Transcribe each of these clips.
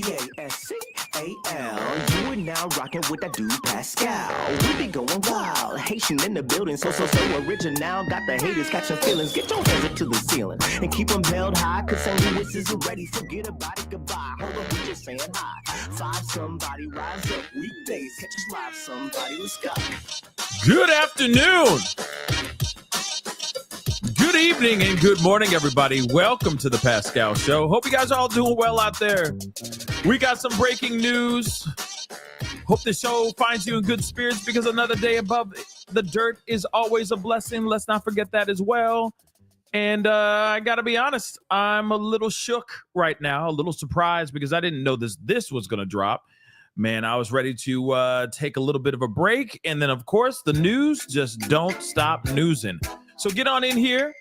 Pascal. You are now rocking with that dude Pascal. We be going wild, Haitian in the building, so original. Got the haters catching feelings. Get your hands up to the ceiling and keep them held high. Cause St. Louis is ready. Forget about it, goodbye. Hold up, we just saying hi. Five somebody, rise up. Weekdays, catch us live. Somebody, let's go. Good afternoon. Good evening and good morning, everybody. Welcome to the Pascal Show. Hope you guys are all doing well out there. We got some breaking news. Hope the show finds you in good spirits because another day above the dirt is always a blessing. Let's not forget that as well. And I got to be honest, I'm a little shook right now, a little surprised because I didn't know this was going to drop. Man, I was ready to take a little bit of a break. And then, of course, the news just don't stop newsing. So get on in here.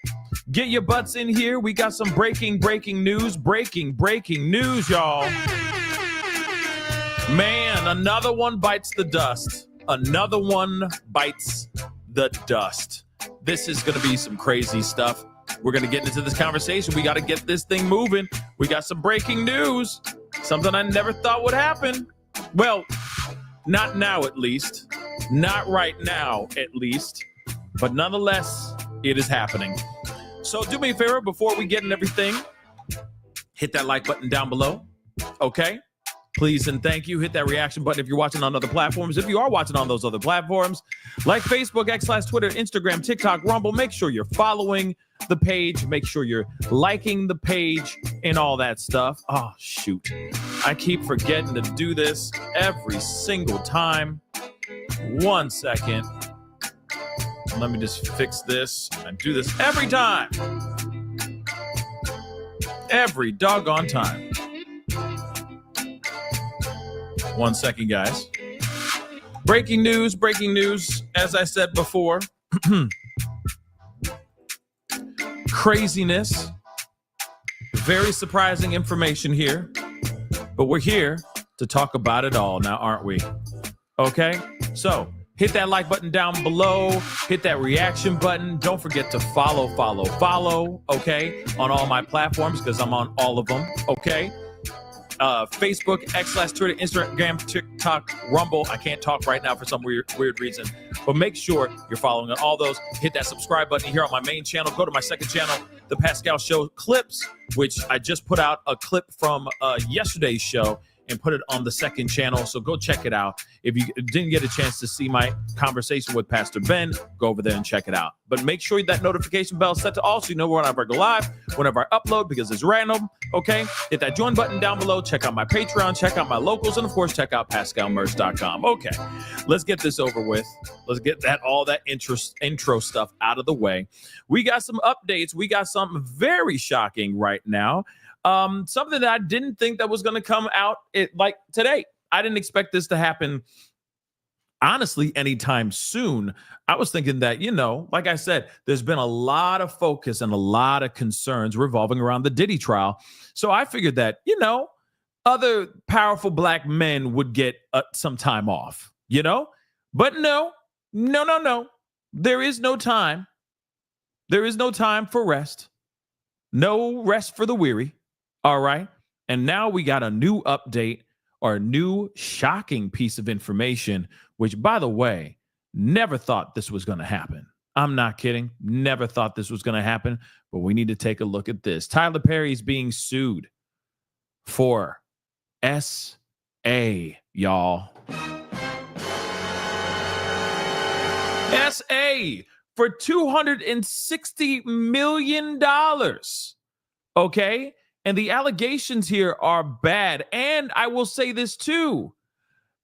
Get your butts in here. We got some breaking news. Breaking news, y'all. Man, another one bites the dust. Another one bites the dust. This is going to be some crazy stuff. We're going to get into this conversation. We got to get this thing moving. We got some breaking news. Something I never thought would happen. Well, not now at least. Not right now at least. But nonetheless, it is happening. So do me a favor before we get in everything. Hit that like button down below. Okay? Please and thank you. Hit that reaction button if you're watching on other platforms. If you are watching on those other platforms, like Facebook, X/Twitter, Instagram, TikTok, Rumble, make sure you're following the page. Make sure you're liking the page and all that stuff. Oh, shoot. I keep forgetting to do this every single time. 1 second. Let me just fix this. I do this every time. Every doggone time. 1 second, guys. Breaking news. As I said before, craziness. Very surprising information here. But we're here to talk about it all now, aren't we? Okay? So, hit that like button down below. Hit that reaction button. Don't forget to follow, okay? On all my platforms, because I'm on all of them, okay? Facebook, X/Twitter, Instagram, TikTok, Rumble. I can't talk right now for some weird reason. But make sure you're following on all those. Hit that subscribe button here on my main channel. Go to my second channel, The Pascal Show Clips, which I just put out a clip from yesterday's show and put it on the second channel. So go check it out. If you didn't get a chance to see my conversation with Pastor Ben, go over there and check it out. But make sure that notification bell is set to all so you know whenever I go live, whenever I upload, because it's random, okay? Hit that join button down below. Check out my Patreon, check out my locals, and of course, check out pascalmerch.com. Okay, let's get this over with. Let's get all that intro stuff out of the way. We got some updates. We got something very shocking right now. Something that I didn't think that was going to come out like today. I didn't expect this to happen, honestly, anytime soon. I was thinking that, like I said, there's been a lot of focus and a lot of concerns revolving around the Diddy trial. So I figured that, other powerful black men would get some time off, But no. There is no time. There is no time for rest. No rest for the weary. All right. And now we got a new update or a new shocking piece of information, which, by the way, never thought this was going to happen. I'm not kidding. Never thought this was going to happen. But we need to take a look at this. Tyler Perry is being sued for SA, y'all. SA for $260 million. Okay? And the allegations here are bad. And I will say this too.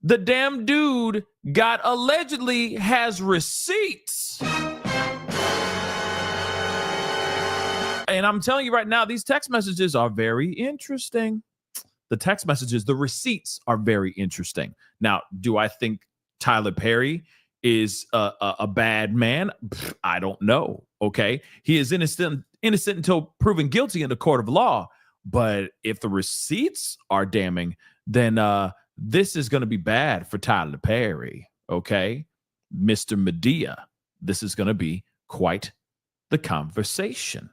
The damn dude allegedly has receipts. And I'm telling you right now, these text messages are very interesting. The receipts are very interesting. Now, do I think Tyler Perry is a bad man? I don't know. Okay. He is innocent until proven guilty in the court of law. But if the receipts are damning, then this is going to be bad for Tyler Perry. Okay, Mr. Medea, this is going to be quite the conversation.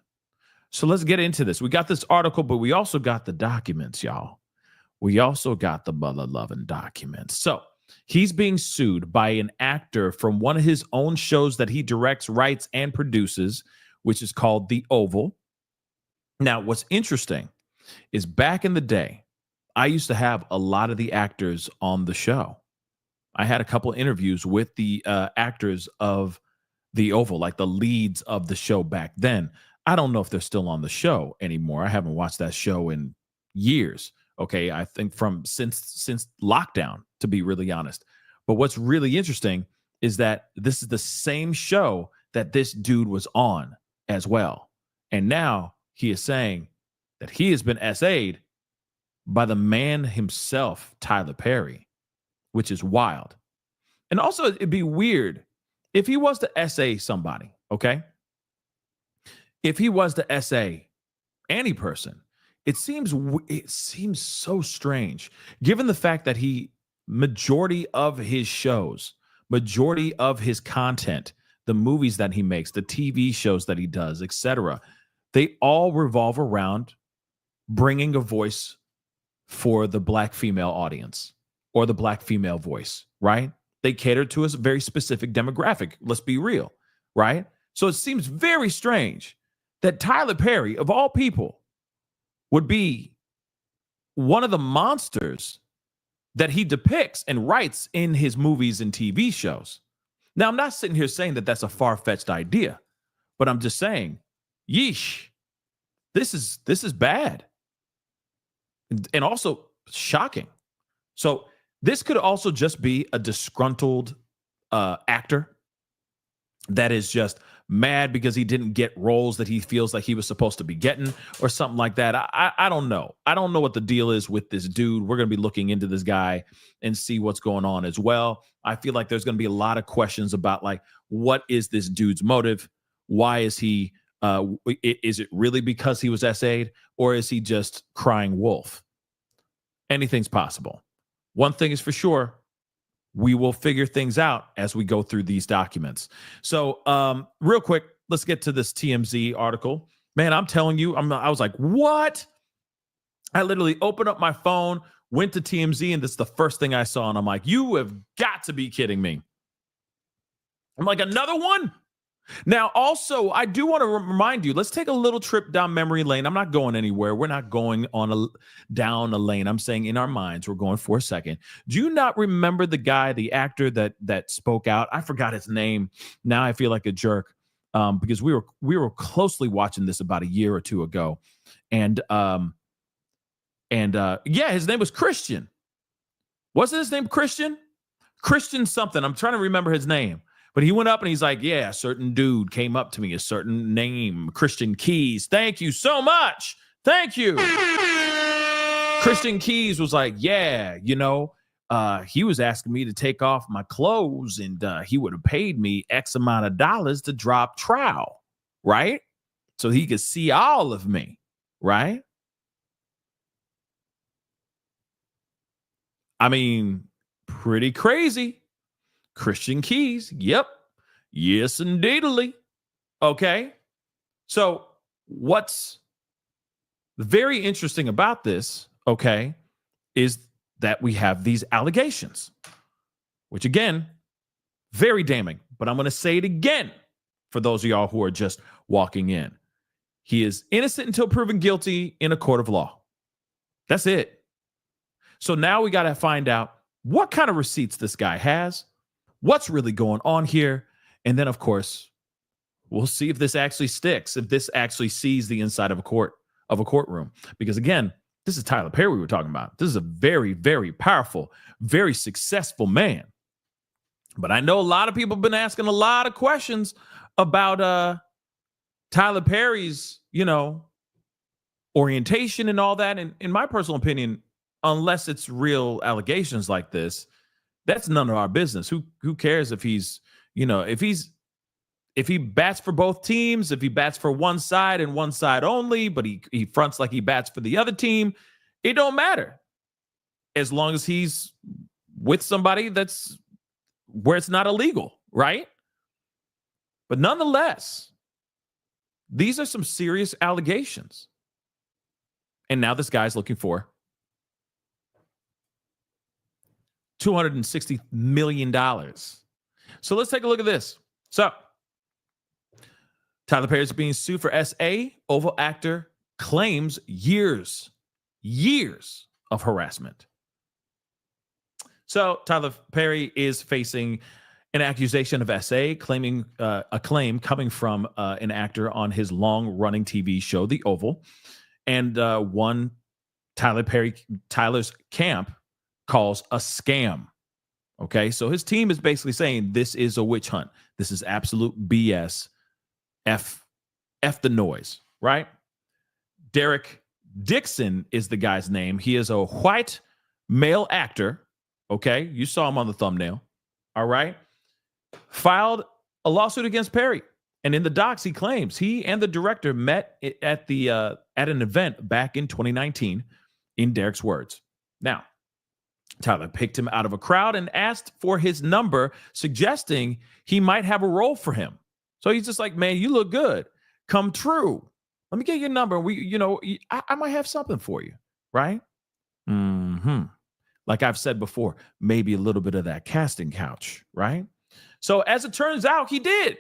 So let's get into this. We got this article, but we also got the documents, y'all. we also got the Mother Lovin' documents. So he's being sued by an actor from one of his own shows that he directs, writes, and produces, which is called The Oval. Now, what's interesting is back in the day, I used to have a lot of the actors on the show. I had a couple of interviews with the actors of The Oval, like the leads of the show back then. I don't know if they're still on the show anymore. I haven't watched that show in years. Okay, I think from since lockdown, to be really honest. But what's really interesting is that this is the same show that this dude was on as well. And now he is saying that he has been SA'd by the man himself, Tyler Perry, which is wild. And also, it'd be weird if he was to SA somebody, okay? If he was to SA any person, it seems so strange, given the fact that majority of his shows, majority of his content, the movies that he makes, the TV shows that he does, etc., they all revolve around bringing a voice for the Black female audience or the Black female voice, right? They cater to a very specific demographic. Let's be real, right? So it seems very strange that Tyler Perry, of all people, would be one of the monsters that he depicts and writes in his movies and TV shows. Now, I'm not sitting here saying that that's a far-fetched idea, but I'm just saying, yeesh, this is bad. And also shocking. So this could also just be a disgruntled actor that is just mad because he didn't get roles that he feels like he was supposed to be getting or something like that. I don't know. I don't know what the deal is with this dude. We're going to be looking into this guy and see what's going on as well. I feel like there's going to be a lot of questions about, like, what is this dude's motive? Why is he, is it really because he was SA'd, or is he just crying wolf? Anything's possible. One thing is for sure, we will figure things out as we go through these documents. So real quick, let's get to this TMZ article. Man, I'm telling you, I was like, what? I literally opened up my phone, went to TMZ, and this is the first thing I saw. And I'm like, you have got to be kidding me. I'm like, another one? Now, also, I do want to remind you, let's take a little trip down memory lane. I'm not going anywhere. We're not going down a lane. I'm saying in our minds, we're going for a second. Do you not remember the guy, the actor that spoke out? I forgot his name. Now I feel like a jerk because we were closely watching this about a year or two ago. And yeah, his name was Christian. Wasn't his name Christian? Christian something. I'm trying to remember his name. But he went up and he's like, yeah, a certain dude came up to me, a certain name, Christian Keys. Thank you so much. Thank you. Christian Keys was like, yeah, he was asking me to take off my clothes and he would have paid me X amount of dollars to drop trowel, right? So he could see all of me, right? I mean, pretty crazy. Christian Keys. Yep. Yes, indeedly. Okay. So what's very interesting about this, okay, is that we have these allegations, which again, very damning. But I'm going to say it again for those of y'all who are just walking in. He is innocent until proven guilty in a court of law. That's it. So now we got to find out what kind of receipts this guy has. What's really going on here? And then, of course, we'll see if this actually sticks, if this actually sees the inside of a courtroom. Because again, this is Tyler Perry we were talking about. This is a very, very powerful, very successful man. But I know a lot of people have been asking a lot of questions about Tyler Perry's, orientation and all that. And in my personal opinion, unless it's real allegations like this, that's none of our business. Who cares if he's, if he bats for both teams, if he bats for one side and one side only, but he fronts like he bats for the other team, it don't matter. As long as he's with somebody that's where it's not illegal, right? But nonetheless, these are some serious allegations. And now this guy's looking for $260 million. So let's take a look at this. So Tyler Perry is being sued for SA. Oval actor claims years of harassment. So Tyler Perry is facing an accusation of SA, claiming a claim coming from an actor on his long-running TV show, The Oval, and one Tyler's camp calls a scam. Okay, so his team is basically saying this is a witch hunt. This is absolute BS. F the noise, right? Derek Dixon is the guy's name. He is a white male actor. Okay, you saw him on the thumbnail. All right. Filed a lawsuit against Perry. And in the docs, he claims he and the director met at an event back in 2019, in Derek's words. Now, Tyler picked him out of a crowd and asked for his number, suggesting he might have a role for him. So he's just like, man, you look good. Come true. Let me get your number. I might have something for you, right? Like I've said before, maybe a little bit of that casting couch, right? So as it turns out, he did.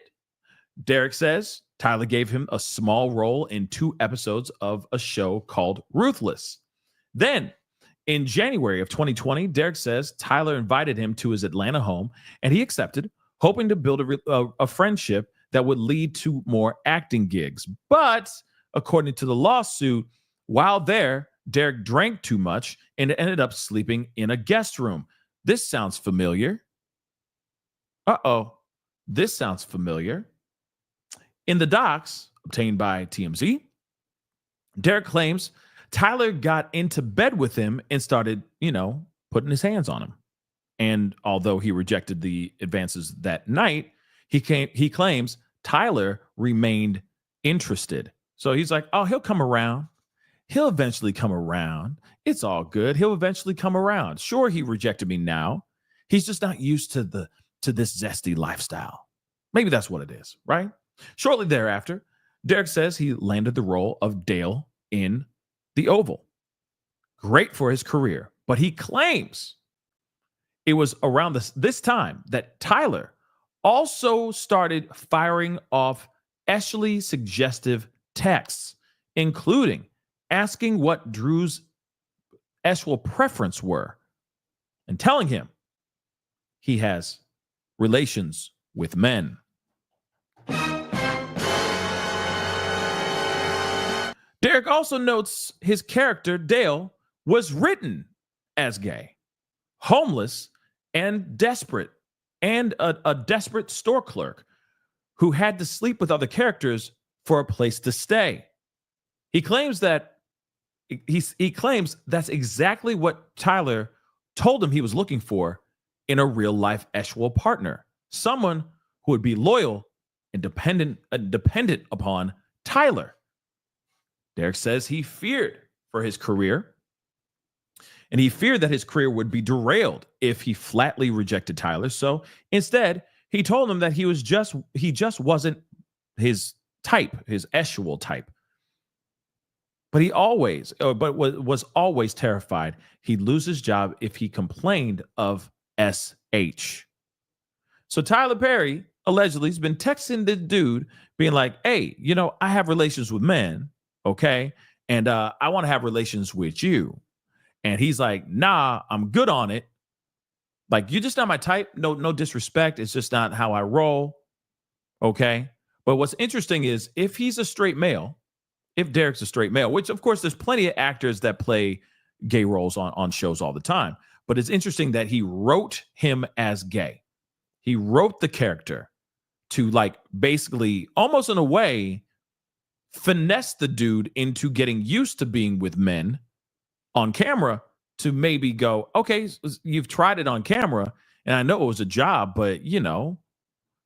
Derek says Tyler gave him a small role in 2 episodes of a show called Ruthless. Then, in January of 2020, Derek says Tyler invited him to his Atlanta home, and he accepted, hoping to build a friendship that would lead to more acting gigs. But according to the lawsuit, while there, Derek drank too much and ended up sleeping in a guest room. This sounds familiar. This sounds familiar. In the docs obtained by TMZ, Derek claims Tyler got into bed with him and started, putting his hands on him. And although he rejected the advances that night, he claims Tyler remained interested. So he's like, oh, he'll come around. He'll eventually come around. It's all good. He'll eventually come around. Sure, he rejected me now. He's just not used to this zesty lifestyle. Maybe that's what it is, right? Shortly thereafter, Derek says he landed the role of Dale in The Oval. Great for his career, but he claims it was around this time that Tyler also started firing off Ashley suggestive texts, including asking what Drew's sexual preference were and telling him he has relations with men. Derek also notes his character, Dale, was written as gay, homeless, and desperate, and a desperate store clerk who had to sleep with other characters for a place to stay. He claims that's exactly what Tyler told him he was looking for in a real-life sexual partner, someone who would be loyal and dependent upon Tyler. Derek says he feared for his career, and he feared that his career would be derailed if he flatly rejected Tyler. So instead, he told him that he just wasn't his type, his sexual type. But was always terrified he'd lose his job if he complained of SH. So Tyler Perry allegedly has been texting the dude being like, hey, I have relations with men. Okay. And I want to have relations with you. And he's like, nah, I'm good on it. Like, you're just not my type. No disrespect. It's just not how I roll. Okay. But what's interesting is if he's a straight male, if Derek's a straight male, which of course there's plenty of actors that play gay roles on shows all the time. But it's interesting that he wrote him as gay. He wrote the character to basically almost in a way finesse the dude into getting used to being with men on camera to maybe go, okay, you've tried it on camera and I know it was a job, but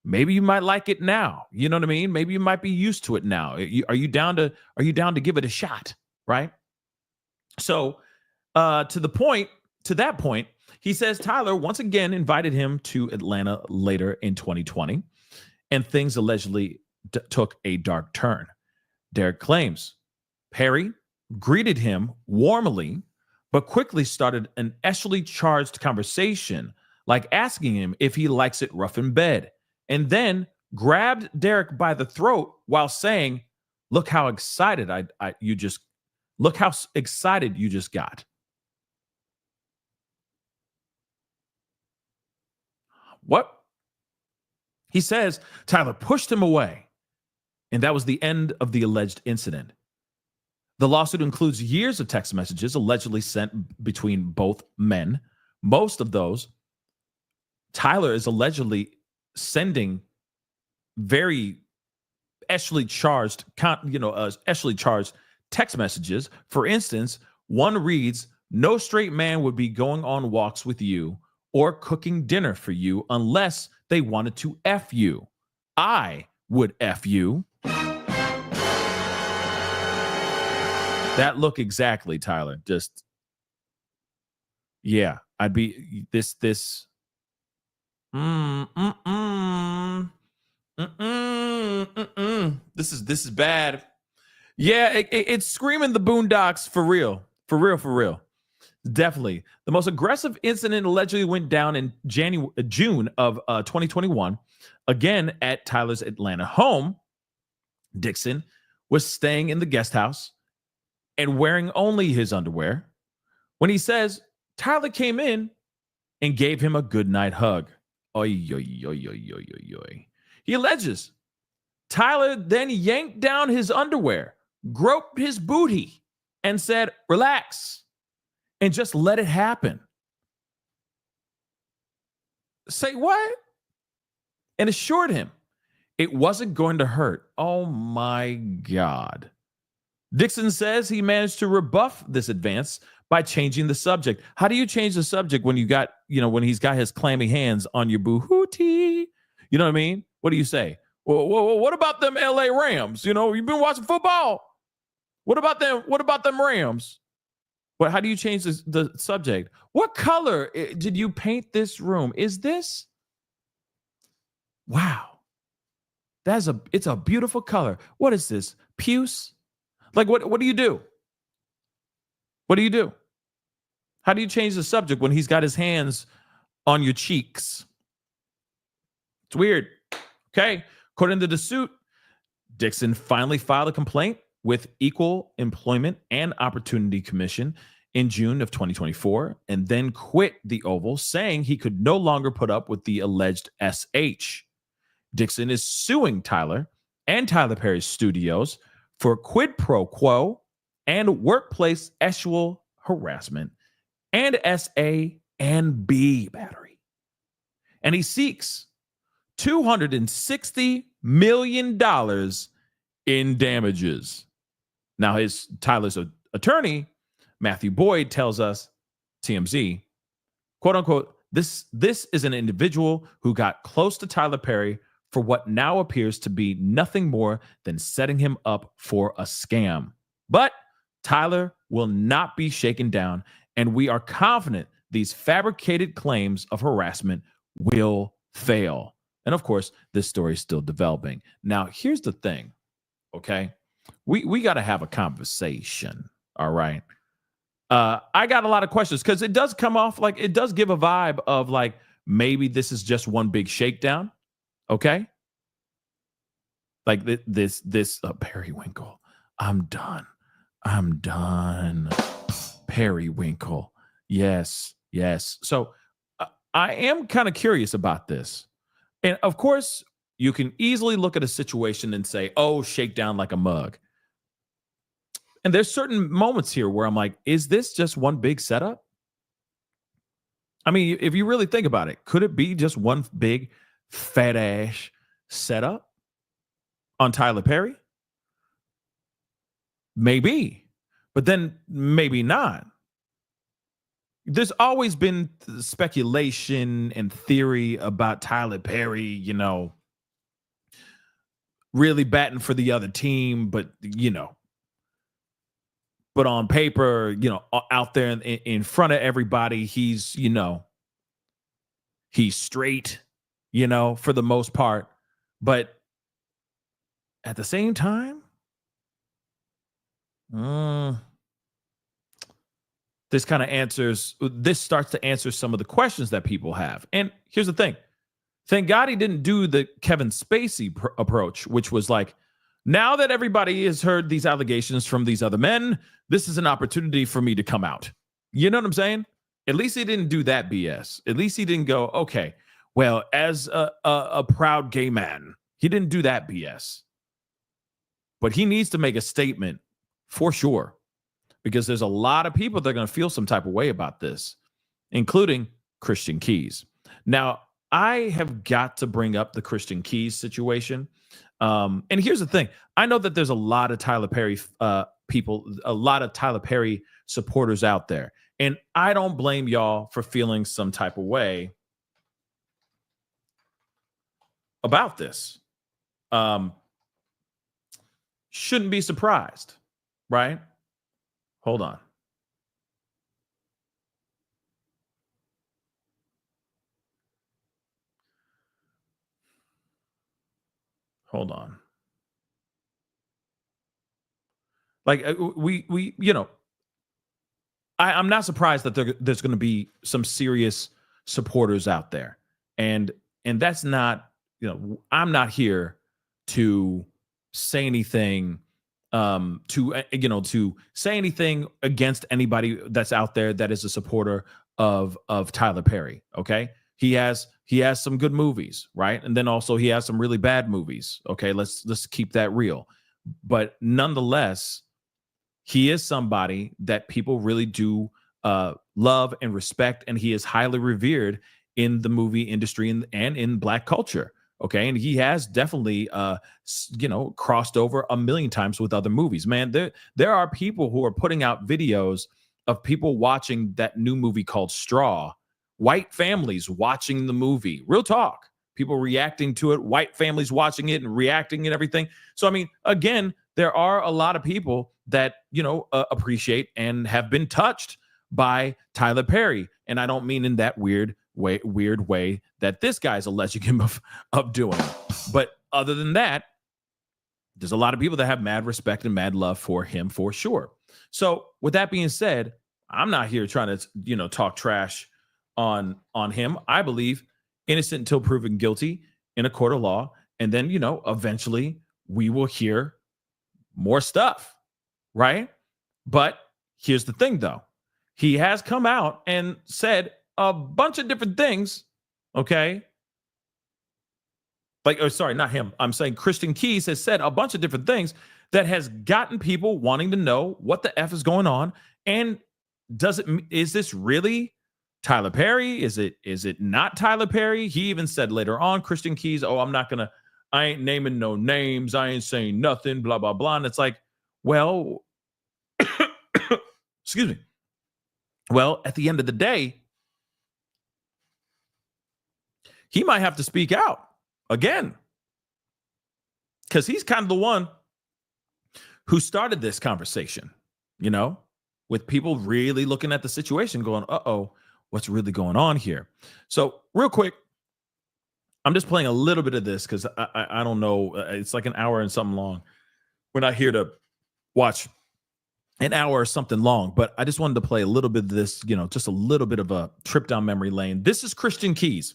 maybe you might like it now. You know what I mean? Maybe you might be used to it now. Are you down to give it a shot? Right. So to that point, he says Tyler once again invited him to Atlanta later in 2020, and things allegedly took a dark turn. Derek claims Perry greeted him warmly, but quickly started an sexually charged conversation, like asking him if he likes it rough in bed, and then grabbed Derek by the throat while saying, "Look how excited look how excited you just got." What? He says Tyler pushed him away, and that was the end of the alleged incident. The lawsuit includes years of text messages allegedly sent between both men. Most of those, Tyler is allegedly sending very sexually charged, sexually charged text messages. For instance, one reads, "No straight man would be going on walks with you or cooking dinner for you unless they wanted to F you. I would F you." That look exactly, Tyler. Just, yeah, I'd be this. This is bad. Yeah, it's screaming the Boondocks for real. For real, for real. Definitely. The most aggressive incident allegedly went down in June of 2021. Again, at Tyler's Atlanta home, Dixon was staying in the guest house and wearing only his underwear when he says Tyler came in and gave him a goodnight hug. Oy, oy, oy, oy, oy, oy, oy. He alleges Tyler then yanked down his underwear, groped his booty, and said, "Relax," and just let it happen. Say what? And assured him it wasn't going to hurt. Oh my God. Dixon says he managed to rebuff this advance by changing the subject. How do you change the subject when when he's got his clammy hands on your boo-hootie? You know what I mean? What do you say? Well, what about them LA Rams? You've been watching football. What about them? What about them Rams? How do you change the subject? What color did you paint this room? Is this? Wow. It's a beautiful color. What is this? Puce? Like, what do you do? What do you do? How do you change the subject when he's got his hands on your cheeks? It's weird. Okay. According to the suit, Dixon finally filed a complaint with Equal Employment and Opportunity Commission in June of 2024 and then quit the Oval, saying he could no longer put up with the alleged SH. Dixon is suing Tyler and Tyler Perry's studios for quid pro quo and workplace sexual harassment and SA and B battery. And he seeks $260 million in damages. Now, Tyler's attorney, Matthew Boyd, tells us, TMZ, quote unquote, this is an individual who got close to Tyler Perry for what now appears to be nothing more than setting him up for a scam. But Tyler will not be shaken down, and we are confident these fabricated claims of harassment will fail. And of course, this story is still developing. Now, here's the thing, okay? We got to have a conversation, all right? I got a lot of questions because it does come off like, it does give a vibe of like, maybe this is just one big shakedown, okay? Like this Periwinkle. I'm done. Periwinkle. Yes. So I am kind of curious about this. And of course, you can easily look at a situation and say, oh, shake down like a mug. And there's certain moments here where I'm like, is this just one big setup? I mean, if you really think about it, could it be just one big fat ass setup on Tyler Perry? Maybe, but then maybe not. There's always been speculation and theory about Tyler Perry, really batting for the other team, but on paper, out there in front of everybody, he's straight, for the most part. But at the same time, this starts to answer some of the questions that people have. And here's the thing. Thank God he didn't do the Kevin Spacey approach, which was like, now that everybody has heard these allegations from these other men, this is an opportunity for me to come out. You know what I'm saying? At least he didn't do that BS. At least he didn't go, okay, well, as a proud gay man, he didn't do that BS. But he needs to make a statement for sure, because there's a lot of people that are going to feel some type of way about this, including Christian Keys. Now, I have got to bring up the Christian Keys situation. And here's the thing. I know that there's a lot of Tyler Perry people, a lot of Tyler Perry supporters out there. And I don't blame y'all for feeling some type of way about this. Shouldn't be surprised, right? Hold on. Hold on. Like we you know, I'm not surprised that there's going to be some serious supporters out there, and that's not, you know, I'm not here to say anything, to say anything against anybody that's out there that is a supporter of Tyler Perry. Okay, he has some good movies, right, and then also he has some really bad movies. Okay, let's keep that real, but nonetheless, he is somebody that people really do love and respect, and he is highly revered in the movie industry and in Black culture. Okay, and he has definitely, crossed over a million times with other movies. Man, there are people who are putting out videos of people watching that new movie called Straw. White families watching the movie. Real talk. People reacting to it. White families watching it and reacting and everything. So, I mean, again, there are a lot of people that, appreciate and have been touched by Tyler Perry. And I don't mean in that weird way that this guy's alleging him of doing. But other than that, there's a lot of people that have mad respect and mad love for him for sure. So with that being said, I'm not here trying to, talk trash on him. I believe innocent until proven guilty in a court of law. And then, eventually we will hear more stuff, right? But here's the thing, though. He has come out and said a bunch of different things, okay? Sorry, not him. I'm saying Christian Keys has said a bunch of different things that has gotten people wanting to know what the F is going on. And is this really Tyler Perry? Is it not Tyler Perry? He even said later on, Christian Keys, I ain't naming no names. I ain't saying nothing, blah, blah, blah. And it's like, well, excuse me. Well, at the end of the day, he might have to speak out again, because he's kind of the one who started this conversation, with people really looking at the situation going, what's really going on here? So real quick, I'm just playing a little bit of this because I don't know. It's like an hour and something long. We're not here to watch an hour or something long, but I just wanted to play a little bit of this, just a little bit of a trip down memory lane. This is Christian Keys.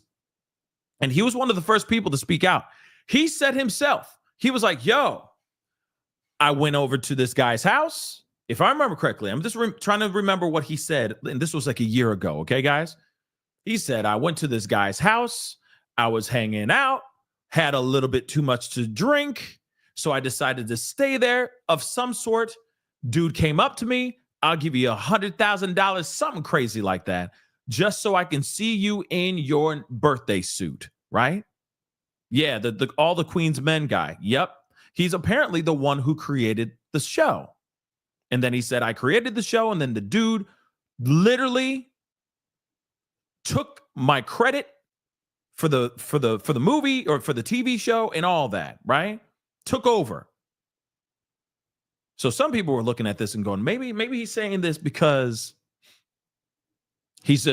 And he was one of the first people to speak out. He said himself, he was like, yo, I went over to this guy's house. If I remember correctly, I'm just trying to remember what he said. And this was like a year ago. Okay, guys? He said, I went to this guy's house. I was hanging out, had a little bit too much to drink. So I decided to stay there of some sort. Dude came up to me. I'll give you $100,000, something crazy like that, just so I can see you in your birthday suit, right? Yeah, the all the Queen's Men guy. Yep. He's apparently the one who created the show. And then he said, I created the show. And then the dude literally took my credit for the movie or for the TV show and all that, right? Took over. So some people were looking at this and going, maybe he's saying this because he's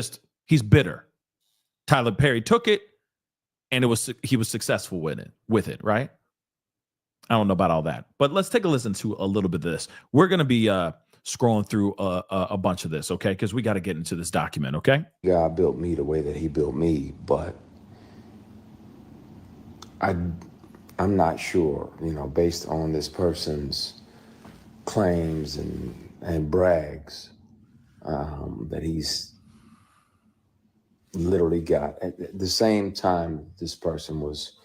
bitter. Tyler Perry took it and he was successful with it, right? I don't know about all that, but let's take a listen to a little bit of this. We're going to be scrolling through a bunch of this, okay? Because we got to get into this document, okay? God built me the way that he built me, but I'm not sure, based on this person's claims and brags, that he's literally got. At the same time, this person was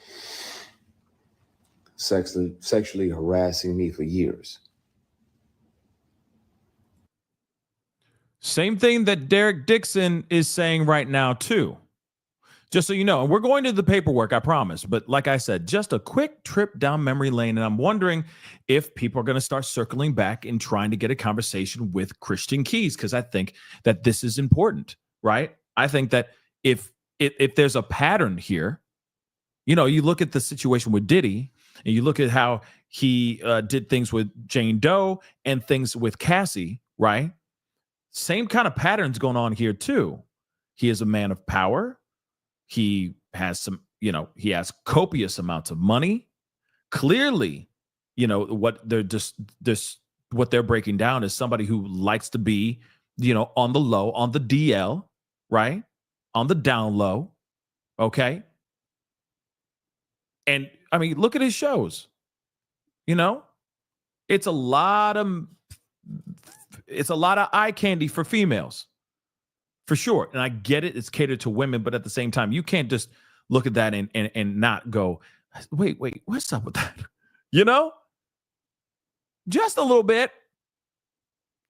sexually harassing me for years. Same thing that Derek Dixon is saying right now, too. Just so you know, and we're going to the paperwork, I promise. But like I said, just a quick trip down memory lane. And I'm wondering if people are going to start circling back and trying to get a conversation with Christian Keys, because I think that this is important, right? I think that if there's a pattern here, you look at the situation with Diddy and you look at how he did things with Jane Doe and things with Cassie, right? Same kind of patterns going on here, too. He is a man of power. He has he has copious amounts of money. Clearly, what what they're breaking down is somebody who likes to be, on the low, on the DL, right? On the down low. Okay. And I mean, look at his shows. It's a lot of eye candy for females. For sure. And I get it. It's catered to women. But at the same time, you can't just look at that and not go, wait, what's up with that? Just a little bit.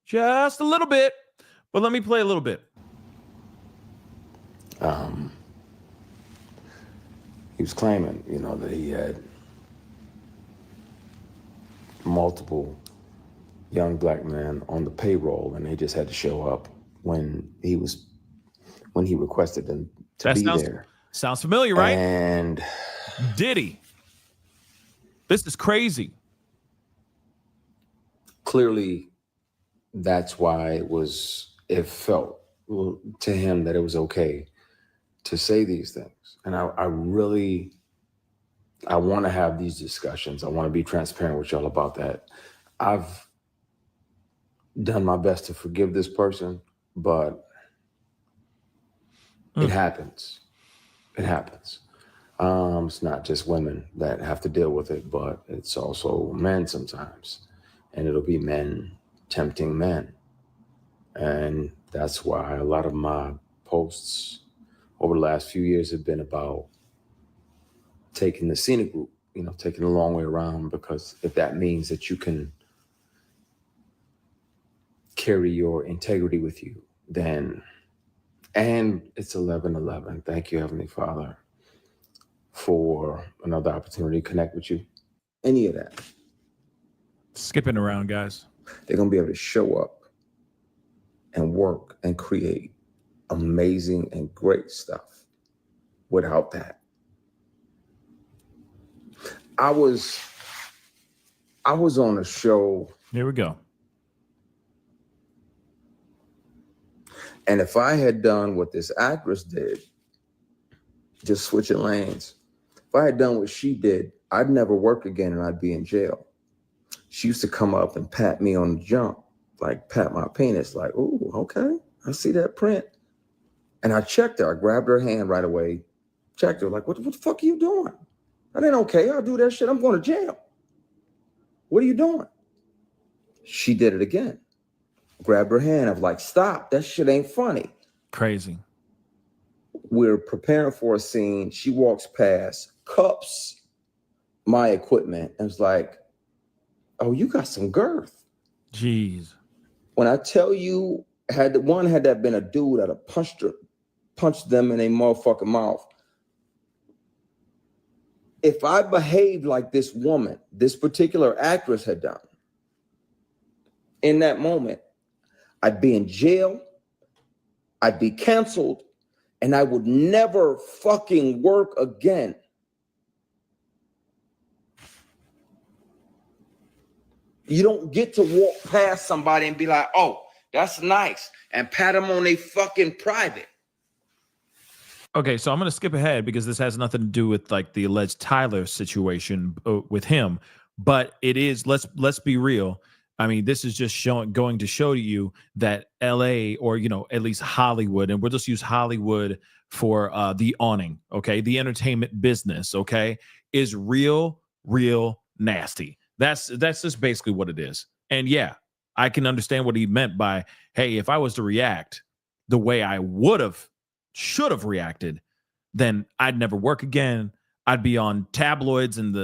Just a little bit. But let me play a little bit. He was claiming, that he had multiple young black men on the payroll, and they just had to show up when he requested them to be there. Sounds familiar, right? And Diddy. This is crazy. Clearly, that's why it felt to him that it was okay to say these things. And I want to have these discussions. I want to be transparent with y'all about that. I've done my best to forgive this person, but it happens. It happens. It's not just women that have to deal with it, but it's also men sometimes. And it'll be men tempting men. And that's why a lot of my posts over the last few years have been about taking the scenic route, taking the long way around, because if that means that you can carry your integrity with you, then, and it's 11:11. Thank you, Heavenly Father, for another opportunity to connect with you. Any of that. Skipping around, guys. They're going to be able to show up and work and create amazing and great stuff without that. I was on a show. Here we go. And if I had done what this actress did, just switching lanes, if I had done what she did, I'd never work again and I'd be in jail. She used to come up and pat me on the jump, like pat my penis, like, ooh, okay, I see that print. And I checked her. I grabbed her hand right away, checked her, like, what the fuck are you doing? That ain't okay. I'll do that shit. I'm going to jail. What are you doing? She did it again. Grabbed her hand. I'm like, stop. That shit ain't funny. Crazy. We're preparing for a scene. She walks past, cups my equipment, and was like, oh, you got some girth. Jeez. When I tell you, had that been a dude, I'd have punched them in their motherfucking mouth. If I behaved like this woman, this particular actress had done, in that moment, I'd be in jail, I'd be canceled, and I would never fucking work again. You don't get to walk past somebody and be like, oh, that's nice, and pat them on their fucking private. Okay, so I'm going to skip ahead because this has nothing to do with like the alleged Tyler situation with him, but it is, let's be real. I mean, this is just going to show you that LA, or, at least Hollywood, and we'll just use Hollywood for the awning, okay? The entertainment business, okay, is real nasty. That's just basically what it is. And yeah, I can understand what he meant by, hey, if I was to react the way I should have reacted, then I'd never work again. I'd be on tabloids and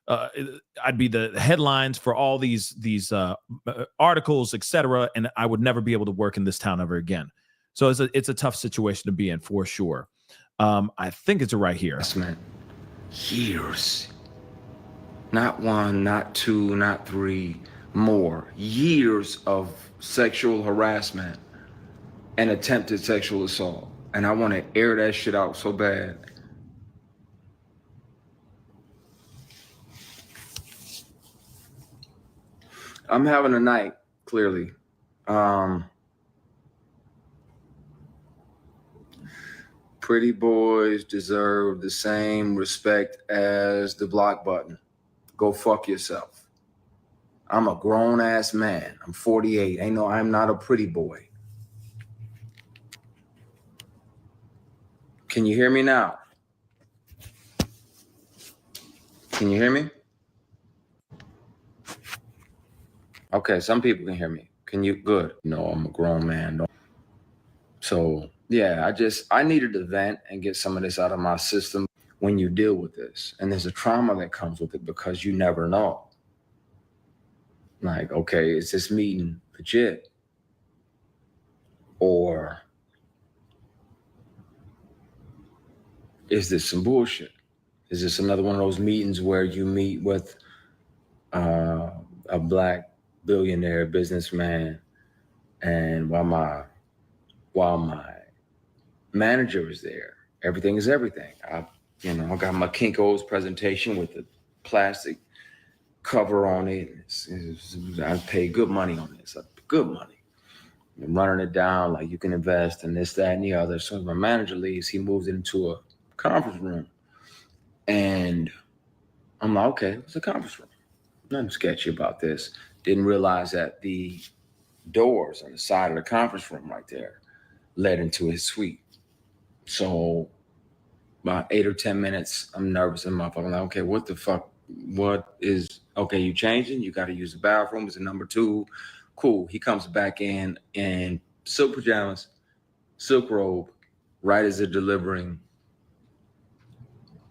I'd be the headlines for all these articles, etc., and I would never be able to work in this town ever again. So it's a tough situation to be in for sure. I think it's right here. Harassment. Years. Not one, not two, not three, more. Years of sexual harassment and attempted sexual assault. And I want to air that shit out so bad. I'm having a night, clearly. Pretty boys deserve the same respect as the block button. Go fuck yourself. I'm a grown ass man. I'm 48. I'm not a pretty boy. Can you hear me now? Can you hear me? Okay, some people can hear me. Can you? Good. No, I'm a grown man. So yeah, I needed to vent and get some of this out of my system when you deal with this. And there's a trauma that comes with it because you never know. Like, okay, is this meeting legit? Or is this some bullshit? Is this another one of those meetings where you meet with a black billionaire businessman, and while my manager is there, everything is everything. I got my Kinko's presentation with the plastic cover on it. I pay good money on this. Good money. I'm running it down like you can invest in this, that, and the other. As soon as my manager leaves, he moves into a conference room. And I'm like, okay, it's a conference room. Nothing sketchy about this. Didn't realize that the doors on the side of the conference room right there led into his suite. So about 8 or 10 minutes, I'm nervous in my phone. I'm like, okay, what the fuck? Okay, you changing? You got to use the bathroom. It's a number 2. Cool. He comes back in silk pajamas, silk robe, right as they're delivering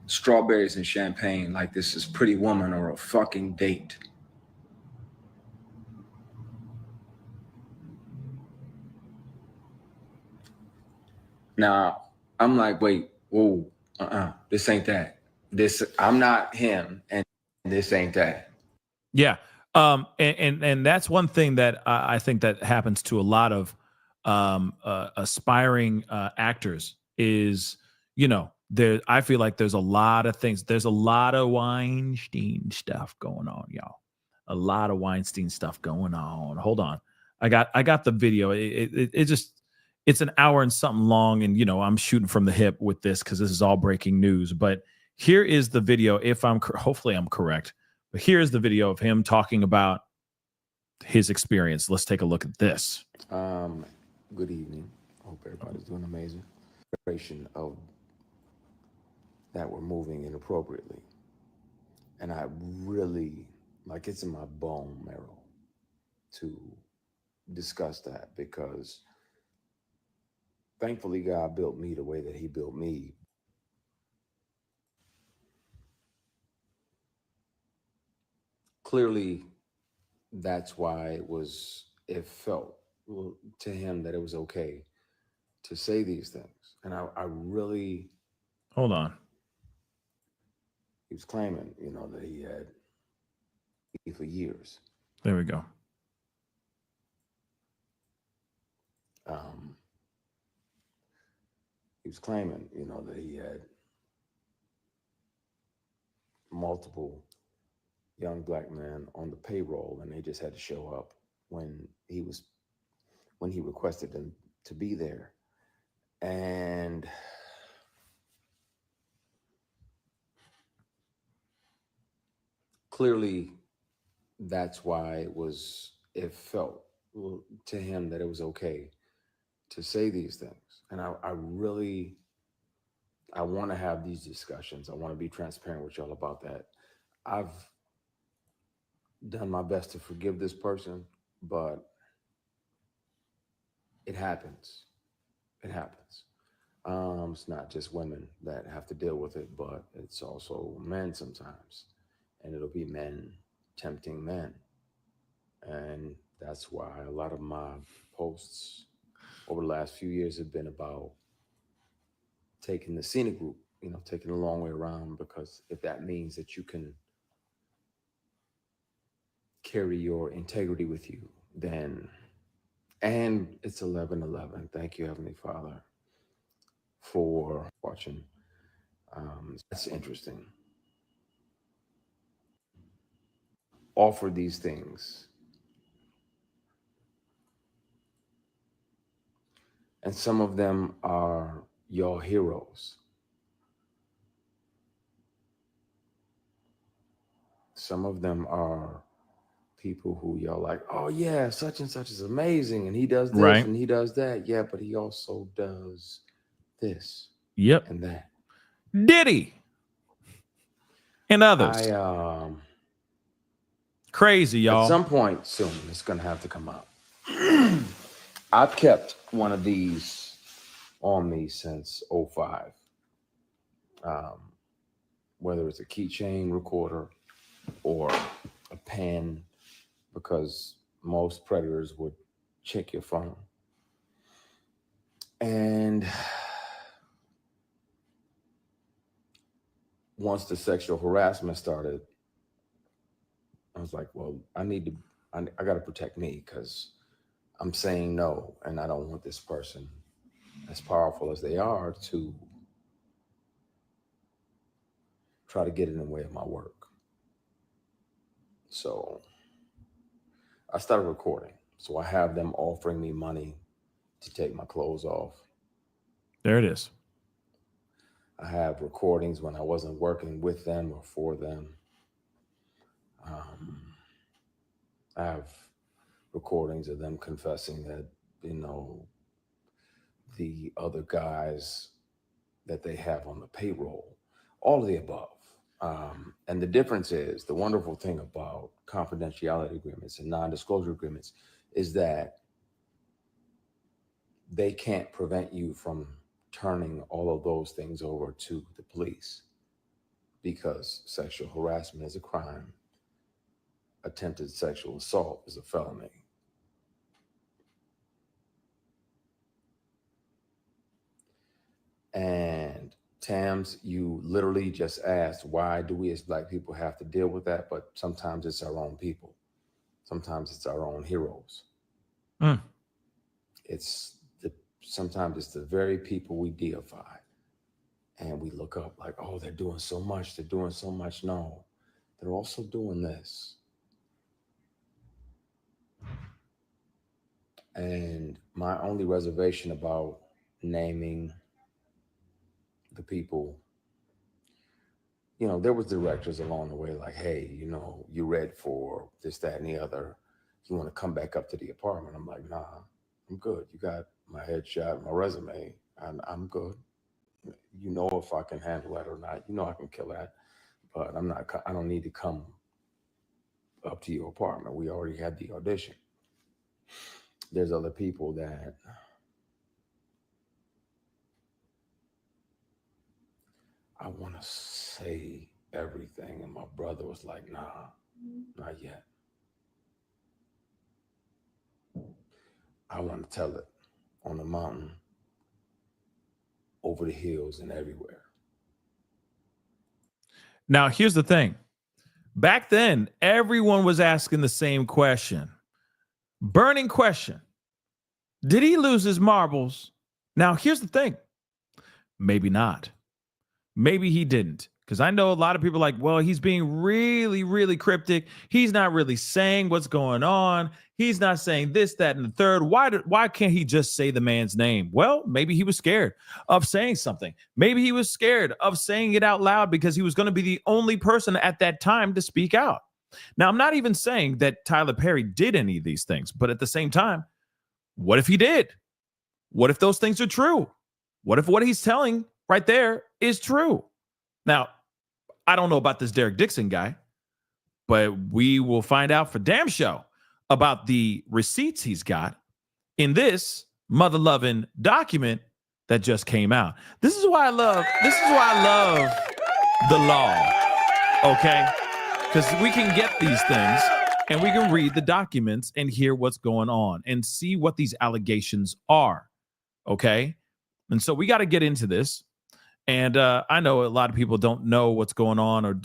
strawberries and champagne like this is Pretty Woman or a fucking date. Now, I'm like, wait, whoa, this ain't that. I'm not him, and this ain't that. Yeah. And that's one thing that I think that happens to a lot of aspiring actors is, I feel like there's a lot of things. There's a lot of Weinstein stuff going on, y'all. A lot of Weinstein stuff going on. Hold on. I got the video. It's an hour and something long, and I'm shooting from the hip with this because this is all breaking news. But here is the video. Hopefully I'm correct. But here's the video of him talking about his experience. Let's take a look at this. Good evening. Hope everybody's doing amazing. Of that we're moving inappropriately. And I really, it's in my bone marrow to discuss that, because thankfully God built me the way that he built me. Clearly, that's why it felt to him that it was okay to say these things. And I really... Hold on. He was claiming, that he had for years. There we go. He was claiming, that he had multiple young black men on the payroll, and they just had to show up when he requested them to be there. And clearly that's why it felt to him that it was okay to say these things. And I really, I want to have these discussions. I want to be transparent with y'all about that. I've done my best to forgive this person, but it happens. It happens. It's not just women that have to deal with it, but it's also men sometimes. And it'll be men tempting men. And that's why a lot of my posts over the last few years have been about taking the scenic route, taking the long way around, because if that means that you can carry your integrity with you, then, and it's 11:11. Thank you, Heavenly Father, for watching. That's interesting. Offer these things. And some of them are your heroes. Some of them are people who y'all like, oh yeah, such and such is amazing. And he does this Right. and he does that. Yeah, but he also does this. Yep. And that. Diddy. And others. Crazy, y'all. At some point soon, it's going to have to come out. I've kept one of these on me since 2005. Whether it's a keychain recorder or a pen, because most predators would check your phone. And once the sexual harassment started, I was like, well, I got to protect me, because I'm saying no, and I don't want this person, as powerful as they are, to try to get in the way of my work. So I started recording. So I have them offering me money to take my clothes off. There it is. I have recordings when I wasn't working with them or for them. I have recordings of them confessing that, the other guys that they have on the payroll, all of the above. And the difference is, the wonderful thing about confidentiality agreements and non-disclosure agreements is that they can't prevent you from turning all of those things over to the police, because sexual harassment is a crime. Attempted sexual assault is a felony. And Tams, you literally just asked, why do we as Black people have to deal with that? But sometimes it's our own people. Sometimes it's our own heroes. Sometimes it's the very people we deify. And we look up like, oh, they're doing so much. They're doing so much. No, they're also doing this. And my only reservation about naming the people, there was directors along the way like, hey, you read for this, that, and the other. You want to come back up to the apartment? I'm like, nah, I'm good. You got my headshot, my resume, and I'm good. If I can handle that or not. I can kill that, but I don't need to come up to your apartment. We already had the audition. There's other people that I want to say everything. And my brother was like, nah, not yet. I want to tell it on the mountain, over the hills, and everywhere. Now, here's the thing. Back then, everyone was asking the same question. Burning question. Did he lose his marbles? Now, here's the thing. Maybe not. Maybe he didn't. Because I know a lot of people are like, well, he's being really, really cryptic. He's not really saying what's going on. He's not saying this, that, and the third. Why can't he just say the man's name? Well, maybe he was scared of saying something. Maybe he was scared of saying it out loud because he was going to be the only person at that time to speak out. Now, I'm not even saying that Tyler Perry did any of these things, but at the same time, what if he did? What if those things are true? What if what he's telling right there is true? Now, I don't know about this Derek Dixon guy, but we will find out for damn sure about the receipts he's got in this mother-loving document that just came out. This is why I love the law, okay? Because we can get these things and we can read the documents and hear what's going on and see what these allegations are, okay? And so we got to get into this. And I know a lot of people don't know what's going on, or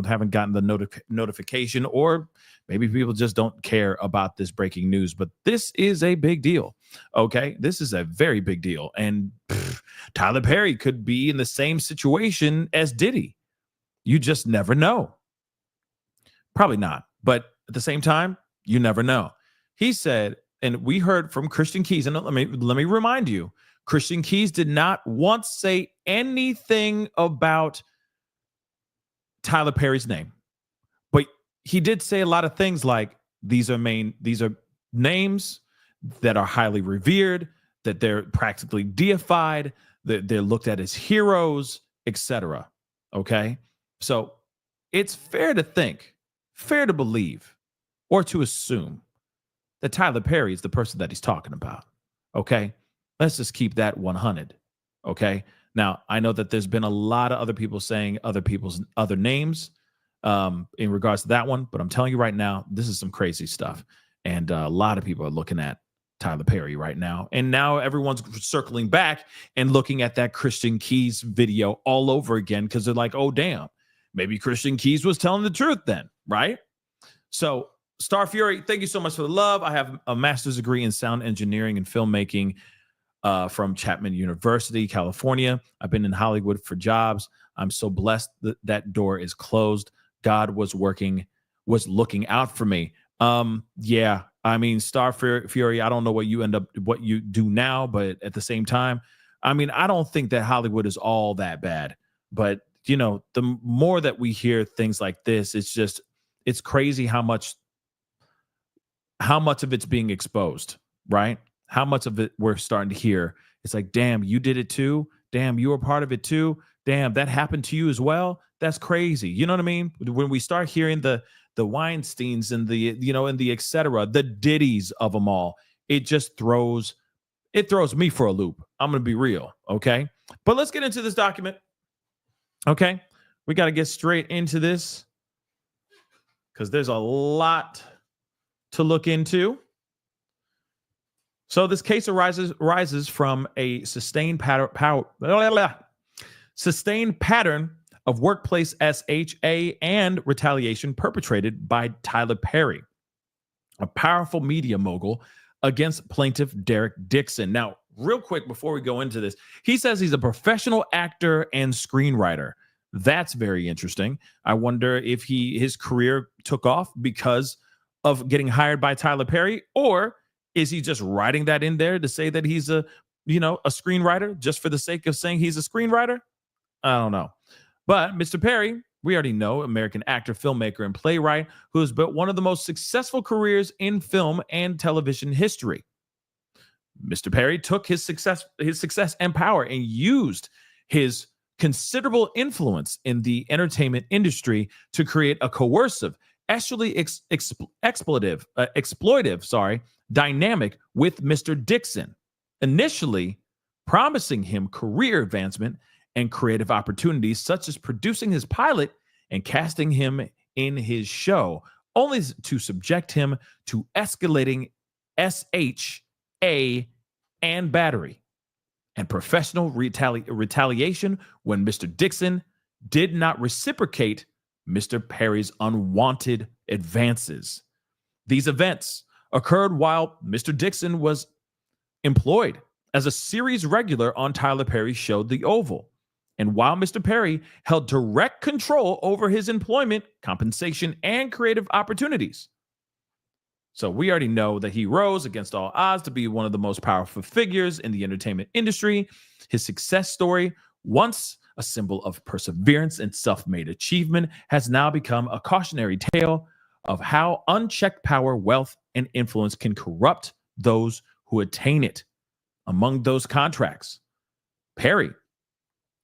haven't gotten the notification, or maybe people just don't care about this breaking news. But this is a big deal. Okay, this is a very big deal, and Tyler Perry could be in the same situation as Diddy. You just never know. Probably not, but at the same time, you never know. He said, and we heard from Christian Keys, and let me remind you. Christian Keys did not once say anything about Tyler Perry's name, but he did say a lot of things like these are names that are highly revered, that they're practically deified, that they're looked at as heroes, etc. Okay, so it's fair to think, fair to believe, or to assume that Tyler Perry is the person that he's talking about. Okay. Let's just keep that 100. Okay. Now, I know that there's been a lot of other people saying other names in regards to that one, but I'm telling you right now, this is some crazy stuff. And a lot of people are looking at Tyler Perry right now. And now everyone's circling back and looking at that Christian Keys video all over again because they're like, oh, damn, maybe Christian Keys was telling the truth then, right? So, Star Fury, thank you so much for the love. I have a master's degree in sound engineering and filmmaking from Chapman University, California. I've been in Hollywood for jobs. I'm so blessed that that door is closed. God was looking out for me. Yeah, I mean, Star Fury, I don't know what you do now, but at the same time, I mean, I don't think that Hollywood is all that bad. But, the more that we hear things like this, it's crazy how much of it's being exposed, right? How much of it we're starting to hear. It's like, damn, you did it too. Damn, you were part of it too. Damn, that happened to you as well. That's crazy. You know what I mean? When we start hearing the Weinsteins and the et cetera, the Diddies of them all, it throws me for a loop. I'm going to be real. Okay. But let's get into this document. Okay. We got to get straight into this because there's a lot to look into. So this case arises from a sustained pattern of workplace SHA and retaliation perpetrated by Tyler Perry, a powerful media mogul, against plaintiff Derek Dixon. Now, real quick before we go into this, he says he's a professional actor and screenwriter. That's very interesting. I wonder if his career took off because of getting hired by Tyler Perry, or is he just writing that in there to say that he's a screenwriter just for the sake of saying he's a screenwriter? I don't know. But Mr. Perry, we already know, American actor, filmmaker, and playwright who has built one of the most successful careers in film and television history. Mr. Perry took his success and power and used his considerable influence in the entertainment industry to create a coercive, actually exploitive dynamic with Mr. Dixon, initially promising him career advancement and creative opportunities such as producing his pilot and casting him in his show, only to subject him to escalating SHA and battery and professional retaliation when Mr. Dixon did not reciprocate Mr. Perry's unwanted advances. These events occurred while Mr. Dixon was employed as a series regular on Tyler Perry's show, The Oval, and while Mr. Perry held direct control over his employment, compensation, and creative opportunities. So we already know that he rose against all odds to be one of the most powerful figures in the entertainment industry. His success story, once a symbol of perseverance and self-made achievement, has now become a cautionary tale of how unchecked power, wealth, and influence can corrupt those who attain it. Among those contracts, Perry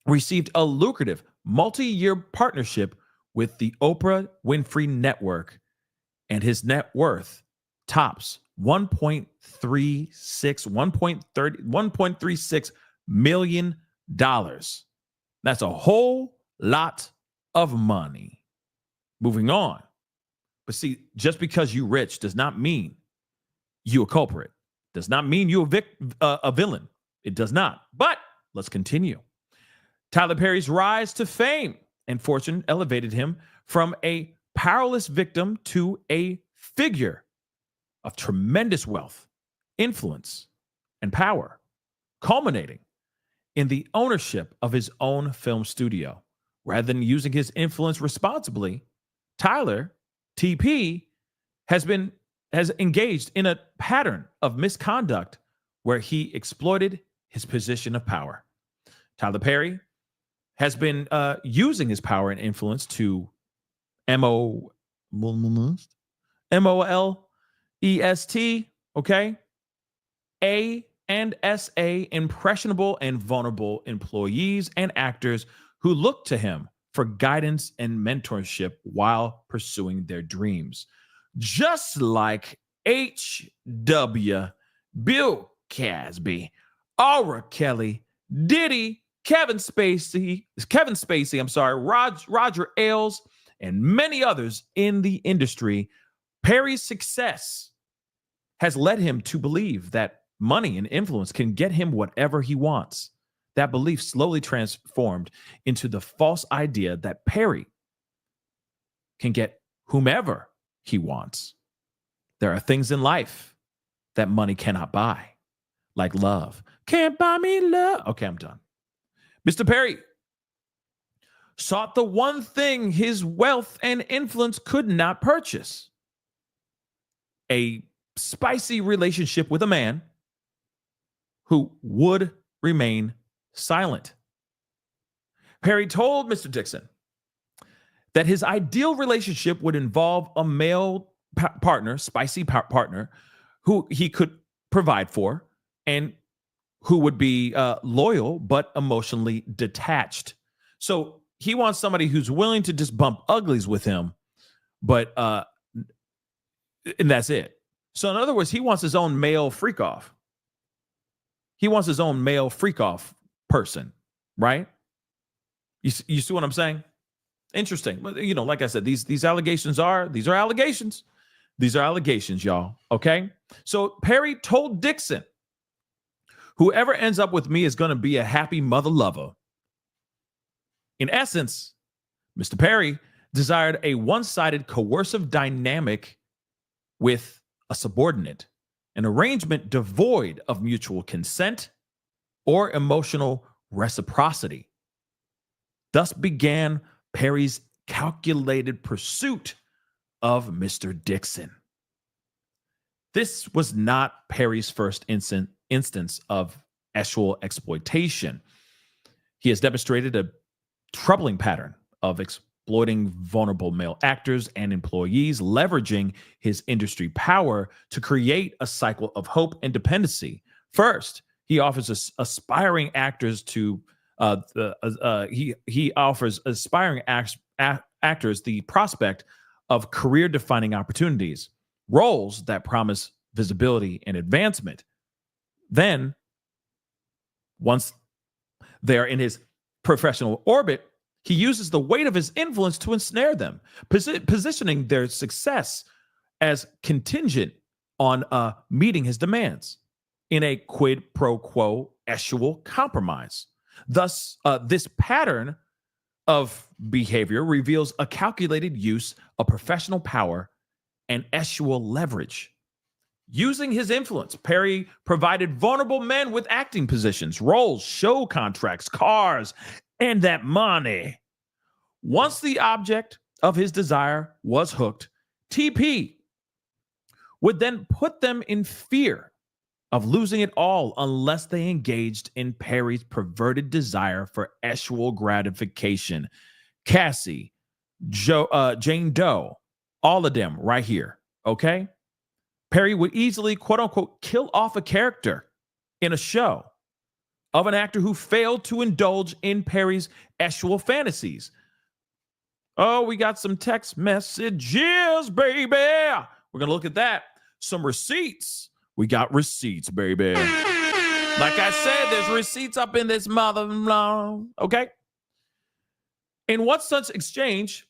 received a lucrative multi-year partnership with the Oprah Winfrey Network, and his net worth tops $1.36 million. That's a whole lot of money. Moving on. But see, just because you rich does not mean you a culprit. Does not mean you a villain. It does not. But let's continue. Tyler Perry's rise to fame and fortune elevated him from a powerless victim to a figure of tremendous wealth, influence, and power, culminating in the ownership of his own film studio. Rather than using his influence responsibly, Tyler, TP, has engaged in a pattern of misconduct where he exploited his position of power. Tyler Perry has been using his power and influence to molest, okay? A and SA impressionable and vulnerable employees and actors who look to him for guidance and mentorship while pursuing their dreams. Just like H.W., Bill Cosby, Aura Kelly, Diddy, Kevin Spacey, Roger Ailes, and many others in the industry, Perry's success has led him to believe that money and influence can get him whatever he wants. That belief slowly transformed into the false idea that Perry can get whomever he wants. There are things in life that money cannot buy, like love. Can't buy me love. Okay, I'm done. Mr. Perry sought the one thing his wealth and influence could not purchase: a spicy relationship with a man who would remain silent. Perry told Mr. Dixon that his ideal relationship would involve a male partner, spicy partner, who he could provide for and who would be loyal but emotionally detached. So he wants somebody who's willing to just bump uglies with him, but and that's it. So in other words, he wants his own male freak off. He wants his own male freak off person, right? You see what I'm saying? Interesting. But you know, like I said, these allegations are allegations. These are allegations, y'all. Okay. So Perry told Dixon, whoever ends up with me is going to be a happy mother lover. In essence, Mr. Perry desired a one-sided coercive dynamic with a subordinate, an arrangement devoid of mutual consent or emotional reciprocity. Thus began Perry's calculated pursuit of Mr. Dixon. This was not Perry's first instance of sexual exploitation. He has demonstrated a troubling pattern of exploiting vulnerable male actors and employees, leveraging his industry power to create a cycle of hope and dependency. First, he offers aspiring actors to he offers aspiring actors the prospect of career-defining opportunities, roles that promise visibility and advancement. Then, once they are in his professional orbit, he uses the weight of his influence to ensnare them, positioning their success as contingent on meeting his demands in a quid pro quo sexual compromise. Thus, this pattern of behavior reveals a calculated use of professional power and sexual leverage. Using his influence, Perry provided vulnerable men with acting positions, roles, show contracts, cars, and that money. Once the object of his desire was hooked, TP would then put them in fear of losing it all unless they engaged in Perry's perverted desire for sexual gratification. Cassie, Jane Doe, All of them right here. Okay. Perry would easily, quote unquote, kill off a character in a show of an actor who failed to indulge in Perry's sexual fantasies. Oh, we got some text messages, baby. We're going to look at that. Some receipts. We got receipts, baby. Like I said, there's receipts up in this mother-in-law. Okay. In one such exchange,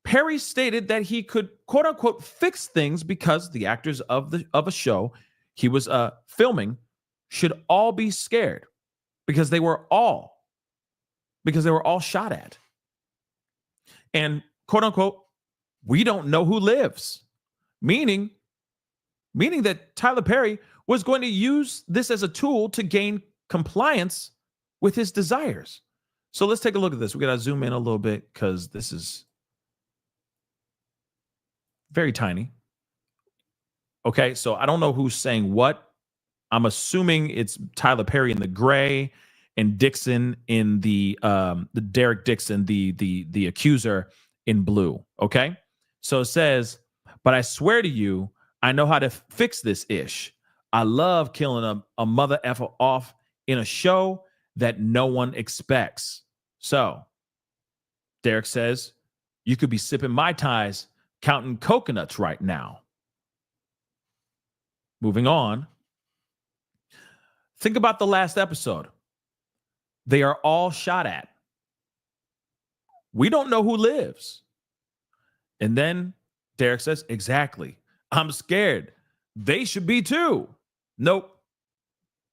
Perry stated that he could, quote unquote, fix things because the actors of a show he was filming should all be scared because they were all shot at. And quote unquote, we don't know who lives, meaning that Tyler Perry was going to use this as a tool to gain compliance with his desires. So let's take a look at this. We got to zoom in a little bit because this is very tiny. Okay, so I don't know who's saying what. I'm assuming it's Tyler Perry in the gray and Dixon in the Derek Dixon, the accuser in blue. Okay, so it says, but I swear to you, I know how to fix this ish. I love killing a mother effer off in a show that no one expects. So Derek says, you could be sipping Mai Tais, counting coconuts right now. Moving on. Think about the last episode. They are all shot at. We don't know who lives. And then Derek says, exactly. I'm scared. They should be too. Nope,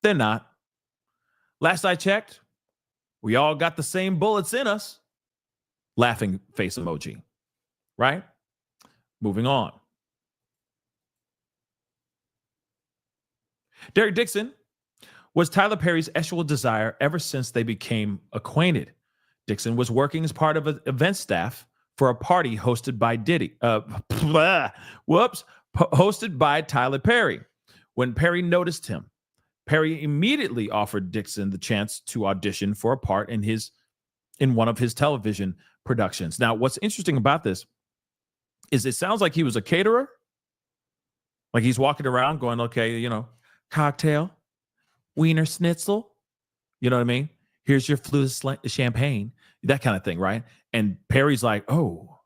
they're not. Last I checked, we all got the same bullets in us. Laughing face emoji, right? Moving on. Derek Dixon was Tyler Perry's sexual desire ever since they became acquainted. Dixon was working as part of an event staff for a party hosted by hosted by Tyler Perry. When Perry noticed him, Perry immediately offered Dixon the chance to audition for a part in one of his television productions. Now, what's interesting about this is it sounds like he was a caterer. Like he's walking around going, okay, cocktail, wiener schnitzel, you know what I mean? Here's your champagne, that kind of thing, right? And Perry's like, oh,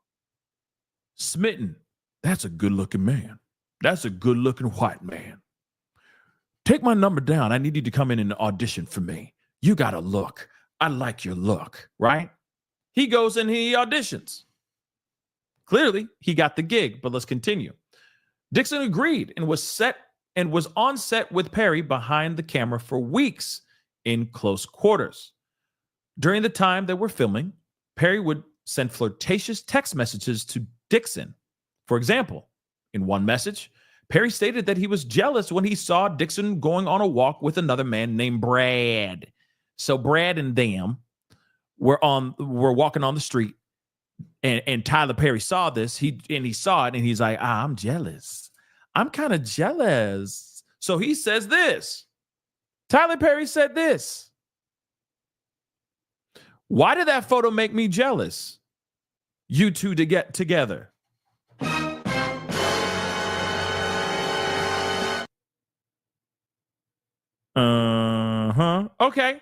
smitten. That's a good-looking man. That's a good-looking white man. Take my number down. I need you to come in and audition for me. You got a look. I like your look, right? He goes and he auditions. Clearly, he got the gig, but let's continue. Dixon agreed and was on set with Perry behind the camera for weeks in close quarters. During the time they were filming, Perry would send flirtatious text messages to Dixon. For example, in one message, Perry stated that he was jealous when he saw Dixon going on a walk with another man named Brad. So Brad and them were walking on the street, and Tyler Perry saw this. He saw it, and he's like, I'm jealous. I'm kind of jealous. So he says this. Tyler Perry said this. Why did that photo make me jealous? You two to get together. Okay.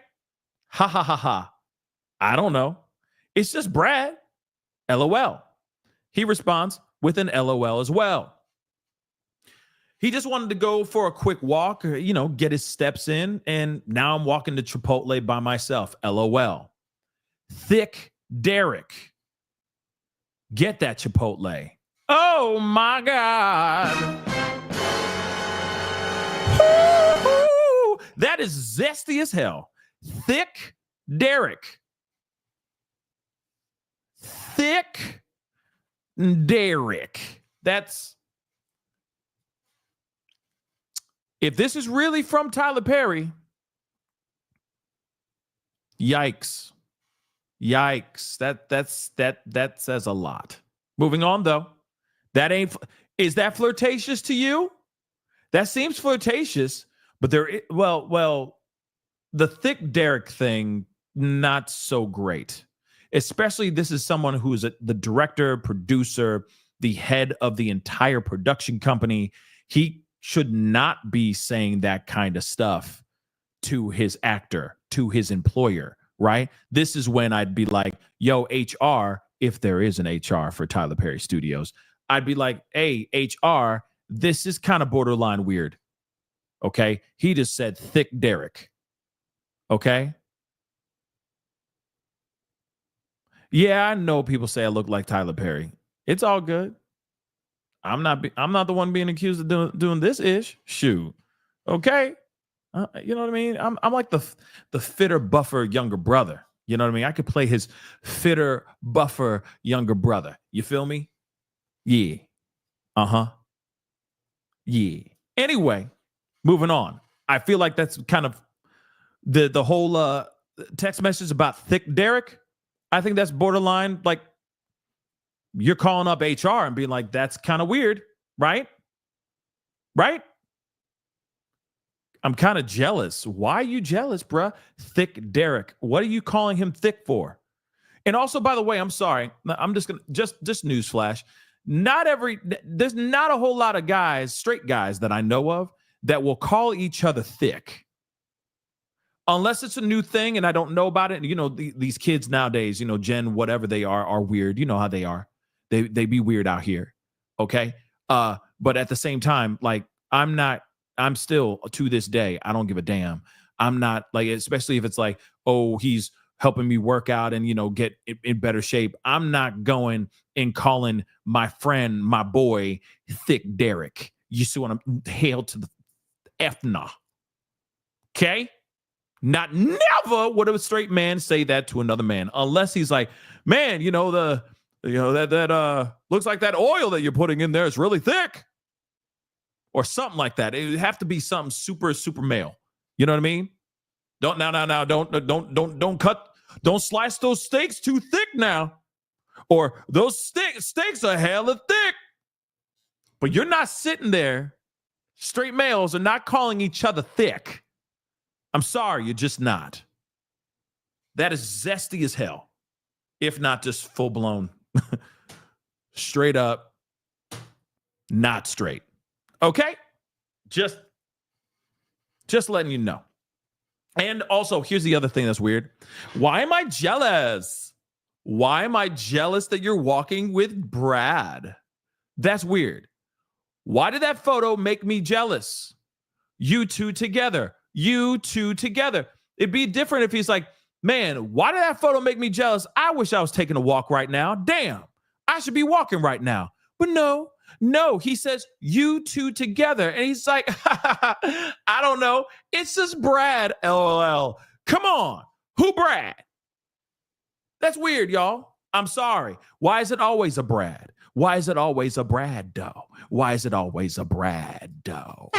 Ha ha ha ha. I don't know. It's just Brad. LOL. He responds with an LOL as well. He just wanted to go for a quick walk, get his steps in, and now I'm walking to Chipotle by myself. LOL. Thick Derek. Get that Chipotle. Oh my God. That is zesty as hell. Thick Derek. Thick Derek. If this is really from Tyler Perry, yikes. Yikes. That says a lot. Moving on though. Is that flirtatious to you? That seems flirtatious, but the thick Derek thing, not so great. Especially this is someone who's the director, producer, the head of the entire production company. He should not be saying that kind of stuff to his actor, to his employer, right? This is when I'd be like, yo, HR, if there is an HR for Tyler Perry Studios, I'd be like, hey, HR, this is kind of borderline weird. Okay. He just said thick Derek. Okay. Yeah, I know people say I look like Tyler Perry. It's all good. I'm not the one being accused of doing this ish. Shoot. Okay. You know what I mean? I'm like the fitter, buffer younger brother. You know what I mean? I could play his fitter, buffer younger brother. You feel me? Yeah. Uh-huh. Yeah. Anyway, moving on. I feel like that's kind of the whole text message about thick Derek. I think that's borderline, like you're calling up HR and being like, that's kind of weird, right? Right? I'm kind of jealous. Why are you jealous, bruh? Thick Derek. What are you calling him thick for? And also, by the way, I'm sorry. I'm just going to, just newsflash. There's not a whole lot of guys, straight guys that I know of that will call each other thick. Unless it's a new thing and I don't know about it. You know, these kids nowadays, you know, Gen, whatever they are weird. You know how they are. They be weird out here. Okay. But at the same time, like I'm still to this day, I don't give a damn. I'm not like, especially if it's like, oh, he's helping me work out and, you know, get in better shape. I'm not going and calling my friend, my boy, thick Derek. You see what I'm hail to the F-nah. Okay. Not never would a straight man say that to another man, unless he's like, man, that looks like that oil that you're putting in there is really thick, or something like that. It would have to be something super, super male. You know what I mean? Don't slice those steaks too thick now, or those steaks are hella thick. But you're not sitting there. Straight males are not calling each other thick. I'm sorry, you're just not. That is zesty as hell. If not just full blown, straight up, not straight. Okay? Just letting you know. And also, here's the other thing that's weird. Why am I jealous? Why am I jealous that you're walking with Brad? That's weird. Why did that photo make me jealous? You two together. It'd be different if he's like, man, why did that photo make me jealous? I wish I was taking a walk right now. Damn, I should be walking right now. But no, he says you two together. And he's like, I don't know. It's just Brad, LOL. Come on. Who Brad? That's weird, y'all. I'm sorry. Why is it always a Brad? Why is it always a Brad, though? Why is it always a Brad, though?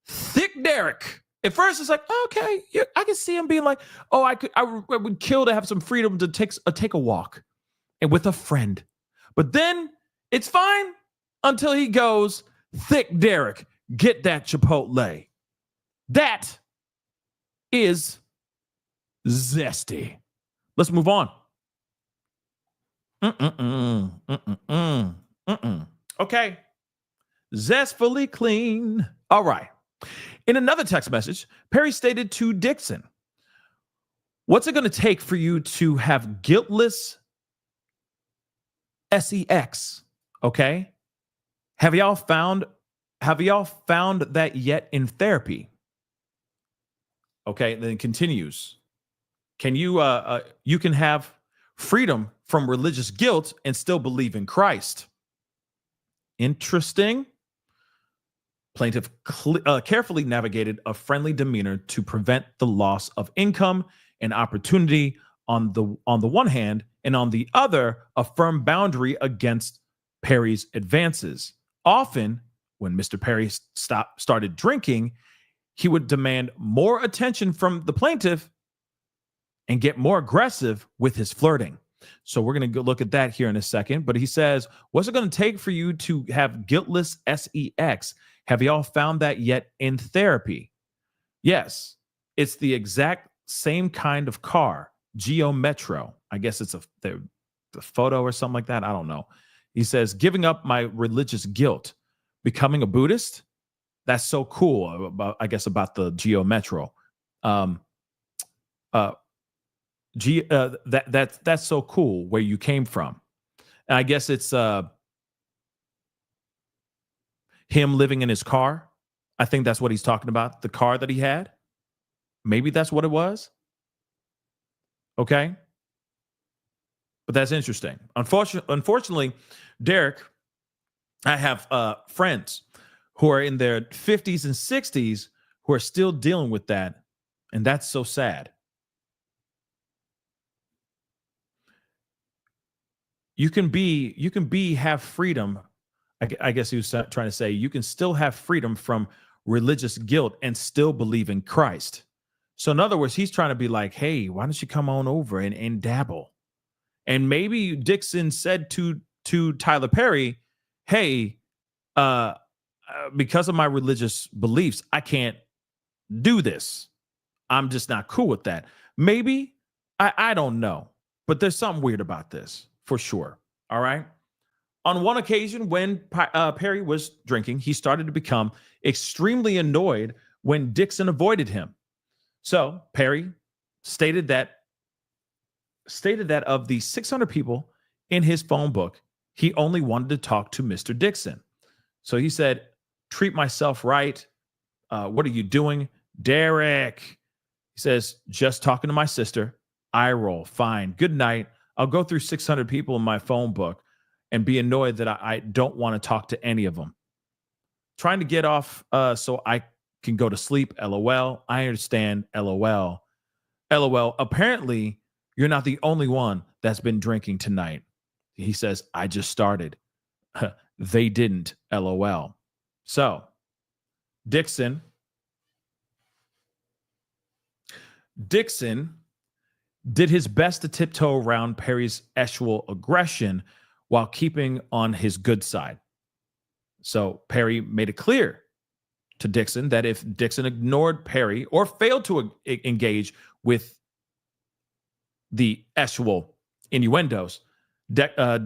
Thick Derek. At first, it's like, okay, yeah, I can see him being like, oh, I would kill to have some freedom to take a walk and with a friend. But then it's fine until he goes, thick Derek, get that Chipotle. That is zesty. Let's move on. Okay. Zestfully clean. All right. In another text message, Perry stated to Dixon, what's it going to take for you to have guiltless sex? Okay. Have y'all found that yet in therapy? Okay. Then it continues. Can you, you can have freedom from religious guilt and still believe in Christ. Interesting. Plaintiff carefully navigated a friendly demeanor to prevent the loss of income and opportunity on the one hand, and on the other, a firm boundary against Perry's advances. Often, when Mr. Perry started drinking, he would demand more attention from the plaintiff and get more aggressive with his flirting. So we're going to go look at that here in a second. But he says, what's it going to take for you to have guiltless sex? Have y'all found that yet in therapy? Yes, it's the exact same kind of car, Geo Metro. I guess it's the the photo or something like that. I don't know. He says, giving up my religious guilt, becoming a Buddhist. That's so cool. About the Geo Metro. That's so cool where you came from. And I guess it's him living in his car. I think that's what he's talking about. The car that he had. Maybe that's what it was. Okay. But that's interesting. Unfortunately, Derek, I have friends who are in their 50s and 60s who are still dealing with that. And that's so sad. You can have freedom. I guess he was trying to say you can still have freedom from religious guilt and still believe in Christ. So in other words, he's trying to be like, hey, why don't you come on over and dabble? And maybe Dixon said to Tyler Perry, hey, because of my religious beliefs, I can't do this. I'm just not cool with that. Maybe, I don't know. But there's something weird about this, for sure. All right? On one occasion, when Perry was drinking, he started to become extremely annoyed when Dixon avoided him. So Perry stated that of the 600 people in his phone book, he only wanted to talk to Mr. Dixon. So he said, treat myself right. What are you doing? Derek. He says, just talking to my sister. Eye roll. Fine. Good night. I'll go through 600 people in my phone book and be annoyed that I don't want to talk to any of them. Trying to get off so I can go to sleep. LOL. I understand. LOL. LOL. Apparently, you're not the only one that's been drinking tonight. He says, I just started. They didn't. LOL. So, Dixon did his best to tiptoe around Perry's actual aggression while keeping on his good side. So Perry made it clear to Dixon that if Dixon ignored Perry or failed to engage with the actual innuendos,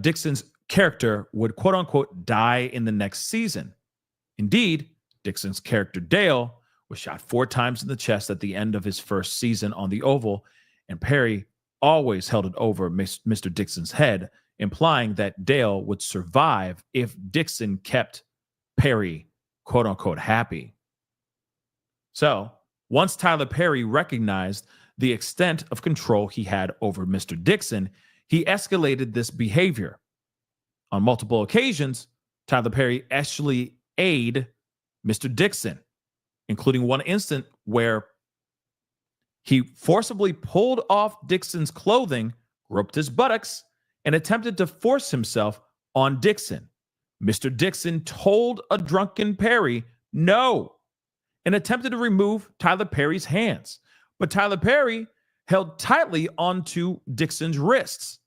Dixon's character would quote unquote die in the next season. Indeed, Dixon's character Dale was shot 4 times in the chest at the end of his first season on the Oval, and Perry always held it over Mr. Dixon's head, implying that Dale would survive if Dixon kept Perry, quote unquote, happy. So, once Tyler Perry recognized the extent of control he had over Mr. Dixon, he escalated this behavior. On multiple occasions, Tyler Perry actually aided Mr. Dixon, including one instant where he forcibly pulled off Dixon's clothing, groped his buttocks, and attempted to force himself on Dixon. Mr. Dixon told a drunken Perry no and attempted to remove Tyler Perry's hands. But Tyler Perry held tightly onto Dixon's wrists.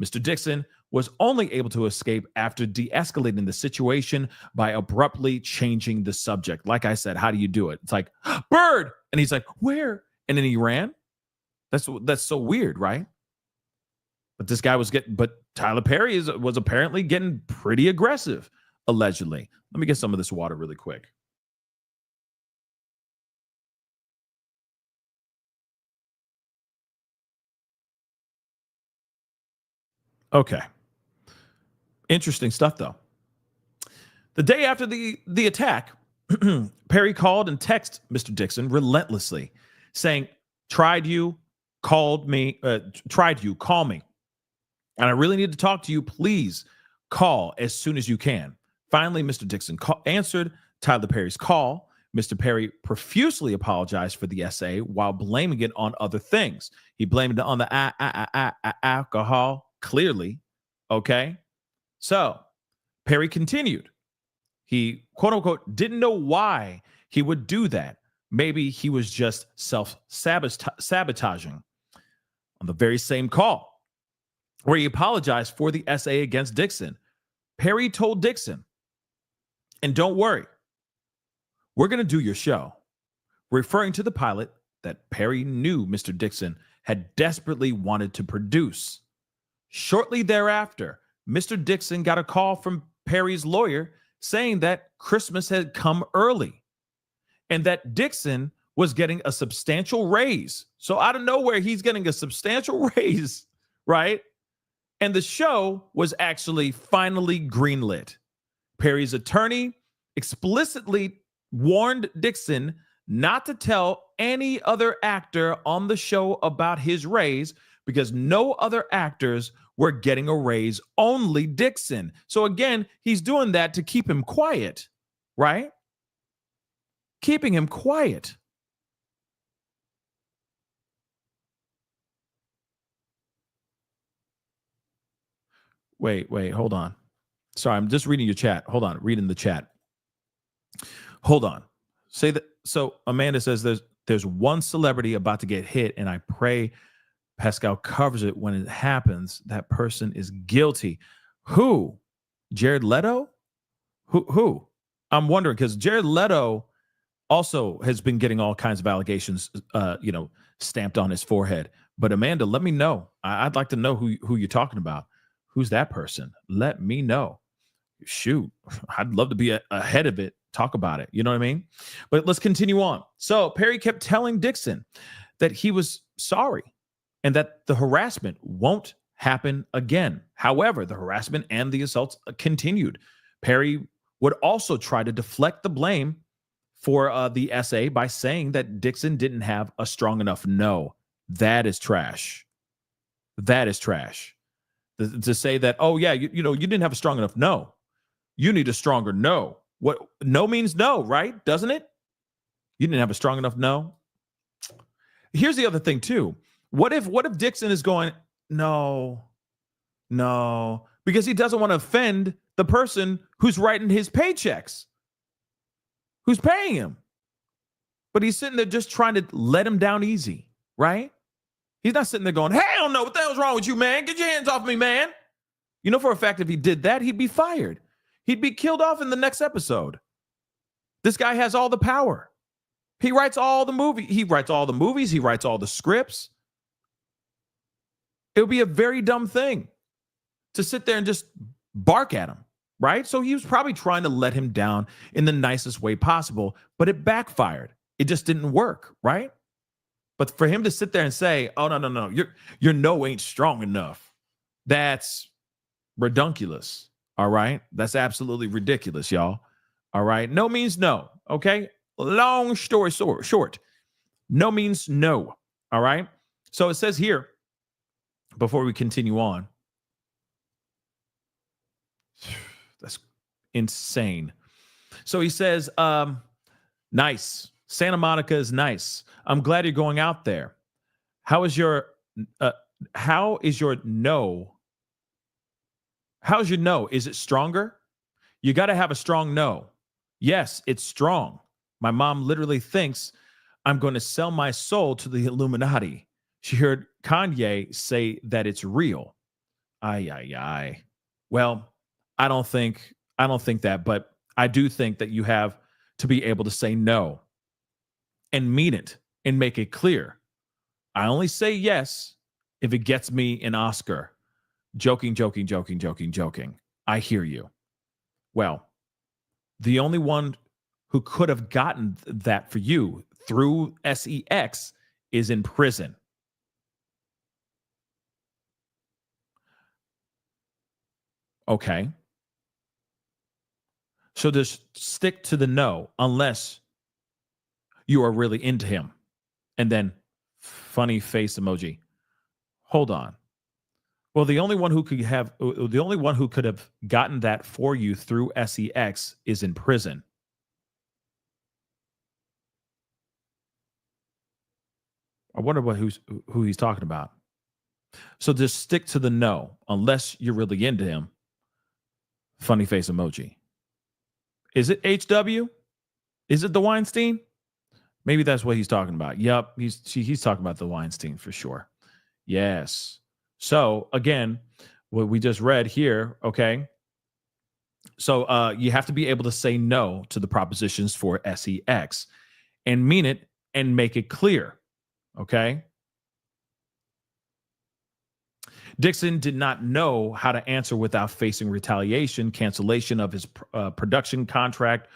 Mr. Dixon was only able to escape after de-escalating the situation by abruptly changing the subject. Like I said, how do you do it? It's like, bird! And he's like, where? And then he ran. That's so weird, right? But Tyler Perry was apparently getting pretty aggressive, allegedly. Let me get some of this water really quick. Okay. Interesting stuff, though. The day after the attack, Perry called and texted Mr. Dixon relentlessly, saying, tried you, call me. And I really need to talk to you. Please call as soon as you can. Finally, Mr. Dixon answered Tyler Perry's call. Mr. Perry profusely apologized for the essay while blaming it on other things. He blamed it on the alcohol, clearly. Okay. So Perry continued. He, quote unquote, didn't know why he would do that. Maybe he was just self-sabotaging. On the very same call, where he apologized for the essay against Dixon, Perry told Dixon, and don't worry, we're going to do your show, referring to the pilot that Perry knew Mr. Dixon had desperately wanted to produce. Shortly thereafter, Mr. Dixon got a call from Perry's lawyer saying that Christmas had come early and that Dixon was getting a substantial raise. So out of nowhere, he's getting a substantial raise, right? And the show was actually finally greenlit. Perry's attorney explicitly warned Dixon not to tell any other actor on the show about his raise because no other actors were getting a raise, only Dixon. So again, he's doing that to keep him quiet, right? Keeping him quiet. Wait, hold on. Sorry, I'm just reading your chat. Hold on, reading the chat. Hold on. Say that. So Amanda says there's one celebrity about to get hit, and I pray Pascal covers it when it happens. That person is guilty. Who? Jared Leto? Who? I'm wondering because Jared Leto also has been getting all kinds of allegations, stamped on his forehead. But Amanda, let me know. I'd like to know who you're talking about. Who's that person? Let me know. Shoot, I'd love to be ahead of it. Talk about it. You know what I mean? But let's continue on. So Perry kept telling Dixon that he was sorry and that the harassment won't happen again. However, the harassment and the assaults continued. Perry would also try to deflect the blame for the essay by saying that Dixon didn't have a strong enough no. That is trash. That is trash. To say that, oh yeah, you didn't have a strong enough no. You need a stronger no. What no means no, right? Doesn't it? You didn't have a strong enough no. Here's the other thing too. What if Dixon is going, no, because he doesn't want to offend the person who's writing his paychecks, who's paying him. But he's sitting there just trying to let him down easy, right? He's not sitting there going, hell no, what the hell's wrong with you, man? Get your hands off me, man. You know for a fact if he did that, he'd be fired. He'd be killed off in the next episode. This guy has all the power. He writes all the movies. He writes all the movies. He writes all the scripts. It would be a very dumb thing to sit there and just bark at him, right? So he was probably trying to let him down in the nicest way possible, but it backfired. It just didn't work, right? But for him to sit there and say, oh, no, your no ain't strong enough. That's redunculous. All right. That's absolutely ridiculous, y'all. All right. No means no. Okay. Long story short. No means no. All right. So it says here, before we continue on, that's insane. So he says, nice. Santa Monica is nice. I'm glad you're going out there. How is your no? How's your no? Is it stronger? You got to have a strong no. Yes, it's strong. My mom literally thinks I'm going to sell my soul to the Illuminati. She heard Kanye say that it's real. Ay. Well, I don't think that, but I do think that you have to be able to say no and mean it and make it clear. I only say yes if it gets me an Oscar. Joking. I hear you. Well, the only one who could have gotten that for you through SEX is in prison. Okay. So just stick to the no unless you are really into him. And then funny face emoji. Hold on. Well, the only one who could have gotten that for you through SEX is in prison. I wonder who he's talking about. So just stick to the no unless you're really into him. Funny face emoji. Is it HW? Is it the Weinstein? Maybe that's what he's talking about. Yep, he's talking about the Weinstein for sure. Yes. So again, what we just read here, okay? So you have to be able to say no to the propositions for SEX and mean it and make it clear, okay? Dixon did not know how to answer without facing retaliation, cancellation of his production contract,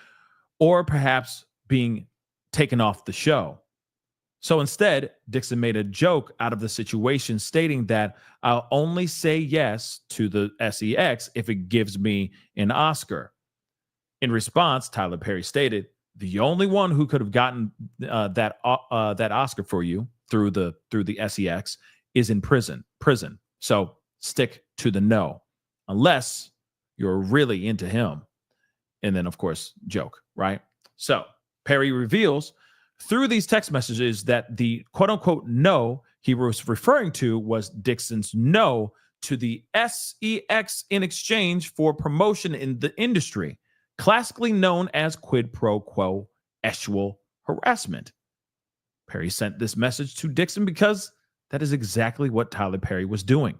or perhaps being taken off the show. So instead, Dixon made a joke out of the situation, stating that I'll only say yes to the SEX if it gives me an Oscar. In response, Tyler Perry stated, the only one who could have gotten that Oscar for you through the SEX is in prison. So stick to the no, unless you're really into him. And then, of course, joke, right? So Perry reveals through these text messages that the quote unquote no he was referring to was Dixon's no to the SEX in exchange for promotion in the industry, classically known as quid pro quo sexual harassment. Perry sent this message to Dixon because that is exactly what Tyler Perry was doing.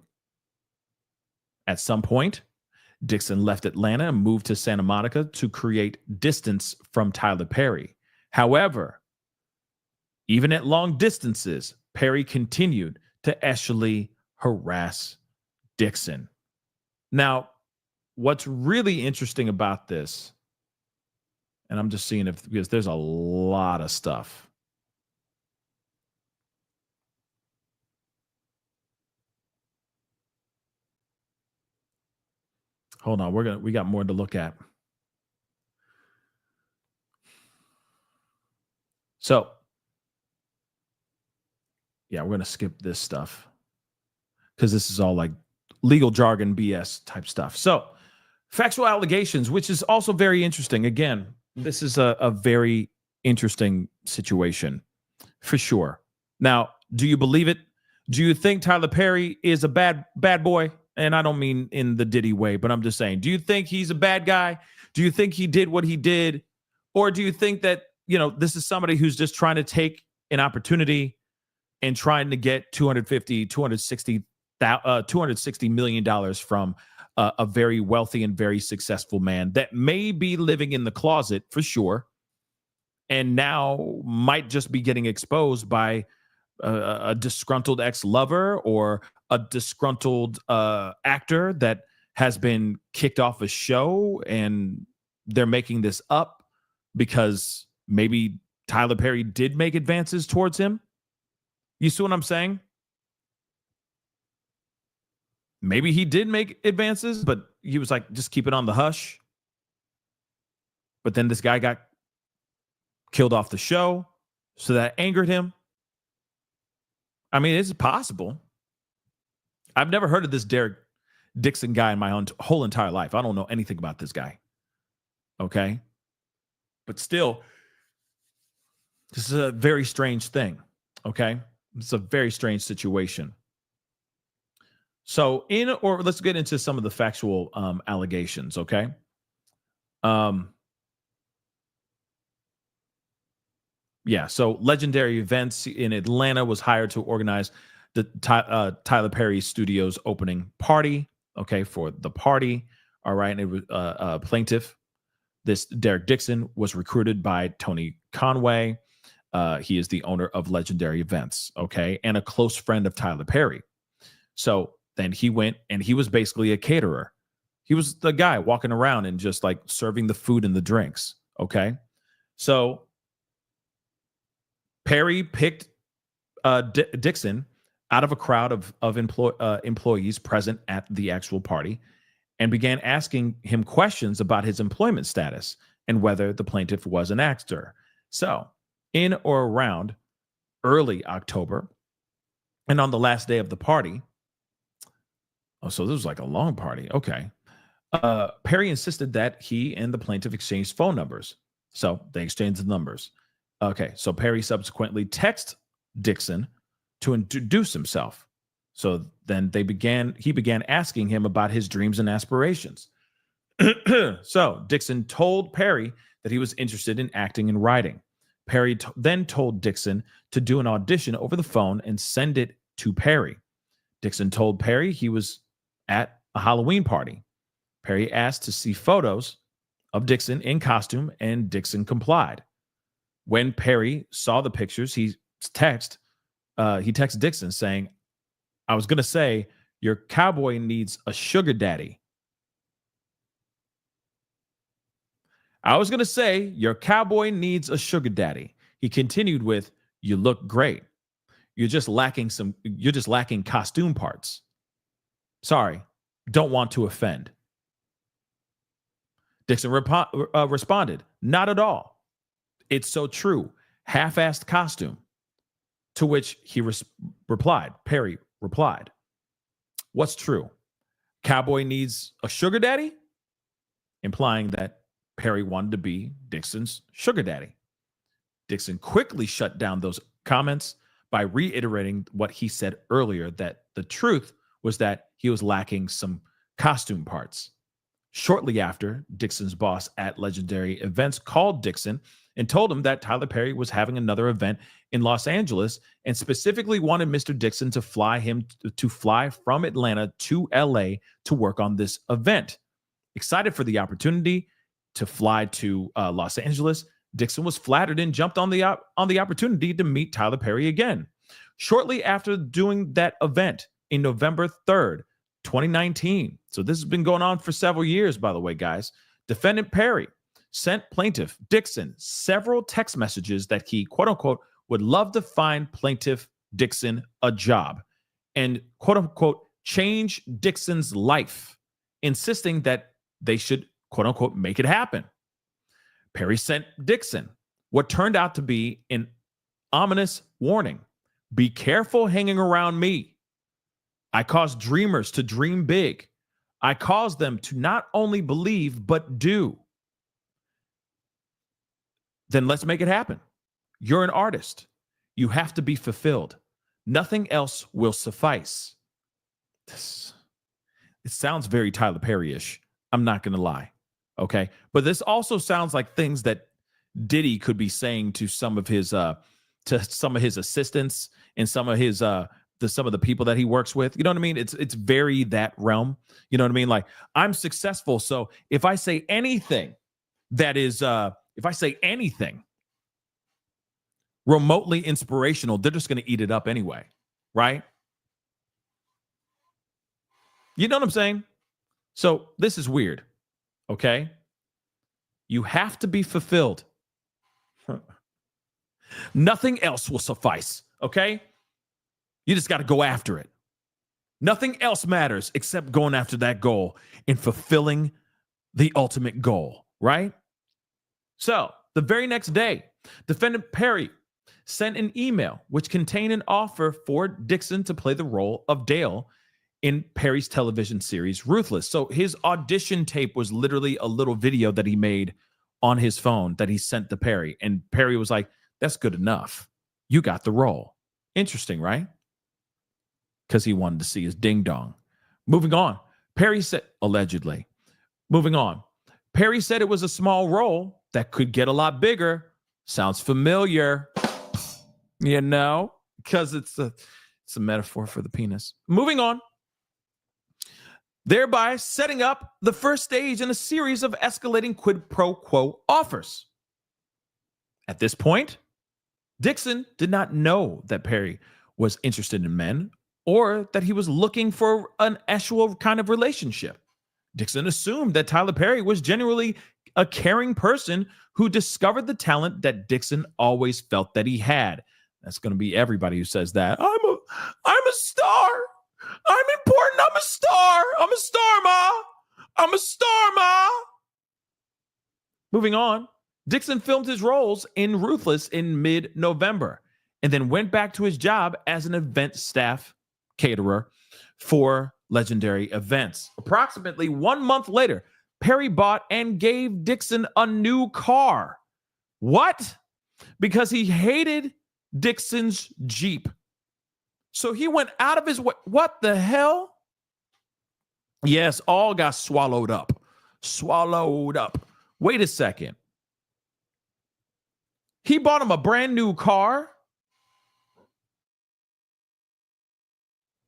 At some point, Dixon left Atlanta and moved to Santa Monica to create distance from Tyler Perry. However, even at long distances, Perry continued to actually harass Dixon. Now, what's really interesting about this, and I'm just seeing because there's a lot of stuff. Hold on, we got more to look at. So, yeah, we're going to skip this stuff because this is all like legal jargon BS type stuff. So, factual allegations, which is also very interesting. Again, this is a very interesting situation for sure. Now, do you believe it? Do you think Tyler Perry is a bad boy? And I don't mean in the Diddy way, but I'm just saying, do you think he's a bad guy? Do you think he did what he did? Or do you think that, this is somebody who's just trying to take an opportunity and trying to get $260 million from a very wealthy and very successful man that may be living in the closet for sure, and now might just be getting exposed by a disgruntled ex-lover or a disgruntled actor that has been kicked off a show, and they're making this up because maybe Tyler Perry did make advances towards him. You see what I'm saying? Maybe he did make advances, but he was like, just keep it on the hush. But then this guy got killed off the show, so that angered him. I mean, it's possible. I've never heard of this Derek Dixon guy in my whole entire life. I don't know anything about this guy. Okay? But still, this is a very strange thing. Okay? It's a very strange situation. So let's get into some of the factual allegations, okay? So Legendary Events in Atlanta was hired to organize the Tyler Perry Studios opening party, okay, for the party, all right? And it was a plaintiff. This Derek Dixon was recruited by Tony Conway. He is the owner of Legendary Events, okay, and a close friend of Tyler Perry. So then he went and he was basically a caterer. He was the guy walking around and just like serving the food and the drinks, okay? So Perry picked Dixon out of a crowd of employees present at the actual party and began asking him questions about his employment status and whether the plaintiff was an actor. So in or around early October, and on the last day of the party, so this was like a long party, okay, Perry insisted that he and the plaintiff exchanged phone numbers. So they exchanged the numbers. Okay, so Perry subsequently texted Dixon to introduce himself. So then he began asking him about his dreams and aspirations. So Dixon told Perry that he was interested in acting and writing. Perry then told Dixon to do an audition over the phone and send it to Perry. Dixon told Perry he was at a Halloween party. Perry asked to see photos of Dixon in costume, and Dixon complied. When Perry saw the pictures, he texted Dixon saying, I was going to say, your cowboy needs a sugar daddy. I was going to say, your cowboy needs a sugar daddy. He continued with, you look great. You're just lacking costume parts. Sorry, don't want to offend. Dixon responded, not at all. It's so true. Half-assed costume. To which he replied, Perry replied, what's true? Cowboy needs a sugar daddy? Implying that Perry wanted to be Dixon's sugar daddy. Dixon quickly shut down those comments by reiterating what he said earlier, that the truth was that he was lacking some costume parts. Shortly after, Dixon's boss at Legendary Events called Dixon and told him that Tyler Perry was having another event in Los Angeles and specifically wanted Mr. Dixon to fly from Atlanta to LA to work on this event. Excited for the opportunity to fly to Los Angeles, Dixon was flattered and jumped on the opportunity to meet Tyler Perry again. Shortly after doing that event in November 3rd, 2019. So this has been going on for several years, by the way, guys. Defendant Perry sent plaintiff Dixon several text messages that he, quote unquote, would love to find plaintiff Dixon a job and, quote unquote, change Dixon's life, insisting that they should, quote unquote, make it happen. Perry sent Dixon what turned out to be an ominous warning. Be careful hanging around me. I cause dreamers to dream big. I cause them to not only believe, but do. Then let's make it happen. You're an artist. You have to be fulfilled. Nothing else will suffice. It sounds very Tyler Perry-ish. I'm not going to lie. Okay. But this also sounds like things that Diddy could be saying to some of his assistants and some of the people that he works with. You know what I mean? It's very that realm. You know what I mean? Like, I'm successful, so if I say anything that is remotely inspirational, they're just going to eat it up anyway, right? You know what I'm saying? So this is weird. Okay? You have to be fulfilled. Nothing else will suffice. Okay? You just got to go after it. Nothing else matters except going after that goal and fulfilling the ultimate goal, right? So, the very next day, defendant Perry sent an email which contained an offer for Dixon to play the role of Dale in Perry's television series Ruthless. So his audition tape was literally a little video that he made on his phone that he sent to Perry. And Perry was like, that's good enough. You got the role. Interesting, right? Because he wanted to see his ding dong. Moving on. Perry said, allegedly. Moving on. Perry said it was a small role that could get a lot bigger. Sounds familiar. You know? Because it's a metaphor for the penis. Moving on. Thereby setting up the first stage in a series of escalating quid pro quo offers. At this point, Dixon did not know that Perry was interested in men or that he was looking for an actual kind of relationship. Dixon assumed that Tyler Perry was genuinely a caring person who discovered the talent that Dixon always felt that he had. That's going to be everybody who says that. I'm a star. I'm important. I'm a star. I'm a star, Ma. I'm a star, Ma. Moving on, Dixon filmed his roles in Ruthless in mid-November and then went back to his job as an event staff caterer for Legendary Events. Approximately 1 month later, Perry bought and gave Dixon a new car. What? Because he hated Dixon's Jeep. So he went out of his way. What the hell? Yes, all got swallowed up. Swallowed up. Wait a second. He bought him a brand new car.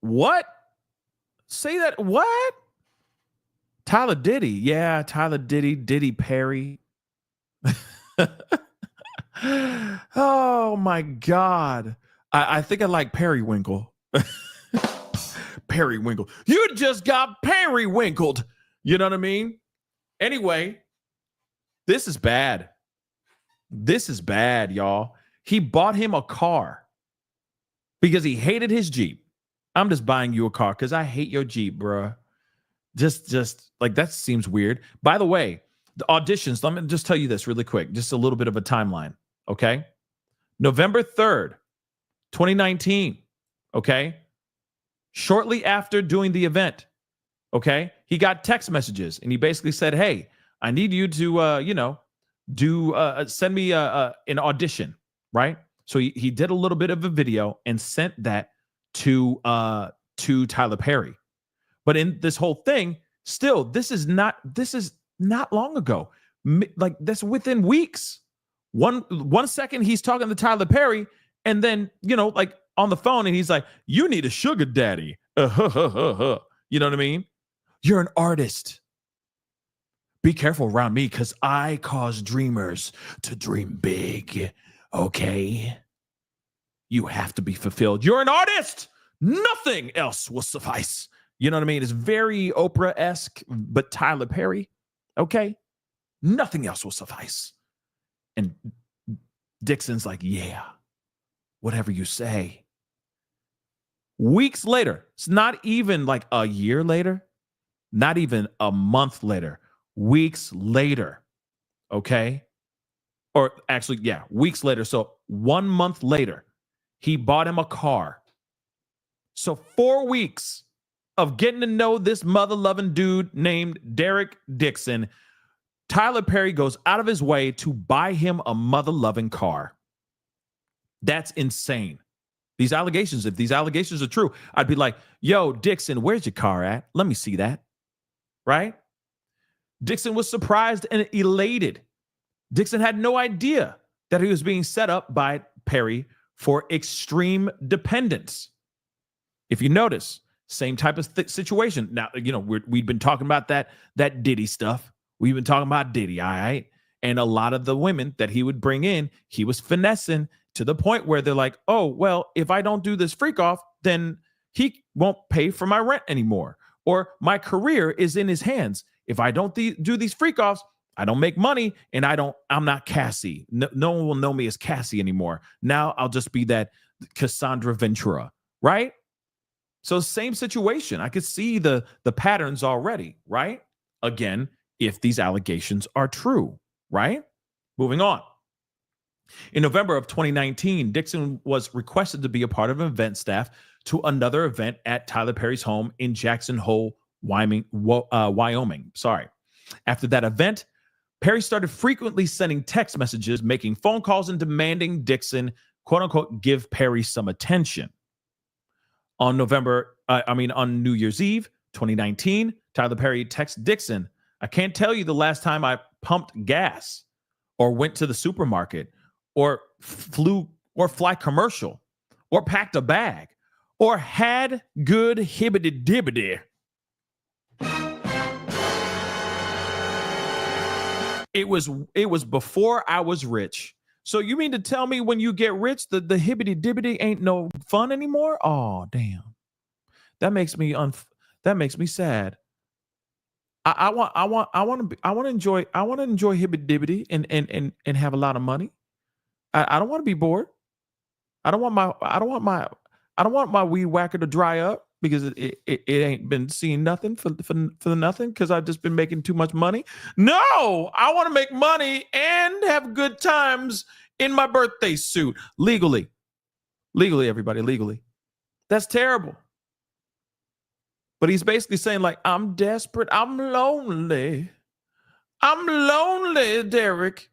What? Say that. What? Tyler Diddy. Yeah, Tyler Diddy. Diddy Perry. Oh my God. I think I like Periwinkle. periwinkled. You just got periwinkled. You know what I mean? Anyway, this is bad. This is bad, y'all. He bought him a car because he hated his Jeep. I'm just buying you a car because I hate your Jeep, bruh. Just like that seems weird. By the way, the auditions, let me just tell you this really quick. Just a little bit of a timeline, okay? November 3rd, 2019, okay? Shortly after doing the event, okay? He got text messages and he basically said, hey, I need you to, send me an audition, right? So he did a little bit of a video and sent that to Tyler Perry. But in this whole thing, still, this is not long ago. Like that's within weeks. One second he's talking to Tyler Perry, and then like on the phone, and he's like, "You need a sugar daddy." You know what I mean? You're an artist. Be careful around me because I cause dreamers to dream big. Okay? You have to be fulfilled. You're an artist. Nothing else will suffice. You know what I mean? It's very Oprah-esque, but Tyler Perry. Okay? Nothing else will suffice. And Dixon's like, yeah, whatever you say. Weeks later, it's not even like a year later, not even a month later, weeks later, okay? Or actually, yeah, weeks later. So 1 month later, he bought him a car. So 4 weeks of getting to know this mother-loving dude named Derek Dixon, Tyler Perry goes out of his way to buy him a mother-loving car. That's insane. These allegations, if these allegations are true, I'd be like, yo, Dixon, where's your car at? Let me see that. Right? Dixon was surprised and elated. Dixon had no idea that he was being set up by Perry for extreme dependence. If you notice, same type of situation. Now, we've been talking about that Diddy stuff. We've been talking about Diddy, all right? And a lot of the women that he would bring in, he was finessing to the point where they're like, oh, well, if I don't do this freak off, then he won't pay for my rent anymore. Or my career is in his hands. If I don't do these freak offs, I don't make money and I'm not Cassie. No one will know me as Cassie anymore. Now I'll just be that Cassandra Ventura, right? So same situation. I could see the patterns already, right? Again, if these allegations are true, right? Moving on. In November of 2019, Dixon was requested to be a part of an event staff to another event at Tyler Perry's home in Jackson Hole, Wyoming. Sorry. After that event, Perry started frequently sending text messages, making phone calls, and demanding Dixon, quote unquote, give Perry some attention. On New Year's Eve, 2019, Tyler Perry texts Dixon, I can't tell you the last time I pumped gas or went to the supermarket or fly commercial or packed a bag or had good hibbity-dibbity. It was before I was rich. So you mean to tell me when you get rich, the hibbity-dibbity ain't no fun anymore? Oh, damn. That makes me sad. I want to enjoy hibbity-dibbity and have a lot of money. I don't want to be bored. I don't want my weed whacker to dry up because it ain't been seeing nothing for nothing because I've just been making too much money. No, I want to make money and have good times in my birthday suit legally, everybody, legally. That's terrible. But he's basically saying like, I'm desperate. I'm lonely, Derek.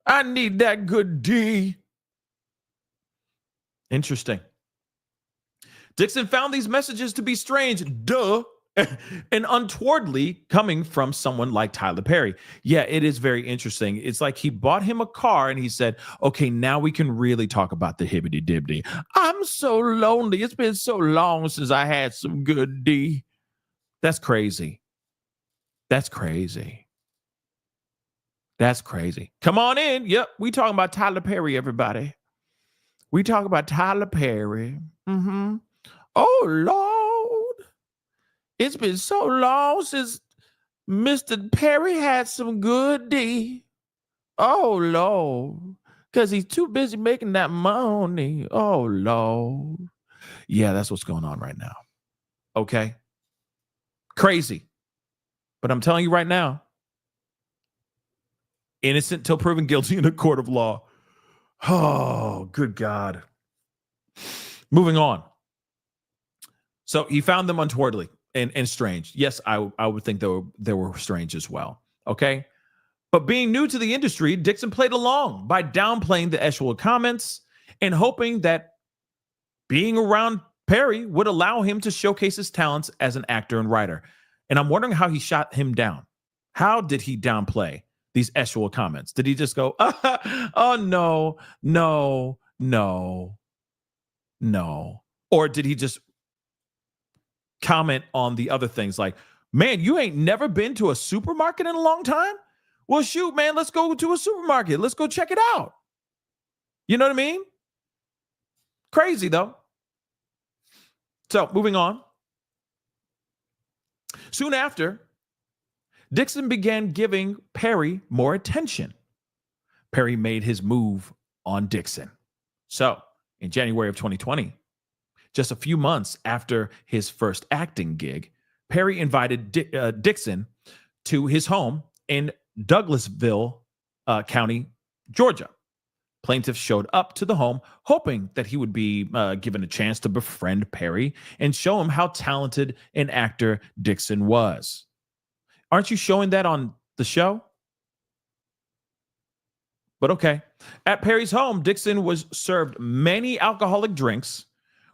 I need that good D. Interesting. Dixon found these messages to be strange, and untowardly coming from someone like Tyler Perry. Yeah, it is very interesting. It's like he bought him a car and he said, okay, now we can really talk about the hibbity-dibbity. I'm so lonely. It's been so long since I had some good D. That's crazy. That's crazy. That's crazy. Come on in. Yep, we talking about Tyler Perry, everybody. We talk about Tyler Perry. Oh, Lord. It's been so long since Mr. Perry had some good D. Oh, Lord. Because he's too busy making that money. Oh, Lord. Yeah, that's what's going on right now. Okay? Crazy. But I'm telling you right now, innocent till proven guilty in a court of law. Oh, good God. Moving on. So he found them untowardly and strange. Yes, I would think they were strange as well. Okay? But being new to the industry, Dixon played along by downplaying the actual comments and hoping that being around Perry would allow him to showcase his talents as an actor and writer. And I'm wondering how he shot him down. How did he downplay these actual comments? Did he just go, oh, no, no, no, no? Or did he just comment on the other things like, man, you ain't never been to a supermarket in a long time? Well, shoot, man, let's go to a supermarket. Let's go check it out. You know what I mean? Crazy, though. So, moving on. Soon after, Dixon began giving Perry more attention. Perry made his move on Dixon. So, in January of 2020, just a few months after his first acting gig, Perry invited Dixon to his home in Douglasville County, Georgia. Plaintiff showed up to the home hoping that he would be given a chance to befriend Perry and show him how talented an actor Dixon was. Aren't you showing that on the show? But okay. At Perry's home, Dixon was served many alcoholic drinks,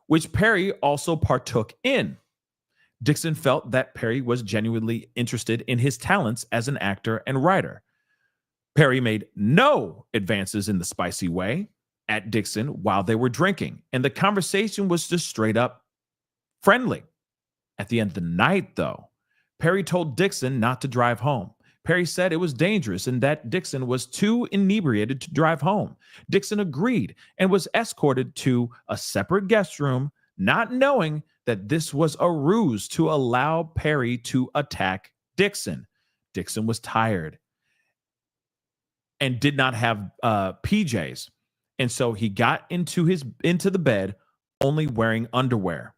which Perry also partook in. Dixon felt that Perry was genuinely interested in his talents as an actor and writer. Perry made no advances in the spicy way at Dixon while they were drinking, and the conversation was just straight up friendly. At the end of the night, though, Perry told Dixon not to drive home. Perry said it was dangerous and that Dixon was too inebriated to drive home. Dixon agreed and was escorted to a separate guest room, not knowing that this was a ruse to allow Perry to attack Dixon. Dixon was tired and did not have PJs. And so he got into the bed only wearing underwear.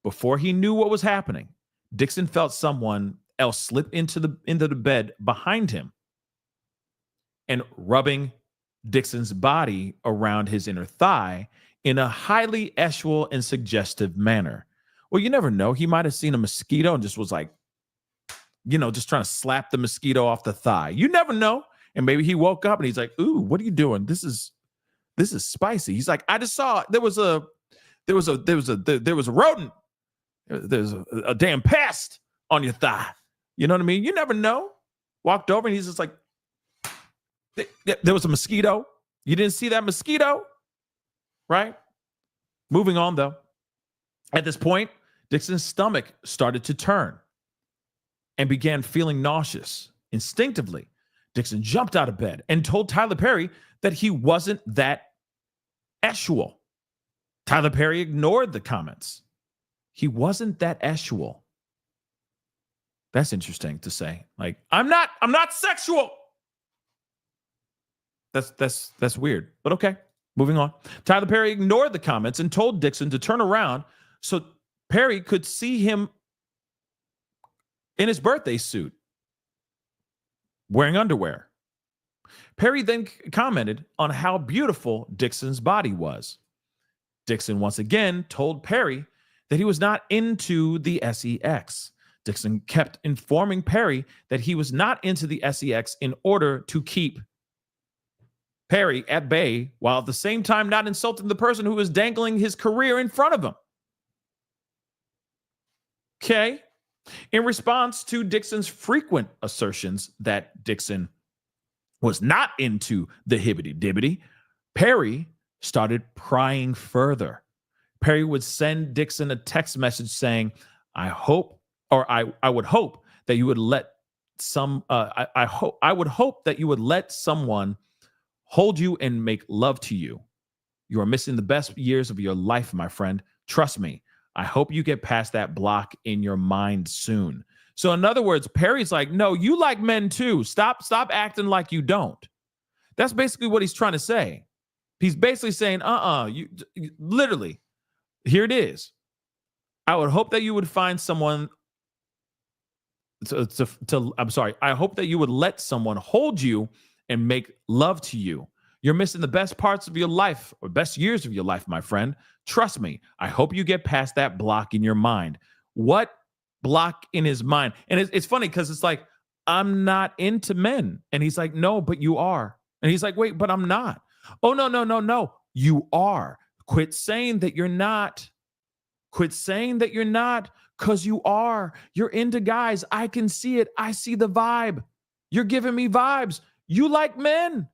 Before he knew what was happening, Dixon felt someone else slip into the bed behind him and rubbing Dixon's body around his inner thigh in a highly sexual and suggestive manner. Well, you never know. He might have seen a mosquito and just was like, just trying to slap the mosquito off the thigh. You never know. And maybe he woke up and he's like, "Ooh, what are you doing? This is spicy." He's like, "I just saw there was a rodent. There's a damn pest on your thigh." You know what I mean? You never know. Walked over and he's just like, "There was a mosquito. You didn't see that mosquito?" Right? Moving on, though. At this point, Dixon's stomach started to turn and began feeling nauseous. Instinctively, Dixon jumped out of bed and told Tyler Perry that he wasn't that sexual. Tyler Perry ignored the comments. He wasn't that sexual. That's interesting to say. Like, I'm not sexual. That's weird. But okay, moving on. Tyler Perry ignored the comments and told Dixon to turn around so Perry could see him in his birthday suit, wearing underwear. Perry then commented on how beautiful Dixon's body was. Dixon once again told Perry that he was not into the sex. Dixon kept informing Perry that he was not into the sex in order to keep Perry at bay, while at the same time not insulting the person who was dangling his career in front of him. Okay. In response to Dixon's frequent assertions that Dixon was not into the hibbity-dibbity, Perry started prying further. Perry would send Dixon a text message saying, I would hope that you would let I would hope that you would let someone hold you and make love to you. You are missing the best years of your life, my friend. Trust me, I hope you get past that block in your mind soon. So in other words, Perry's like, no, you like men too. Stop acting like you don't. That's basically what he's trying to say. He's basically saying, you literally, here it is. I would hope that you would find someone I'm sorry. I hope that you would let someone hold you and make love to you. You're missing the best parts of your life or best years of your life, my friend. Trust me. I hope you get past that block in your mind. What block in his mind? And it's funny because it's like, I'm not into men. And he's like, no, but you are. And he's like, wait, but I'm not. Oh, no. You are. Quit saying that you're not. Quit saying that you're not, because you are. You're into guys. I can see it. I see the vibe. You're giving me vibes. You like men.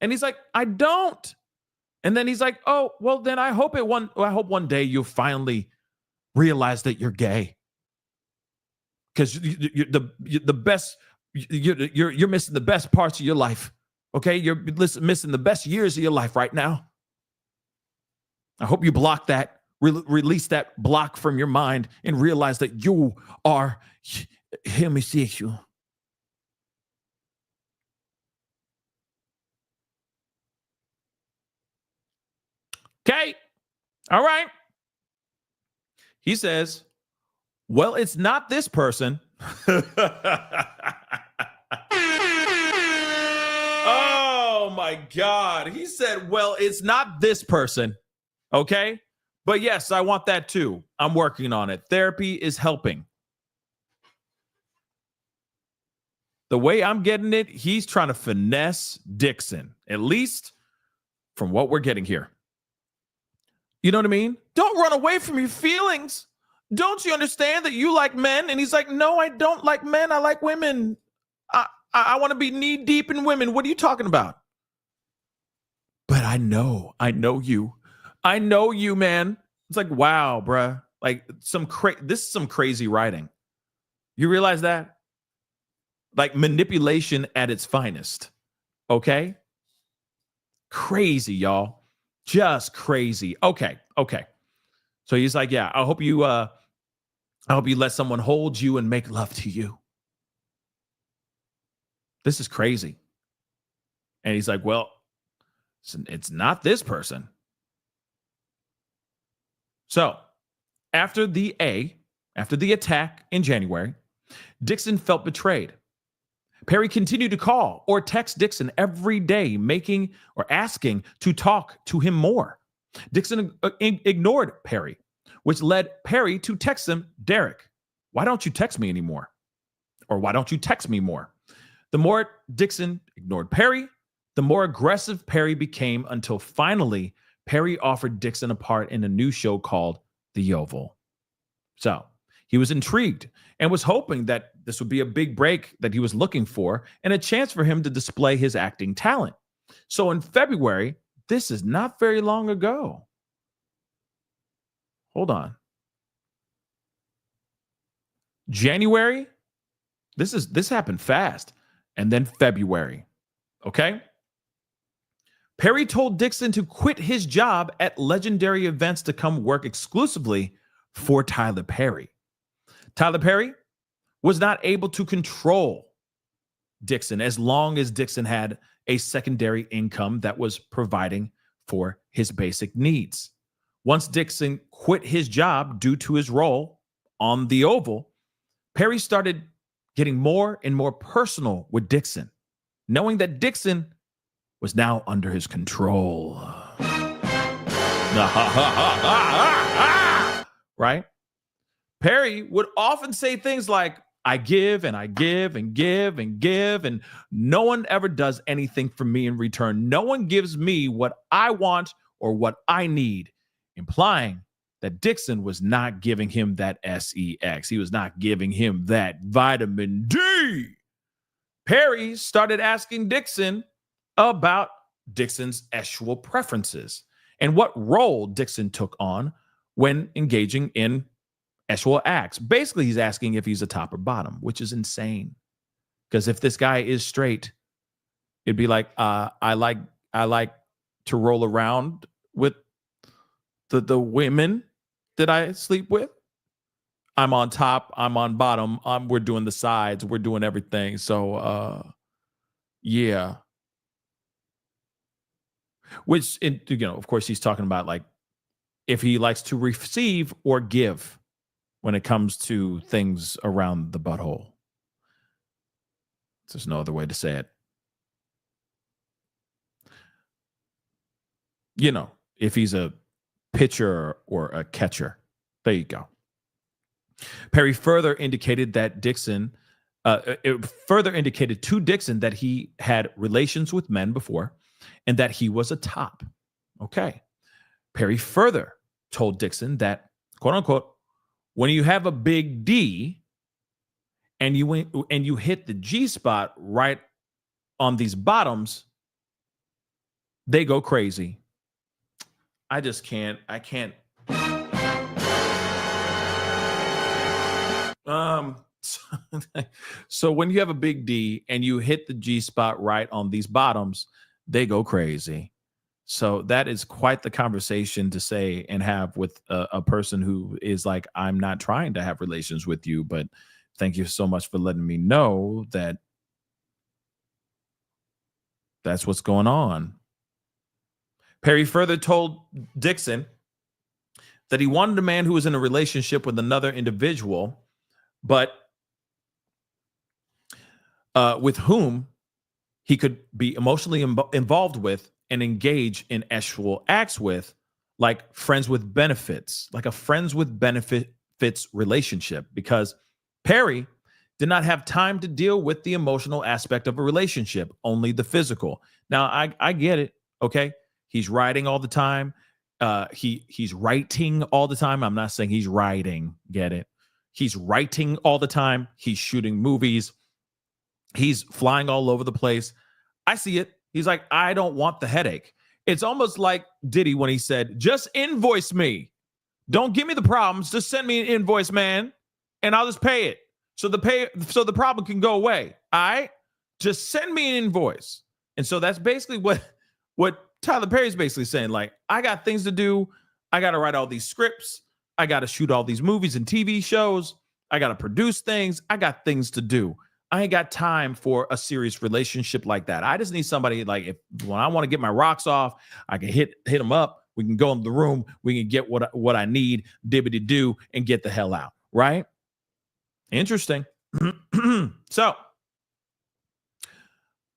And he's like, I don't. And then he's like, oh, well, then I hope one day you'll finally realize that you're gay. Because you're the best, you're missing the best parts of your life. Okay? You're missing the best years of your life right now. I hope you block that. Release that block from your mind and realize that you are homosexual. Okay. All right. He says, well, it's not this person. Oh my God. He said, well, it's not this person. Okay. But yes, I want that too. I'm working on it. Therapy is helping. The way I'm getting it, he's trying to finesse Dixon, at least from what we're getting here. You know what I mean? Don't run away from your feelings. Don't you understand that you like men? And he's like, no, I don't like men. I like women. I want to be knee deep in women. What are you talking about? But I know you. I know you, man. It's like, wow, bruh. Like this is some crazy writing. You realize that? Like manipulation at its finest. Okay? Crazy, y'all. Just crazy. Okay. So he's like, yeah, I hope you let someone hold you and make love to you. This is crazy. And he's like, well, it's not this person. So after the attack in January, Dixon felt betrayed. Perry continued to call or text Dixon every day, making or asking to talk to him more. Dixon ignored Perry, which led Perry to text him, Derek, why don't you text me anymore? Or why don't you text me more? The more Dixon ignored Perry, the more aggressive Perry became, until finally Perry offered Dixon a part in a new show called The Oval. So he was intrigued and was hoping that this would be a big break that he was looking for and a chance for him to display his acting talent. So in February, this is not very long ago. Hold on. January, this happened fast. And then February. Okay? Perry told Dixon to quit his job at Legendary Events to come work exclusively for Tyler Perry. Tyler Perry was not able to control Dixon as long as Dixon had a secondary income that was providing for his basic needs. Once Dixon quit his job due to his role on The Oval, Perry started getting more and more personal with Dixon, knowing that Dixon was now under his control. Right? Perry would often say things like, I give and I give and give and give, and no one ever does anything for me in return. No one gives me what I want or what I need, implying that Dixon was not giving him that sex. He was not giving him that vitamin D. Perry started asking Dixon about Dixon's sexual preferences and what role Dixon took on when engaging in sexual acts. Basically, he's asking if he's a top or bottom, which is insane. Because if this guy is straight, it'd be like, I like to roll around with the women did I sleep with? I'm on top, I'm on bottom, we're doing the sides, we're doing everything. So yeah. Which, of course, he's talking about like if he likes to receive or give when it comes to things around the butthole. There's no other way to say it. If he's a pitcher or a catcher. There you go. Perry further indicated that it further indicated to Dixon that he had relations with men before and that he was a top. Okay. Perry further told Dixon that, quote unquote, when you have a big D and you hit the G spot right on these bottoms, they go crazy. I can't. So when you have a big D and you hit the G spot right on these bottoms, they go crazy. So that is quite the conversation to say and have with a person who is like, I'm not trying to have relations with you, but thank you so much for letting me know that that's what's going on. Perry further told Dixon that he wanted a man who was in a relationship with another individual, but with whom he could be emotionally involved with and engage in sexual acts with, like friends with benefits, like a friends with benefits relationship, because Perry did not have time to deal with the emotional aspect of a relationship, only the physical. Now, I get it, okay? He's writing all the time. He's writing all the time. I'm not saying he's writing, get it? He's writing all the time. He's shooting movies. He's flying all over the place. I see it. He's like, I don't want the headache. It's almost like Diddy when he said, just invoice me. Don't give me the problems. Just send me an invoice, man, and I'll just pay it. So the problem can go away. All right? Just send me an invoice. And so that's basically what Tyler Perry's basically saying. Like, I got things to do. I got to write all these scripts. I got to shoot all these movies and TV shows. I got to produce things. I got things to do. I ain't got time for a serious relationship like that. I just need somebody like when I want to get my rocks off, I can hit them up. We can go in the room. We can get what I need, dibbity do, and get the hell out. Right? Interesting. So,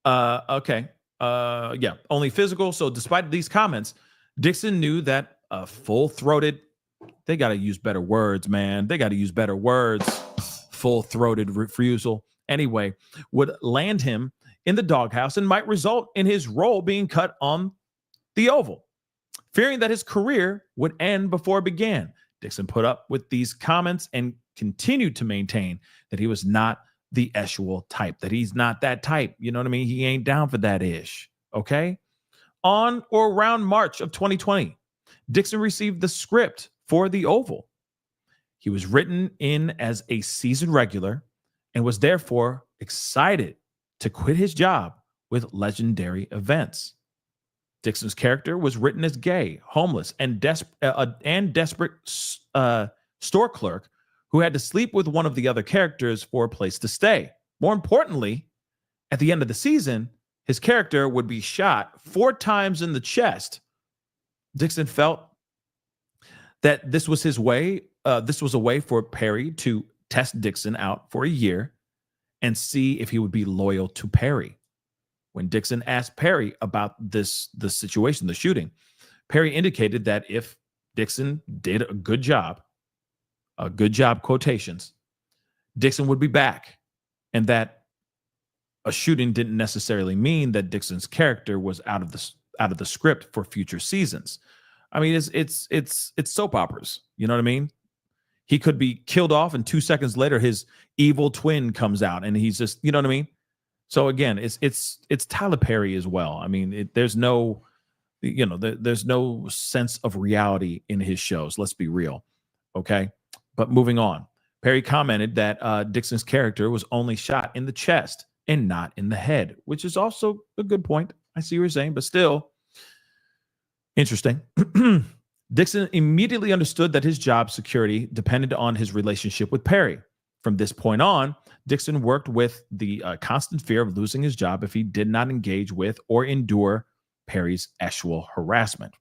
okay. Yeah, only physical. So despite these comments, Dixon knew that a full-throated, they got to use better words, man. They got to use better words. Full-throated refusal, anyway, would land him in the doghouse and might result in his role being cut on the Oval. Fearing that his career would end before it began, Dixon put up with these comments and continued to maintain that he was not the actual type, that he's not that type. You know what I mean? He ain't down for that ish. Okay. On or around March of 2020, Dixon received the script for the Oval. He was written in as a season regular and was therefore excited to quit his job with Legendary Events. Dixon's character was written as gay, homeless, and desperate store clerk who had to sleep with one of the other characters for a place to stay. More importantly, at the end of the season, his character would be shot 4 times in the chest. Dixon felt that this was his way. This was a way for Perry to test Dixon out for a year and see if he would be loyal to Perry. When Dixon asked Perry about the situation, the shooting, Perry indicated that if Dixon did a good job quotations, Dixon would be back, and that a shooting didn't necessarily mean that Dixon's character was out of the script for future seasons. I mean, it's soap operas. You know what I mean? He could be killed off, and 2 seconds later, his evil twin comes out, and he's just, you know what I mean? So again, it's Tyler Perry as well. I mean, there's no sense of reality in his shows. Let's be real, okay? But moving on, Perry commented that Dixon's character was only shot in the chest and not in the head, which is also a good point. I see what you're saying, but still interesting. Dixon immediately understood that his job security depended on his relationship with Perry. From this point on, Dixon worked with the constant fear of losing his job if he did not engage with or endure Perry's actual harassment.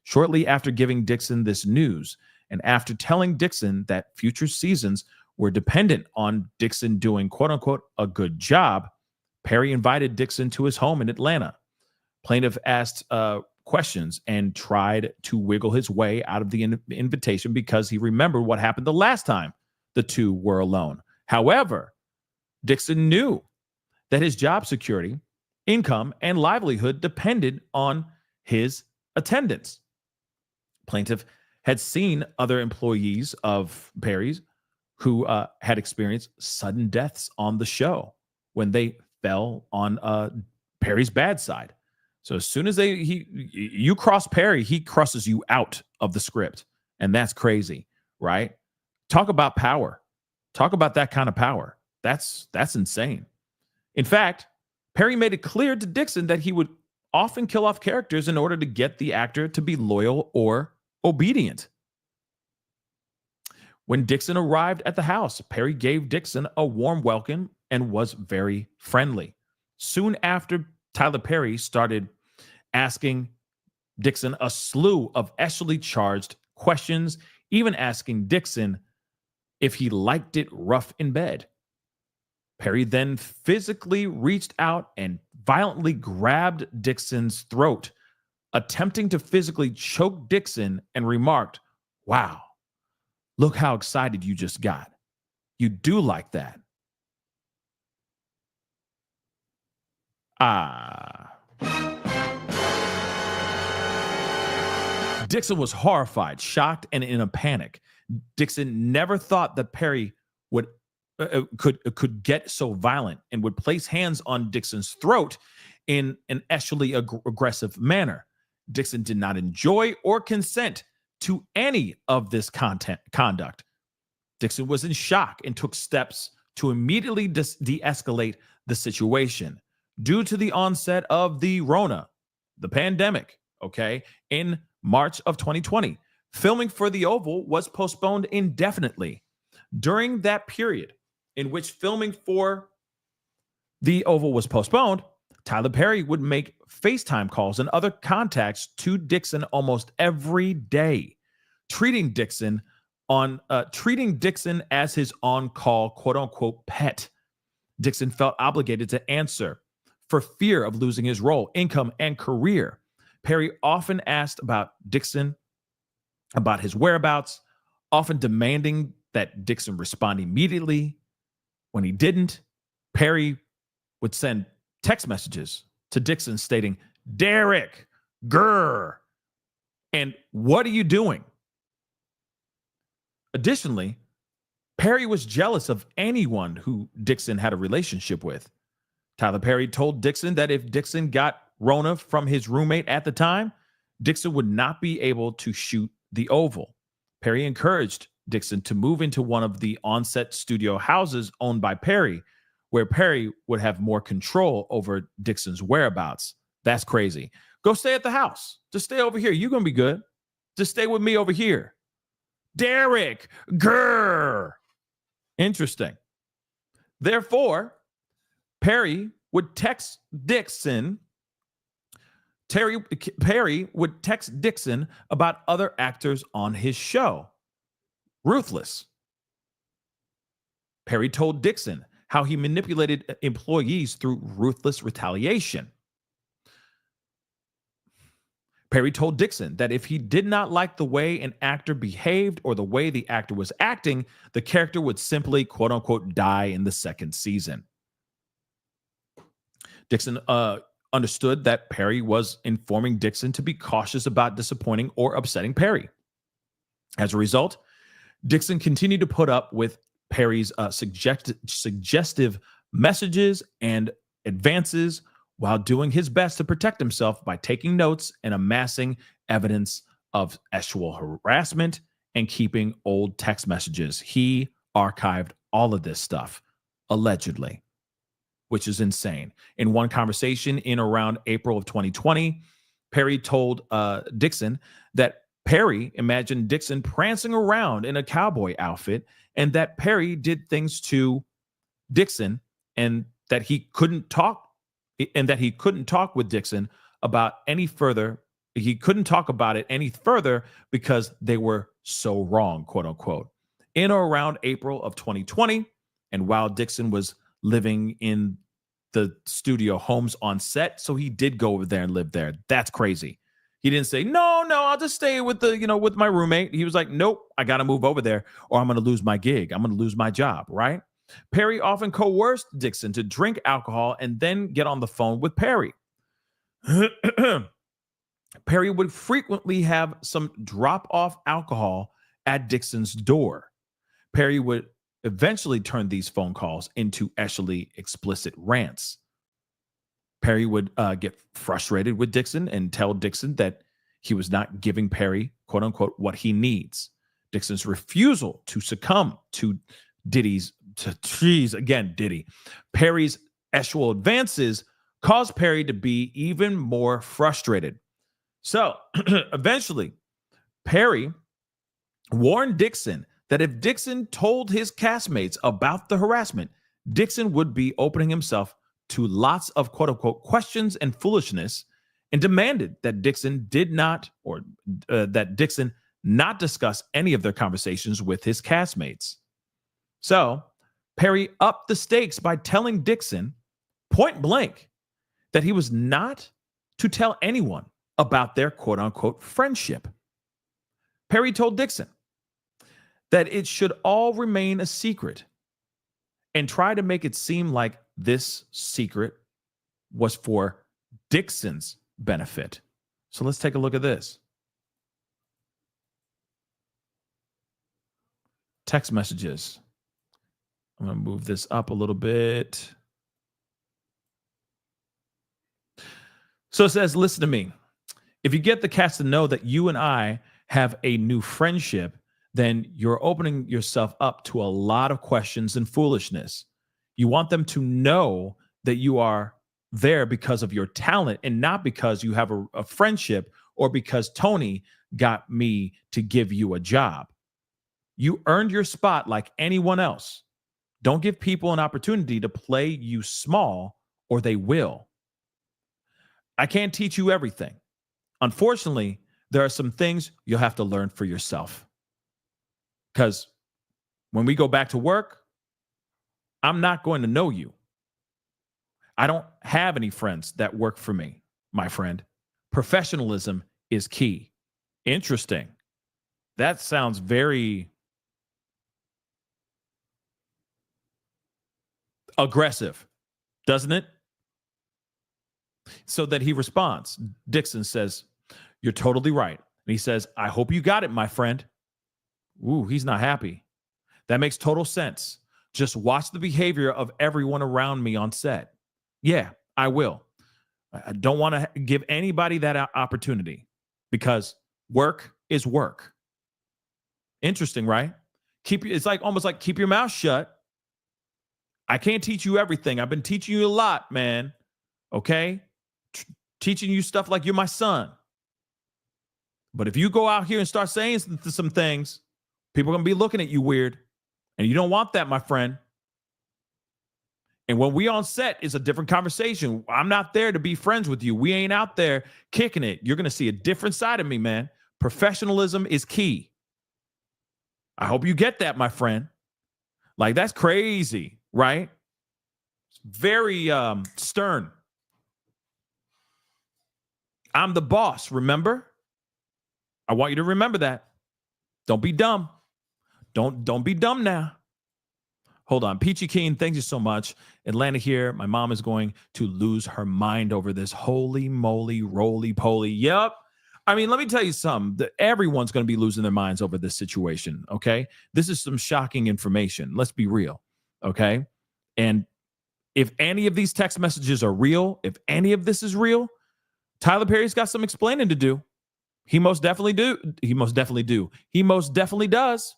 Shortly after giving Dixon this news, and after telling Dixon that future seasons were dependent on Dixon doing, quote unquote, a good job, Perry invited Dixon to his home in Atlanta. Plaintiff asked questions and tried to wiggle his way out of the invitation because he remembered what happened the last time the two were alone. However, Dixon knew that his job security, income, and livelihood depended on his attendance. Plaintiff had seen other employees of Perry's who had experienced sudden deaths on the show when they fell on Perry's bad side. So as soon as you cross Perry, he crosses you out of the script. And that's crazy, right? Talk about power. Talk about that kind of power. That's insane. In fact, Perry made it clear to Dixon that he would often kill off characters in order to get the actor to be loyal or obedient. When Dixon arrived at the house, Perry gave Dixon a warm welcome and was very friendly. Soon after, Tyler Perry started asking Dixon a slew of ethically charged questions, even asking Dixon if he liked it rough in bed. Perry then physically reached out and violently grabbed Dixon's throat, attempting to physically choke Dixon, and remarked, "Wow, look how excited you just got. You do like that." Dixon was horrified, shocked, and in a panic. Dixon never thought that Perry would could get so violent and would place hands on Dixon's throat in an ethically aggressive manner. Dixon did not enjoy or consent to any of this conduct. Dixon was in shock and took steps to immediately de-escalate the situation. Due to the onset of the Rona, the pandemic, in March of 2020, filming for The Oval was postponed indefinitely. During that period in which filming for The Oval was postponed, Tyler Perry would make FaceTime calls and other contacts to Dixon almost every day, treating Dixon as his on-call, quote-unquote, pet. Dixon felt obligated to answer for fear of losing his role, income, and career. Perry often asked about Dixon, about his whereabouts, often demanding that Dixon respond immediately. When he didn't, Perry would send text messages to Dixon stating, "Derek, grr, and what are you doing?" Additionally, Perry was jealous of anyone who Dixon had a relationship with. Tyler Perry told Dixon that if Dixon got Rona from his roommate at the time, Dixon would not be able to shoot The Oval. Perry encouraged Dixon to move into one of the on-set studio houses owned by Perry, where Perry would have more control over Dixon's whereabouts. That's crazy. Go stay at the house. Just stay over here. You're going to be good. Just stay with me over here. Derek, grr. Interesting. Therefore, Perry would text Dixon. Perry would text Dixon about other actors on his show. Ruthless. Perry told Dixon how he manipulated employees through ruthless retaliation. Perry told Dixon that if he did not like the way an actor behaved or the way the actor was acting, the character would simply, quote unquote, die in the second season. Dixon understood that Perry was informing Dixon to be cautious about disappointing or upsetting Perry. As a result, Dixon continued to put up with Perry's suggestive messages and advances while doing his best to protect himself by taking notes and amassing evidence of actual harassment and keeping old text messages. He archived all of this stuff, allegedly, which is insane. In one conversation in around April of 2020, Perry told Dixon that Perry imagined Dixon prancing around in a cowboy outfit and that Perry did things to Dixon and that he couldn't talk with Dixon about any further. He couldn't talk about it any further because they were so wrong, quote unquote. In or around April of 2020, and while Dixon was living in the studio homes on set, so he did go over there and live there. That's crazy. He didn't say, no, I'll just stay with with my roommate. He was like, nope, I got to move over there or I'm going to lose my gig. I'm going to lose my job, right? Perry often coerced Dixon to drink alcohol and then get on the phone with Perry. Perry would frequently have some drop-off alcohol at Dixon's door. Perry would eventually turn these phone calls into actually explicit rants. Perry would get frustrated with Dixon and tell Dixon that he was not giving Perry, quote unquote, what he needs. Dixon's refusal to succumb to Diddy's Perry's sexual advances caused Perry to be even more frustrated. So eventually, Perry warned Dixon that if Dixon told his castmates about the harassment, Dixon would be opening himself to lots of quote unquote questions and foolishness, and demanded that Dixon not discuss any of their conversations with his castmates. So Perry upped the stakes by telling Dixon point blank that he was not to tell anyone about their quote unquote friendship. Perry told Dixon that it should all remain a secret and try to make it seem like this secret was for Dixon's benefit. So let's take a look at this. Text messages. I'm going to move this up a little bit. So it says, listen to me. If you get the cast to know that you and I have a new friendship, then you're opening yourself up to a lot of questions and foolishness. You want them to know that you are there because of your talent and not because you have a friendship or because Tony got me to give you a job. You earned your spot like anyone else. Don't give people an opportunity to play you small or they will. I can't teach you everything. Unfortunately, there are some things you'll have to learn for yourself. Because when we go back to work, I'm not going to know you. I don't have any friends that work for me, my friend. Professionalism is key. Interesting. That sounds very aggressive, doesn't it? So that he responds. Dixon says, you're totally right. And he says, I hope you got it, my friend. Ooh, he's not happy. That makes total sense. Just watch the behavior of everyone around me on set. Yeah, I will. I don't want to give anybody that opportunity because work is work. Interesting, right? It's like almost like keep your mouth shut. I can't teach you everything. I've been teaching you a lot, man. Okay? Teaching you stuff like you're my son. But if you go out here and start saying some things, people are going to be looking at you weird. And you don't want that, my friend. And when we on set, it's a different conversation. I'm not there to be friends with you. We ain't out there kicking it. You're going to see a different side of me, man. Professionalism is key. I hope you get that, my friend. Like, that's crazy, right? It's very stern. I'm the boss, remember? I want you to remember that. Don't be dumb. Don't be dumb now. Hold on. Peachy Keen, thank you so much. Atlanta here. My mom is going to lose her mind over this. Holy moly, roly poly. Yep. I mean, let me tell you something. Everyone's going to be losing their minds over this situation, okay? This is some shocking information. Let's be real, okay? And if any of these text messages are real, if any of this is real, Tyler Perry's got some explaining to do. He most definitely do. He most definitely does.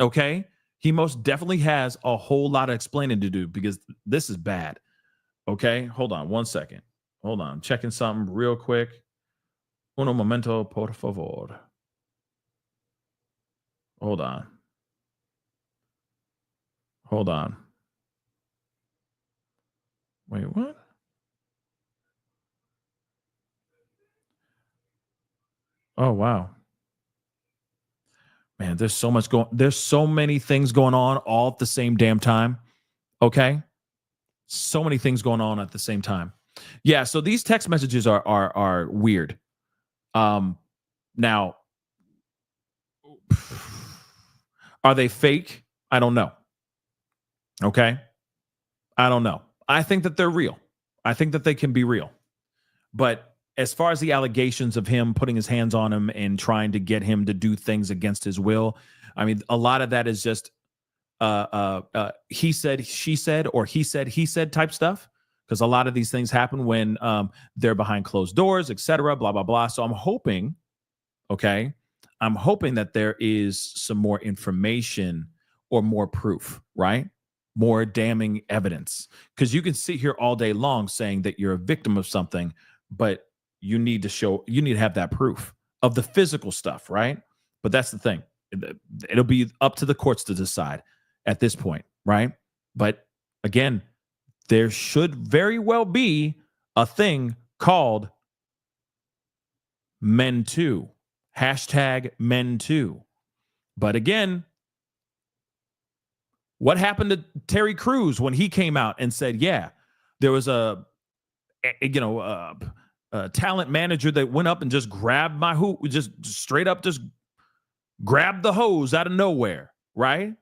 Okay? He most definitely has a whole lot of explaining to do because this is bad. Okay? Hold on 1 second. Hold on. I'm checking something real quick. Uno momento, por favor. Hold on. Hold on. Wait, what? Oh, wow. Man, there's so many things going on all at the same damn time. Okay? So many things going on at the same time. Yeah, so these text messages are weird. Now, are they fake? I don't know. Okay? I don't know. I think that they're real. I think that they can be real. But as far as the allegations of him putting his hands on him and trying to get him to do things against his will, I mean, a lot of that is just he said, she said, or he said type stuff. Because a lot of these things happen when they're behind closed doors, etc. Blah, blah, blah. So I'm hoping that there is some more information or more proof, right? More damning evidence. Because you can sit here all day long saying that you're a victim of something, but you need to have that proof of the physical stuff, right? But that's the thing. It'll be up to the courts to decide at this point, right? But again, there should very well be a thing called Men Too. Hashtag Men Too. But again, what happened to Terry Crews when he came out and said, yeah, there was a talent manager that went up and just grabbed my hoop, just straight up just grabbed the hose out of nowhere, right?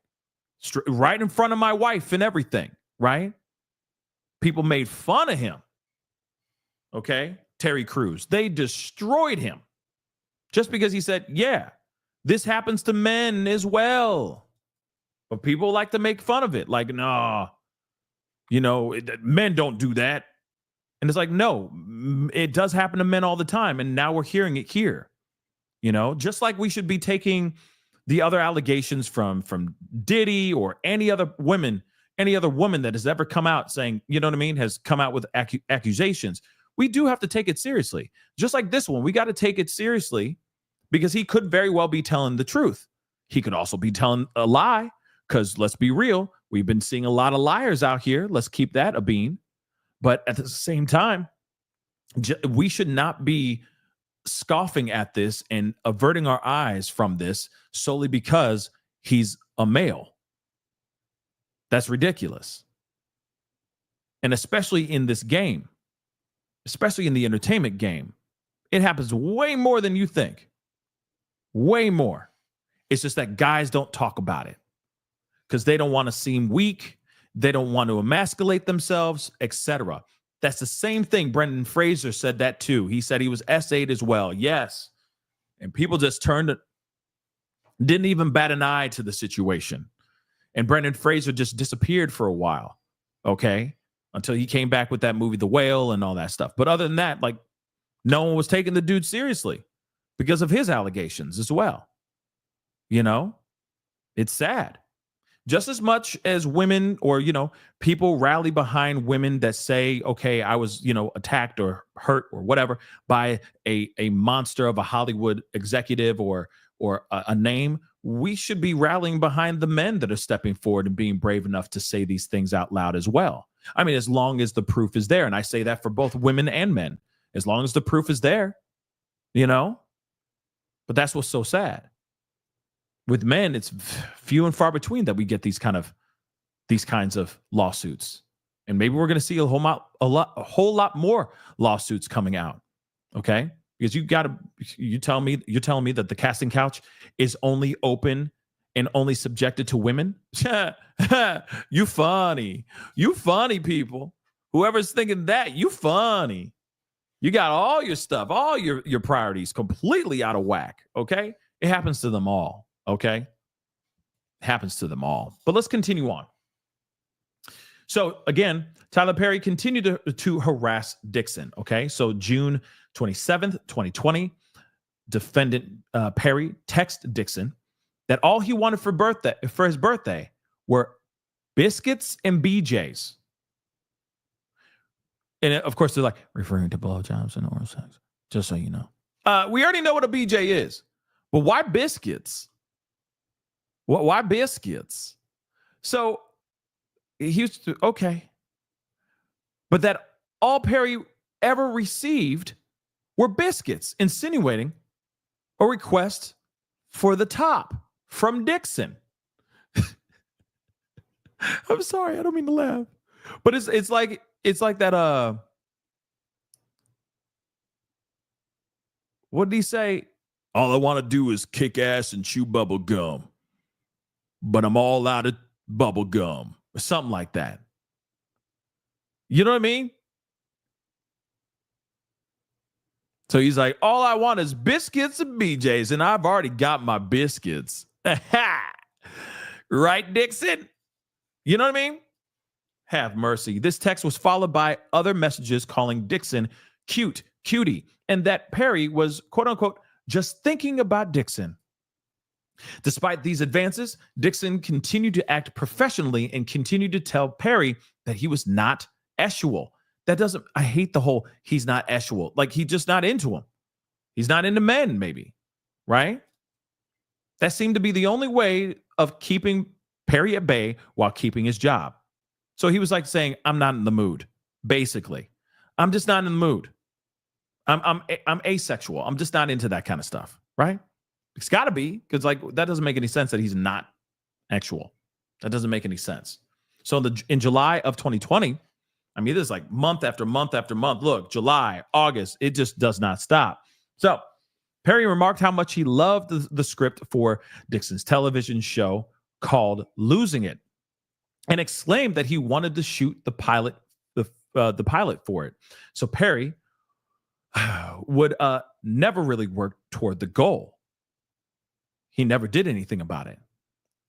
Right in front of my wife and everything, right? People made fun of him. Okay? Terry Crews. They destroyed him just because he said, yeah, this happens to men as well. But people like to make fun of it. Like, nah, men don't do that. And it's like, no, it does happen to men all the time. And now we're hearing it here. Just like we should be taking the other allegations from Diddy or any other woman that has ever come out saying, has come out with accusations. We do have to take it seriously. Just like this one, we got to take it seriously because he could very well be telling the truth. He could also be telling a lie because let's be real, we've been seeing a lot of liars out here. Let's keep that a bean. But at the same time, we should not be scoffing at this and averting our eyes from this solely because he's a male. That's ridiculous. And especially in this game, especially in the entertainment game, it happens way more than you think. Way more. It's just that guys don't talk about it because they don't want to seem weak. They don't want to emasculate themselves, etc. That's the same thing. Brendan Fraser said that too. He said he was S8 as well. Yes. And people just didn't even bat an eye to the situation. And Brendan Fraser just disappeared for a while. Okay. Until he came back with that movie, The Whale, and all that stuff. But other than that, like, no one was taking the dude seriously because of his allegations as well. It's sad. Just as much as women or, people rally behind women that say, okay, I was, attacked or hurt or whatever by a monster of a Hollywood executive or a name, we should be rallying behind the men that are stepping forward and being brave enough to say these things out loud as well. I mean, as long as the proof is there, and I say that for both women and men, as long as the proof is there, but that's what's so sad. With men, it's few and far between that we get these kinds of lawsuits, and maybe we're going to see a whole lot more lawsuits coming out. Okay, because you're telling me that the casting couch is only open and only subjected to women. You funny people. Whoever's thinking that, you funny. You got all your stuff, all your priorities completely out of whack. Okay, it happens to them all. Okay. Happens to them all. But let's continue on. So again, Tyler Perry continued to harass Dixon. Okay. So June 27th, 2020, defendant Perry texted Dixon that all he wanted for his birthday were biscuits and BJs. And of course, they're like referring to blowjobs and oral sex, just so you know. We already know what a BJ is, but why biscuits? Why biscuits? So he used to, okay. But that all Perry ever received were biscuits, insinuating a request for the top from Dixon. I'm sorry, I don't mean to laugh. But it's like that what did he say? All I want to do is kick ass and chew bubble gum. But I'm all out of bubble gum. Or something like that. You know what I mean? So he's like, all I want is biscuits and BJs, and I've already got my biscuits. Right, Dixon? You know what I mean? Have mercy. This text was followed by other messages calling Dixon cutie, and that Perry was, quote unquote, just thinking about Dixon. Despite these advances, Dixon continued to act professionally and continued to tell Perry that he was not sexual. I hate the whole he's not sexual. Like he's just not into him. He's not into men, maybe. Right? That seemed to be the only way of keeping Perry at bay while keeping his job. So he was like saying, I'm not in the mood, basically. I'm just not in the mood. I'm asexual. I'm just not into that kind of stuff, right? It's got to be, because like that doesn't make any sense that he's not actual. That doesn't make any sense. So in July of 2020, I mean, this is like month after month after month. Look, July, August, it just does not stop. So Perry remarked how much he loved the script for Dixon's television show called Losing It, and exclaimed that he wanted to shoot the pilot for it. So Perry would never really work toward the goal. He never did anything about it.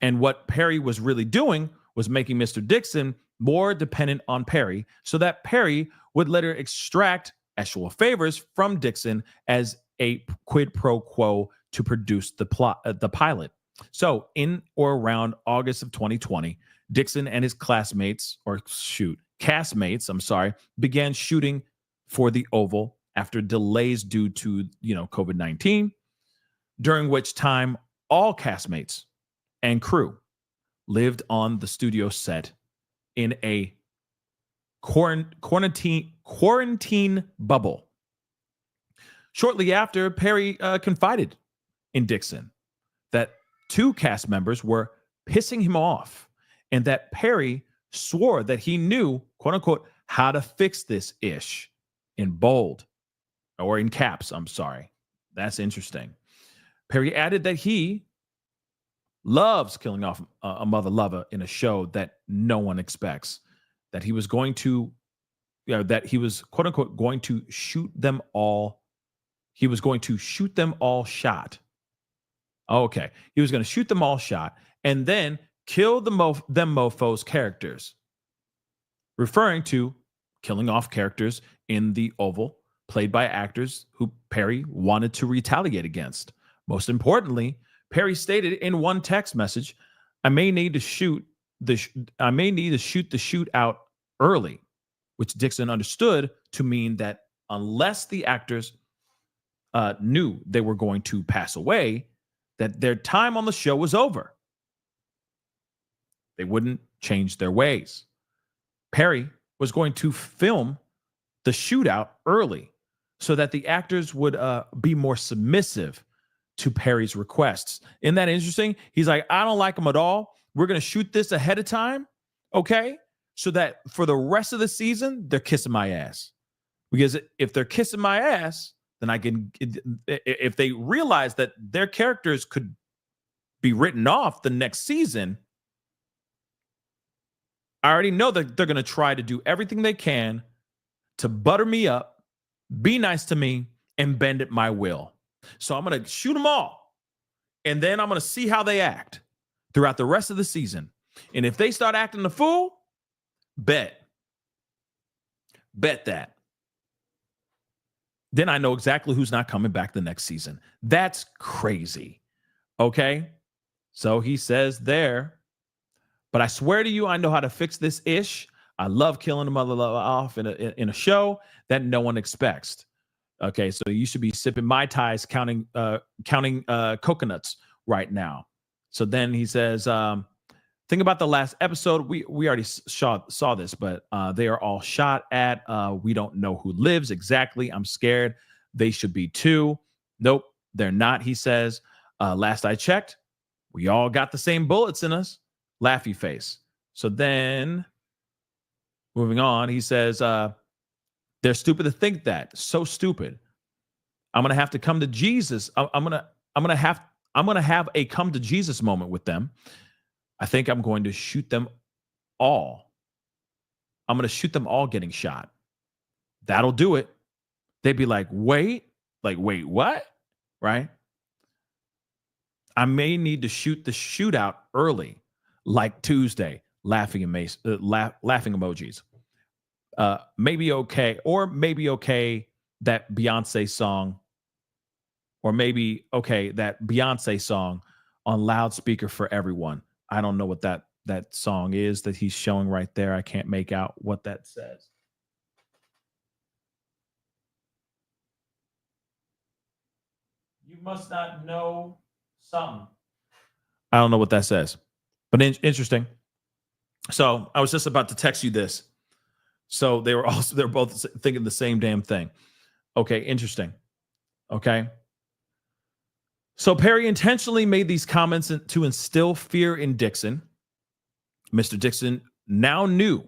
And what Perry was really doing was making Mr. Dixon more dependent on Perry so that Perry would later extract actual favors from Dixon as a quid pro quo to produce the pilot. So in or around August of 2020, Dixon and his castmates began shooting for the Oval after delays due to, COVID-19, during which time all castmates and crew lived on the studio set in a quarantine bubble. Shortly after, Perry confided in Dixon that 2 cast members were pissing him off and that Perry swore that he knew, quote unquote, how to fix this ish, in bold or in caps. I'm sorry. That's interesting. Perry added that he loves killing off a mother lover in a show that no one expects, that he was going to, that he was, quote unquote, going to shoot them all. He was going to shoot them all shot. Okay. He was going to shoot them all shot and then kill them mofos characters, referring to killing off characters in the Oval played by actors who Perry wanted to retaliate against. Most importantly, Perry stated in one text message, I may need to shoot the shootout early, which Dixon understood to mean that unless the actors knew they were going to pass away, that their time on the show was over. They wouldn't change their ways. Perry was going to film the shootout early so that the actors would be more submissive to Perry's requests. Isn't that interesting? He's like, I don't like them at all. We're going to shoot this ahead of time, okay? So that for the rest of the season, they're kissing my ass. Because if they're kissing my ass, then I can, if they realize that their characters could be written off the next season, I already know that they're going to try to do everything they can to butter me up, be nice to me, and bend at my will. So I'm going to shoot them all. And then I'm going to see how they act throughout the rest of the season. And if they start acting the fool, bet that. Then I know exactly who's not coming back the next season. That's crazy. Okay? So he says there, but I swear to you, I know how to fix this ish. I love killing a mother lover off in a show that no one expects. Okay, so you should be sipping Mai Tais, counting coconuts right now. So then he says, think about the last episode. We already saw this, but they are all shot at. We don't know who lives exactly. I'm scared. They should be too. Nope, they're not, he says. Last I checked, we all got the same bullets in us. Laughy face. So then, moving on, he says, they're stupid to think that. So stupid. I'm gonna have to come to Jesus. I'm gonna have a come to Jesus moment with them. I think I'm going to shoot them all. I'm gonna shoot them all getting shot. That'll do it. They'd be like, wait, what? Right? I may need to shoot the shootout early, like Tuesday. Laughing emojis. Maybe okay that Beyonce song, or maybe okay that Beyonce song on loudspeaker for everyone. I don't know what that song is that he's showing right there. I can't make out what that says. You must not know something. I don't know what that says, but interesting. So I was just about to text you this. So they're both thinking the same damn thing. Okay, interesting. Okay. So Perry intentionally made these comments to instill fear in Dixon. Mr. Dixon now knew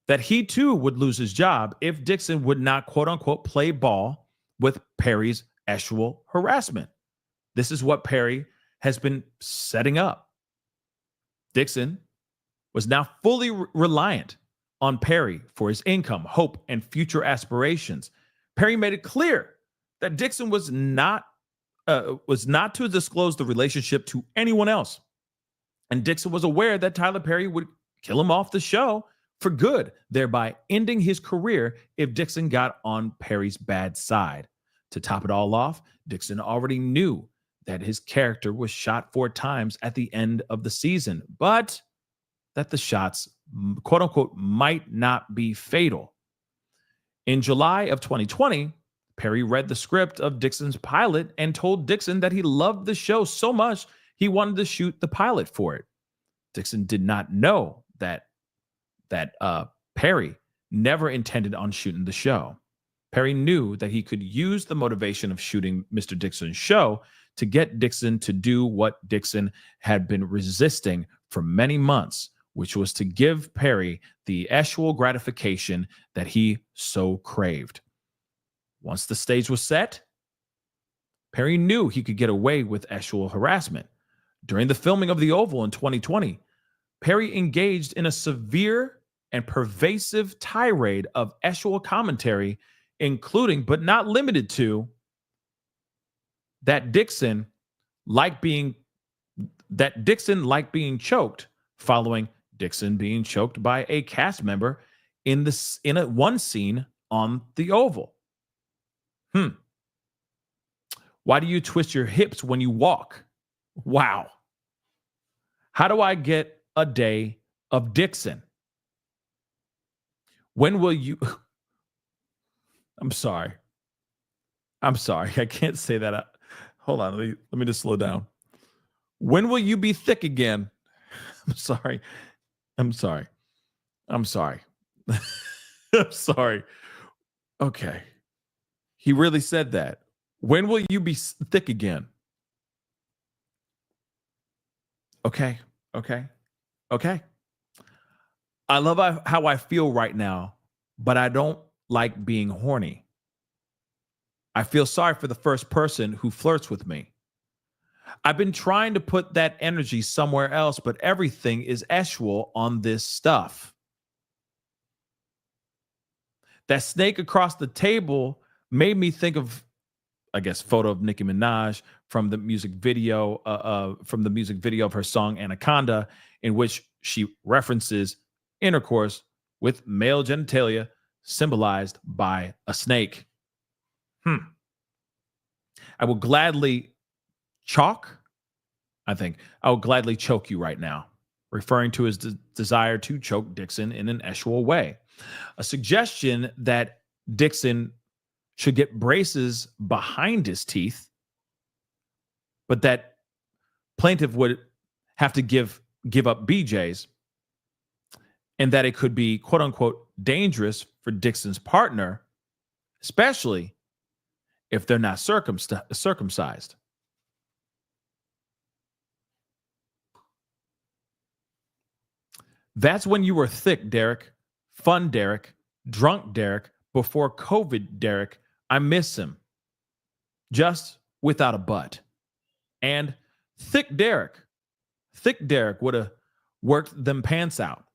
that he too would lose his job if Dixon would not, quote unquote, play ball with Perry's actual harassment. This is what Perry has been setting up. Dixon was now fully reliant on Perry for his income, hope, and future aspirations. Perry made it clear that Dixon was not to disclose the relationship to anyone else. And Dixon was aware that Tyler Perry would kill him off the show for good, thereby ending his career if Dixon got on Perry's bad side. To top it all off, Dixon already knew that his character was shot 4 times at the end of the season, but that the shots, quote unquote, might not be fatal. In July of 2020, Perry read the script of Dixon's pilot and told Dixon that he loved the show so much he wanted to shoot the pilot for it. Dixon did not know that Perry never intended on shooting the show. Perry knew that he could use the motivation of shooting Mr. Dixon's show to get Dixon to do what Dixon had been resisting for many months, which was to give Perry the actual gratification that he so craved. Once the stage was set, Perry knew he could get away with actual harassment. During the filming of The Oval in 2020, Perry engaged in a severe and pervasive tirade of actual commentary, including but not limited to that Dixon liked being choked, following Dixon being choked by a cast member in one scene on The Oval. Why do you twist your hips when you walk? Wow. How do I get a day of Dixon? When will you? I'm sorry. I can't say that. Hold on. Let me just slow down. When will you be thick again? I'm sorry. I'm sorry. I'm sorry. Okay. He really said that. When will you be thick again? Okay. I love how I feel right now, but I don't like being horny. I feel sorry for the first person who flirts with me. I've been trying to put that energy somewhere else, but everything is actual on this stuff. That snake across the table made me think of, I guess, photo of Nicki Minaj from the music video of her song Anaconda, in which she references intercourse with male genitalia symbolized by a snake. I will gladly choke you right now, referring to his desire to choke Dixon in an actual way. A suggestion that Dixon should get braces behind his teeth, but that plaintiff would have to give up BJ's, and that it could be, quote unquote, dangerous for Dixon's partner, especially if they're not circumcised. That's when you were thick, Derek, fun, Derek, drunk, Derek, before COVID, Derek. I miss him. Just without a butt. And thick Derek would have worked them pants out.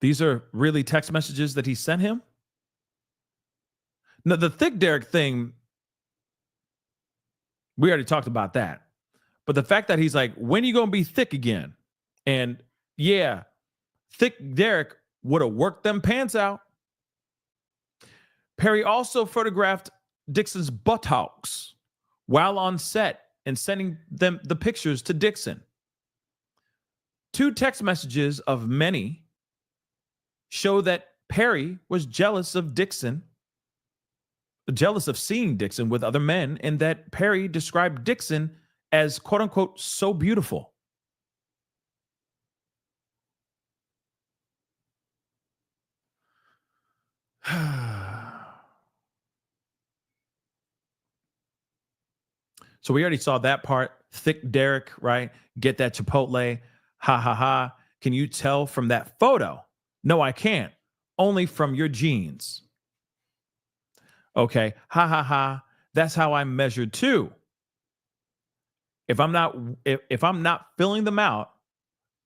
These are really text messages that he sent him? No, the thick Derek thing, we already talked about that. But the fact that he's like, when are you going to be thick again? And yeah, thick Derek would have worked them pants out. Perry also photographed Dixon's buttocks while on set and sending them the pictures to Dixon. 2 text messages of many show that Perry was jealous of seeing Dixon with other men, and that Perry described Dixon as, quote unquote, so beautiful. So we already saw that part. Thick Derek, right? Get that Chipotle. Ha ha ha. Can you tell from that photo? No, I can't. Only from your jeans. Okay. Ha ha ha. That's how I'm measured too. If I'm not filling them out,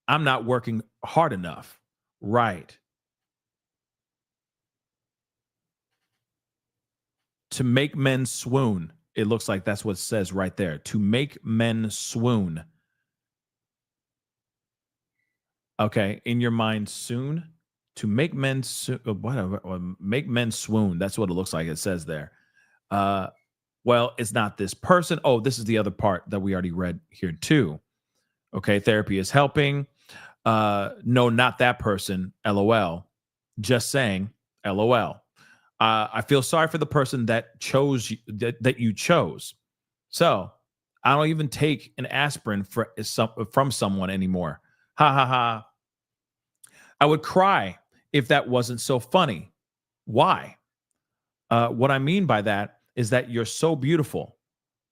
I'm not working hard enough. Right. To make men swoon. It looks like that's what it says right there. To make men swoon. Okay. In your mind, soon. To make men make men swoon. That's what it looks like. It says there. Well, it's not this person. Oh, this is the other part that we already read here too. Okay, therapy is helping. No, not that person. LOL. Just saying. LOL. I feel sorry for the person that chose that you chose. So I don't even take an aspirin from someone anymore. Ha ha ha. I would cry if that wasn't so funny. Why? What I mean by that is that you're so beautiful.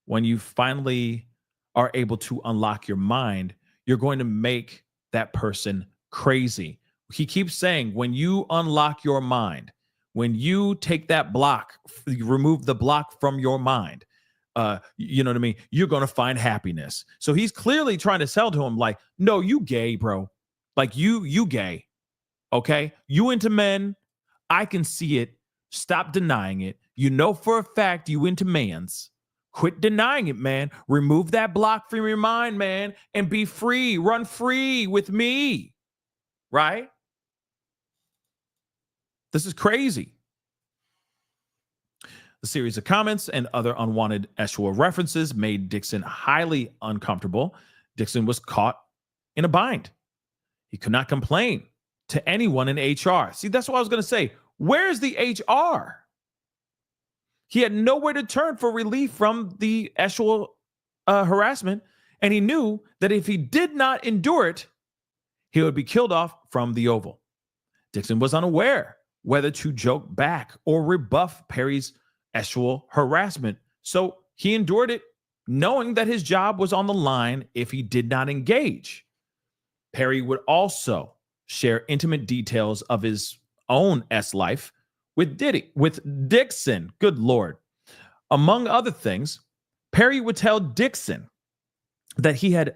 When you finally are able to unlock your mind, you're going to make that person crazy. He keeps saying, when you unlock your mind, when you take that block, you remove the block from your mind, you know what I mean? You're going to find happiness. So he's clearly trying to sell to him like, no, you gay, bro. Like you gay. Okay. You into men. I can see it. Stop denying it. You know for a fact you into mans. Quit denying it, man. Remove that block from your mind, man, and be free. Run free with me. Right? This is crazy. The series of comments and other unwanted SUED references made Dixon highly uncomfortable. Dixon was caught in a bind. He could not complain to anyone in HR. See, that's what I was going to say. Where's the HR? He had nowhere to turn for relief from the SUED harassment, and he knew that if he did not endure it, he would be killed off from the Oval. Dixon was unaware whether to joke back or rebuff Perry's SUED harassment, so he endured it, knowing that his job was on the line if he did not engage. Perry would also share intimate details of his own life with Dixon. Good Lord. Among other things, Perry would tell Dixon that he had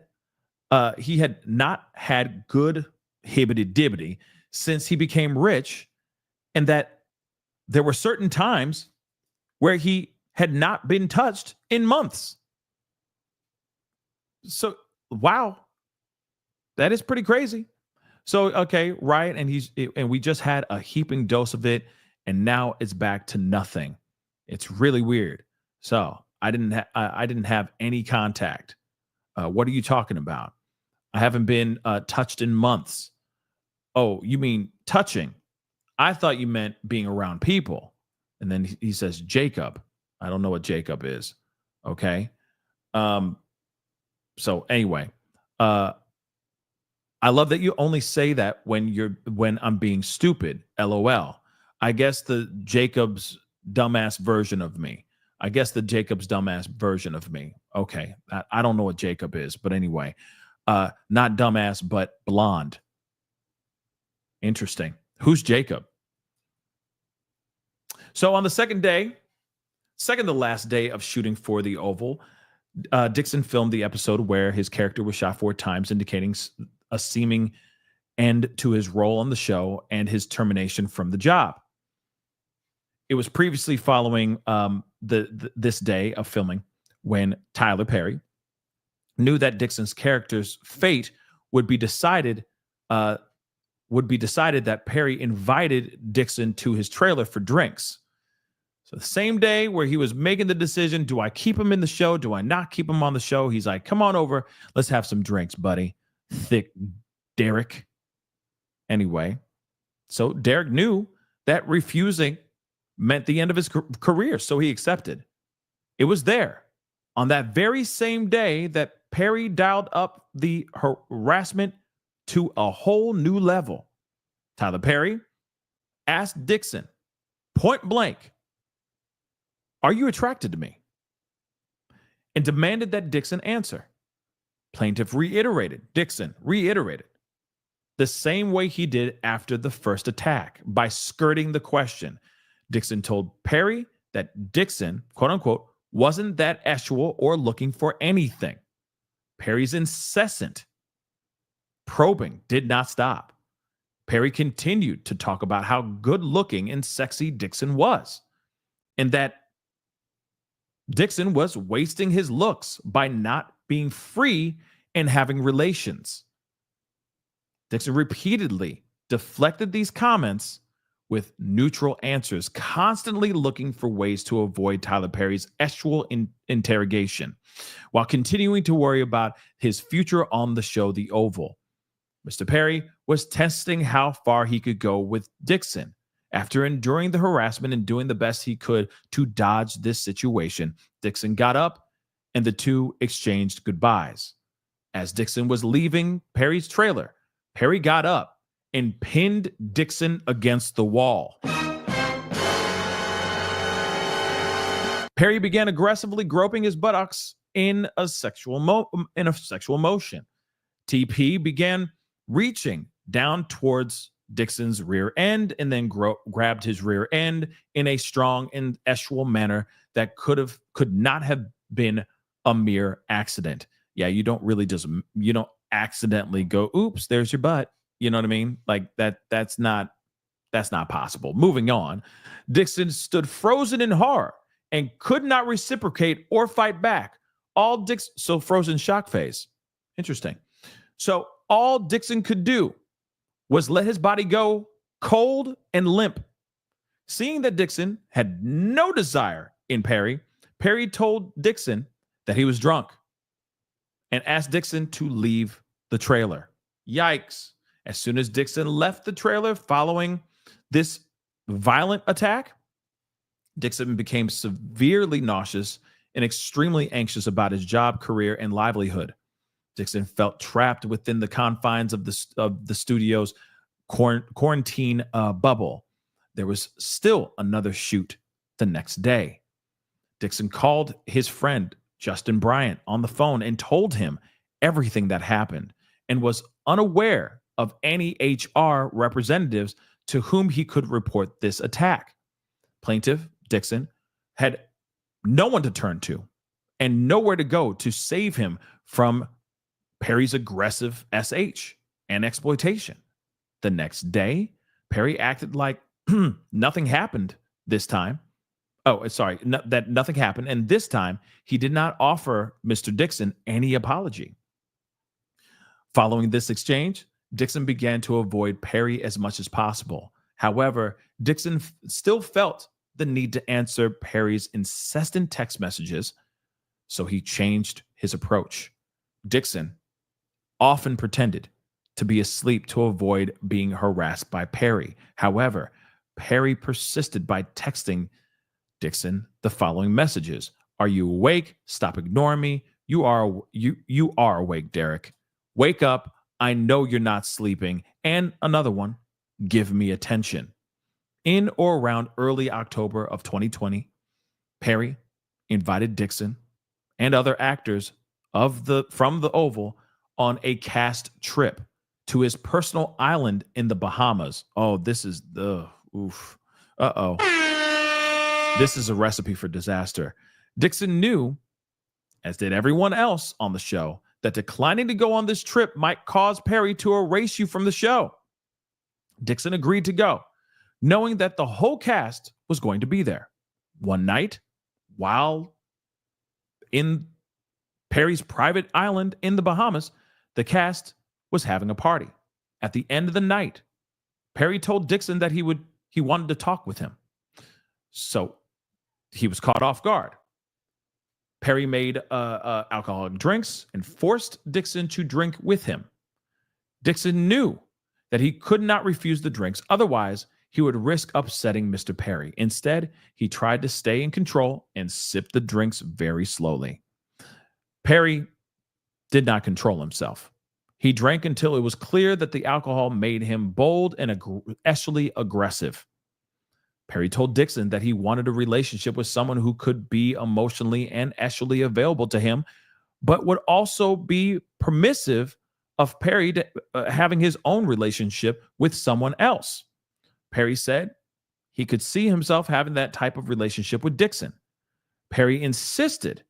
not had good hibbity-dibbity since he became rich, and that there were certain times where he had not been touched in months. So, wow. That is pretty crazy. So, okay, right, and we just had a heaping dose of it, and now it's back to nothing. It's really weird. So, I didn't have any contact. What are you talking about? I haven't been touched in months. Oh, you mean touching? I thought you meant being around people. And then he says, Jacob. I don't know what Jacob is. Okay. So anyway, I love that you only say that when I'm being stupid. LOL. I guess the Jacob's dumbass version of me. Okay. I don't know what Jacob is, but anyway, not dumbass, but blonde. Interesting. Who's Jacob? So on the second to last day of shooting for the Oval, Dixon filmed the episode where his character was shot 4 times, indicating a seeming end to his role on the show and his termination from the job. It was previously following this day of filming when Tyler Perry knew that Dixon's character's fate would be decided that Perry invited Dixon to his trailer for drinks. So the same day where he was making the decision, do I keep him in the show? Do I not keep him on the show? He's like, come on over. Let's have some drinks, buddy. Thick Derek. Anyway, so Derek knew that refusing meant the end of his career, so he accepted. It was there on that very same day that Perry dialed up the harassment to a whole new level. Tyler Perry asked Dixon point blank, are you attracted to me? And demanded that Dixon answer. Plaintiff Dixon reiterated the same way he did after the first attack by skirting the question. Dixon told Perry that Dixon, quote unquote, wasn't that sexual or looking for anything. Perry's incessant probing did not stop. Perry continued to talk about how good looking and sexy Dixon was, and that Dixon was wasting his looks by not being free and having relations. Dixon repeatedly deflected these comments with neutral answers, constantly looking for ways to avoid Tyler Perry's sexual interrogation, while continuing to worry about his future on the show The Oval. Mr. Perry was testing how far he could go with Dixon. After enduring the harassment and doing the best he could to dodge this situation, Dixon got up and the two exchanged goodbyes. As Dixon was leaving Perry's trailer, Perry got up and pinned Dixon against the wall. Perry began aggressively groping his buttocks in a sexual motion. TP began reaching down towards Dixon's rear end and then grabbed his rear end in a strong and sexual manner that could not have been a mere accident. Yeah, you don't accidentally go, oops, there's your butt. You know what I mean? Like that's not possible. Moving on, Dixon stood frozen in horror and could not reciprocate or fight back. So frozen shock phase. Interesting. So all Dixon could do was let his body go cold and limp. Seeing that Dixon had no desire in Perry, Perry told Dixon that he was drunk and asked Dixon to leave the trailer. Yikes. As soon as Dixon left the trailer following this violent attack, Dixon became severely nauseous and extremely anxious about his job, career, and livelihood. Dixon felt trapped within the confines of the studio's quarantine bubble. There was still another shoot the next day. Dixon called his friend Justin Bryant on the phone and told him everything that happened and was unaware of any HR representatives to whom he could report this attack. Plaintiff Dixon had no one to turn to and nowhere to go to save him from Perry's aggressive SH and exploitation. The next day, Perry acted like nothing happened this time. That nothing happened. And this time, he did not offer Mr. Dixon any apology. Following this exchange, Dixon began to avoid Perry as much as possible. However, Dixon still felt the need to answer Perry's incessant text messages, so he changed his approach. Dixon often pretended to be asleep to avoid being harassed by Perry. However, Perry persisted by texting Dixon the following messages. Are you awake? Stop ignoring me. You are awake, Derek. Wake up. I know you're not sleeping. And another one, give me attention. In or around early October of 2020, Perry invited Dixon and other actors from the Oval on a cast trip to his personal island in the Bahamas. Oh, this is the oof. Uh-oh. This is a recipe for disaster. Dixon knew, as did everyone else on the show, that declining to go on this trip might cause Perry to erase you from the show. Dixon agreed to go, knowing that the whole cast was going to be there. One night, while in Perry's private island in the Bahamas, the cast was having a party. At the end of the night, Perry told Dixon that he wanted to talk with him. So he was caught off guard. Perry made alcoholic drinks and forced Dixon to drink with him. Dixon knew that he could not refuse the drinks, otherwise he would risk upsetting Mr. Perry. Instead, he tried to stay in control and sip the drinks very slowly. Perry did not control himself. He drank until it was clear that the alcohol made him bold and especially aggressive. Perry told Dixon that he wanted a relationship with someone who could be emotionally and sexually available to him, but would also be permissive of Perry to, having his own relationship with someone else. Perry said he could see himself having that type of relationship with Dixon. Perry insisted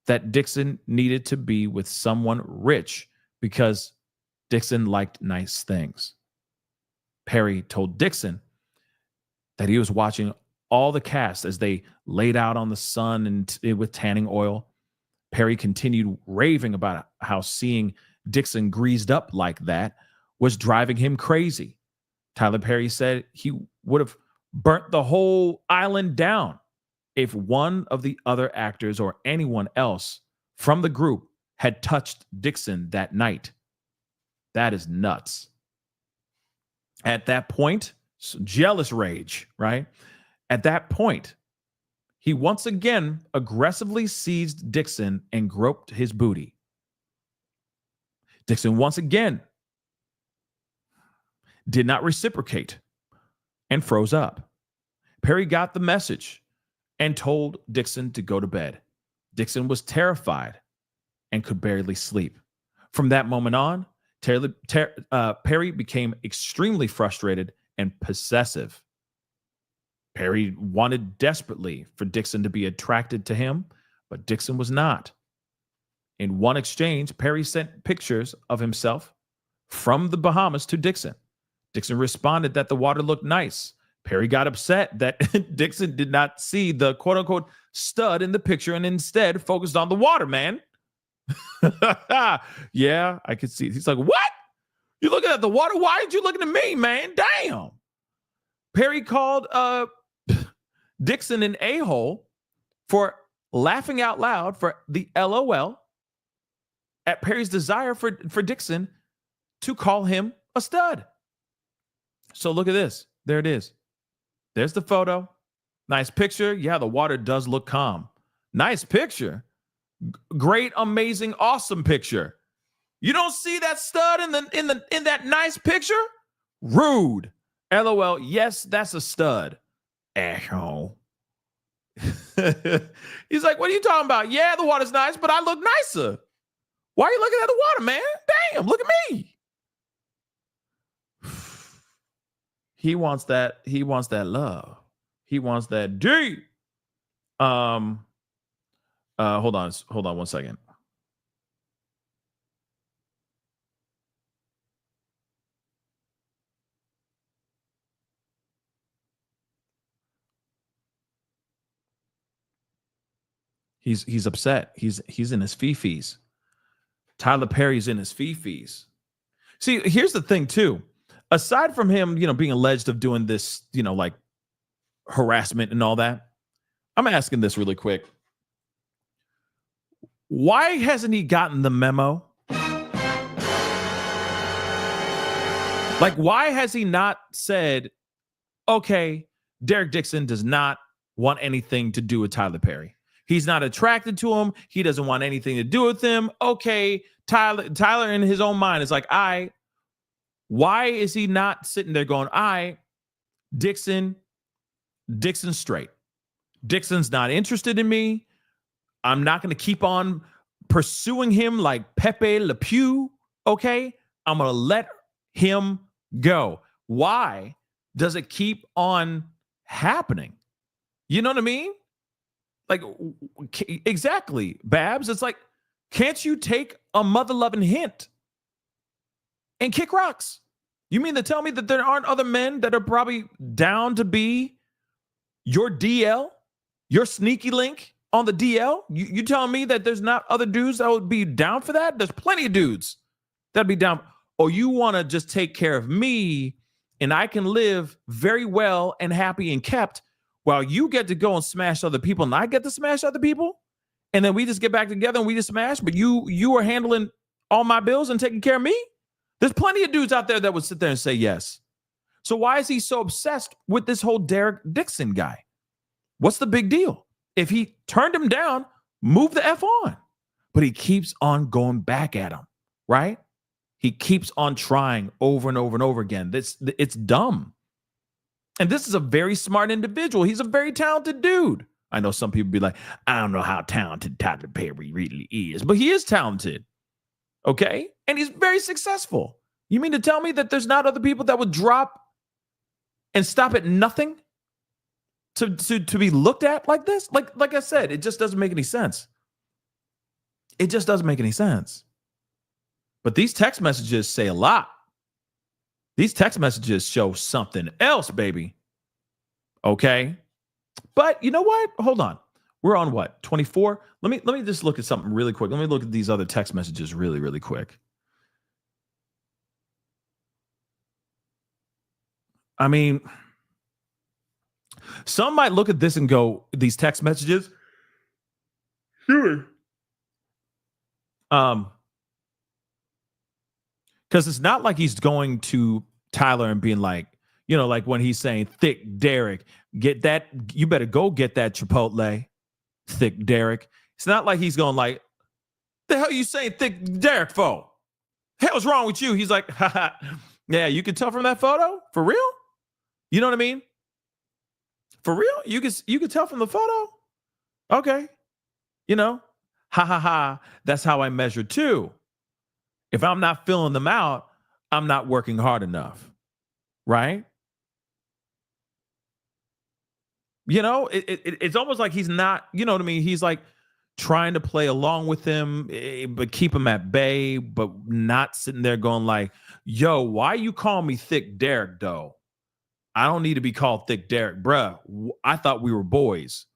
that Dixon needed to be with someone rich because Dixon liked nice things. Perry told Dixon that he was watching all the cast as they laid out on the sun and with tanning oil. Perry continued raving about how seeing Dixon greased up like that was driving him crazy. Tyler Perry said he would have burnt the whole island down if one of the other actors or anyone else from the group had touched Dixon that night. That is nuts. At that point, jealous rage, right? At that point, he once again aggressively seized Dixon and groped his booty. Dixon once again did not reciprocate and froze up. Perry got the message and told Dixon to go to bed. Dixon was terrified and could barely sleep. From that moment on, Perry became extremely frustrated and possessive. Perry wanted desperately for Dixon to be attracted to him, but Dixon was not. In one exchange, Perry sent pictures of himself from the Bahamas to Dixon. Dixon responded that the water looked nice. Perry got upset that Dixon did not see the quote-unquote stud in the picture and instead focused on the water, man. Yeah, I could see. He's like, what? You looking at the water? Why aren't you looking at me, man? Damn. Perry called Dixon an a-hole for laughing out loud for the LOL at Perry's desire for Dixon to call him a stud. So look at this. There it is. There's the photo. Nice picture. Yeah, the water does look calm. Nice picture. Great, amazing, awesome picture. You don't see that stud in that nice picture? Rude. LOL. Yes, that's a stud. Asshole. He's like, what are you talking about? Yeah, the water's nice, but I look nicer. Why are you looking at the water, man? Damn, look at me. He wants that. He wants that love. He wants that D. Hold on 1 second. He's upset. He's in his fifis. Tyler Perry's in his fifis. See, here's the thing too. Aside from him, being alleged of doing this, like harassment and all that, I'm asking this really quick. Why hasn't he gotten the memo Like, why has he not said, okay, Derek Dixon does not want anything to do with Tyler Perry. He's not attracted to him. He doesn't want anything to do with him. Okay, Tyler in his own mind is like, why is he not sitting there going, Dixon's straight. Dixon's not interested in me. I'm not going to keep on pursuing him like Pepe Le Pew. Okay, I'm going to let him go. Why does it keep on happening? You know what I mean? Like, exactly, Babs. It's like, can't you take a mother-loving hint and kick rocks? You mean to tell me that there aren't other men that are probably down to be your DL, your sneaky link on the DL? You telling me that there's not other dudes that would be down for that? There's plenty of dudes that'd be down. Or you want to just take care of me and I can live very well and happy and kept while you get to go and smash other people and I get to smash other people? And then we just get back together and we just smash, but you are handling all my bills and taking care of me? There's plenty of dudes out there that would sit there and say yes. So why is he so obsessed with this whole Derek Dixon guy? What's the big deal? If he turned him down, move the F on. But he keeps on going back at him, right? He keeps on trying over and over and over again. It's dumb. And this is a very smart individual. He's a very talented dude. I know some people be like, I don't know how talented Tyler Perry really is, but he is talented. Okay? And he's very successful. You mean to tell me that there's not other people that would drop and stop at nothing to be looked at like this? Like I said, it just doesn't make any sense. It just doesn't make any sense. But these text messages say a lot. These text messages show something else, baby. Okay? But you know what? Hold on. We're on what? 24? Let me just look at something really quick. Let me look at these other text messages really, really quick. I mean, some might look at this and go, these text messages. Sure. Because it's not like he's going to Tyler and being like, you know, like when he's saying, thick Derek, get that, you better go get that Chipotle, thick Derek. It's not like he's going like, the hell you saying thick Derek for? Hell's wrong with you? He's like, haha, yeah, you can tell from that photo? For real? You know what I mean? For real? You can tell from the photo? Okay. You know, ha ha ha, that's how I measure too. If I'm not filling them out, I'm not working hard enough, right? You know, it's almost like he's not, you know what I mean? He's like trying to play along with him, but keep him at bay, but not sitting there going like, yo, why you call me Thick Derek, though? I don't need to be called Thick Derek, bruh. I thought we were boys.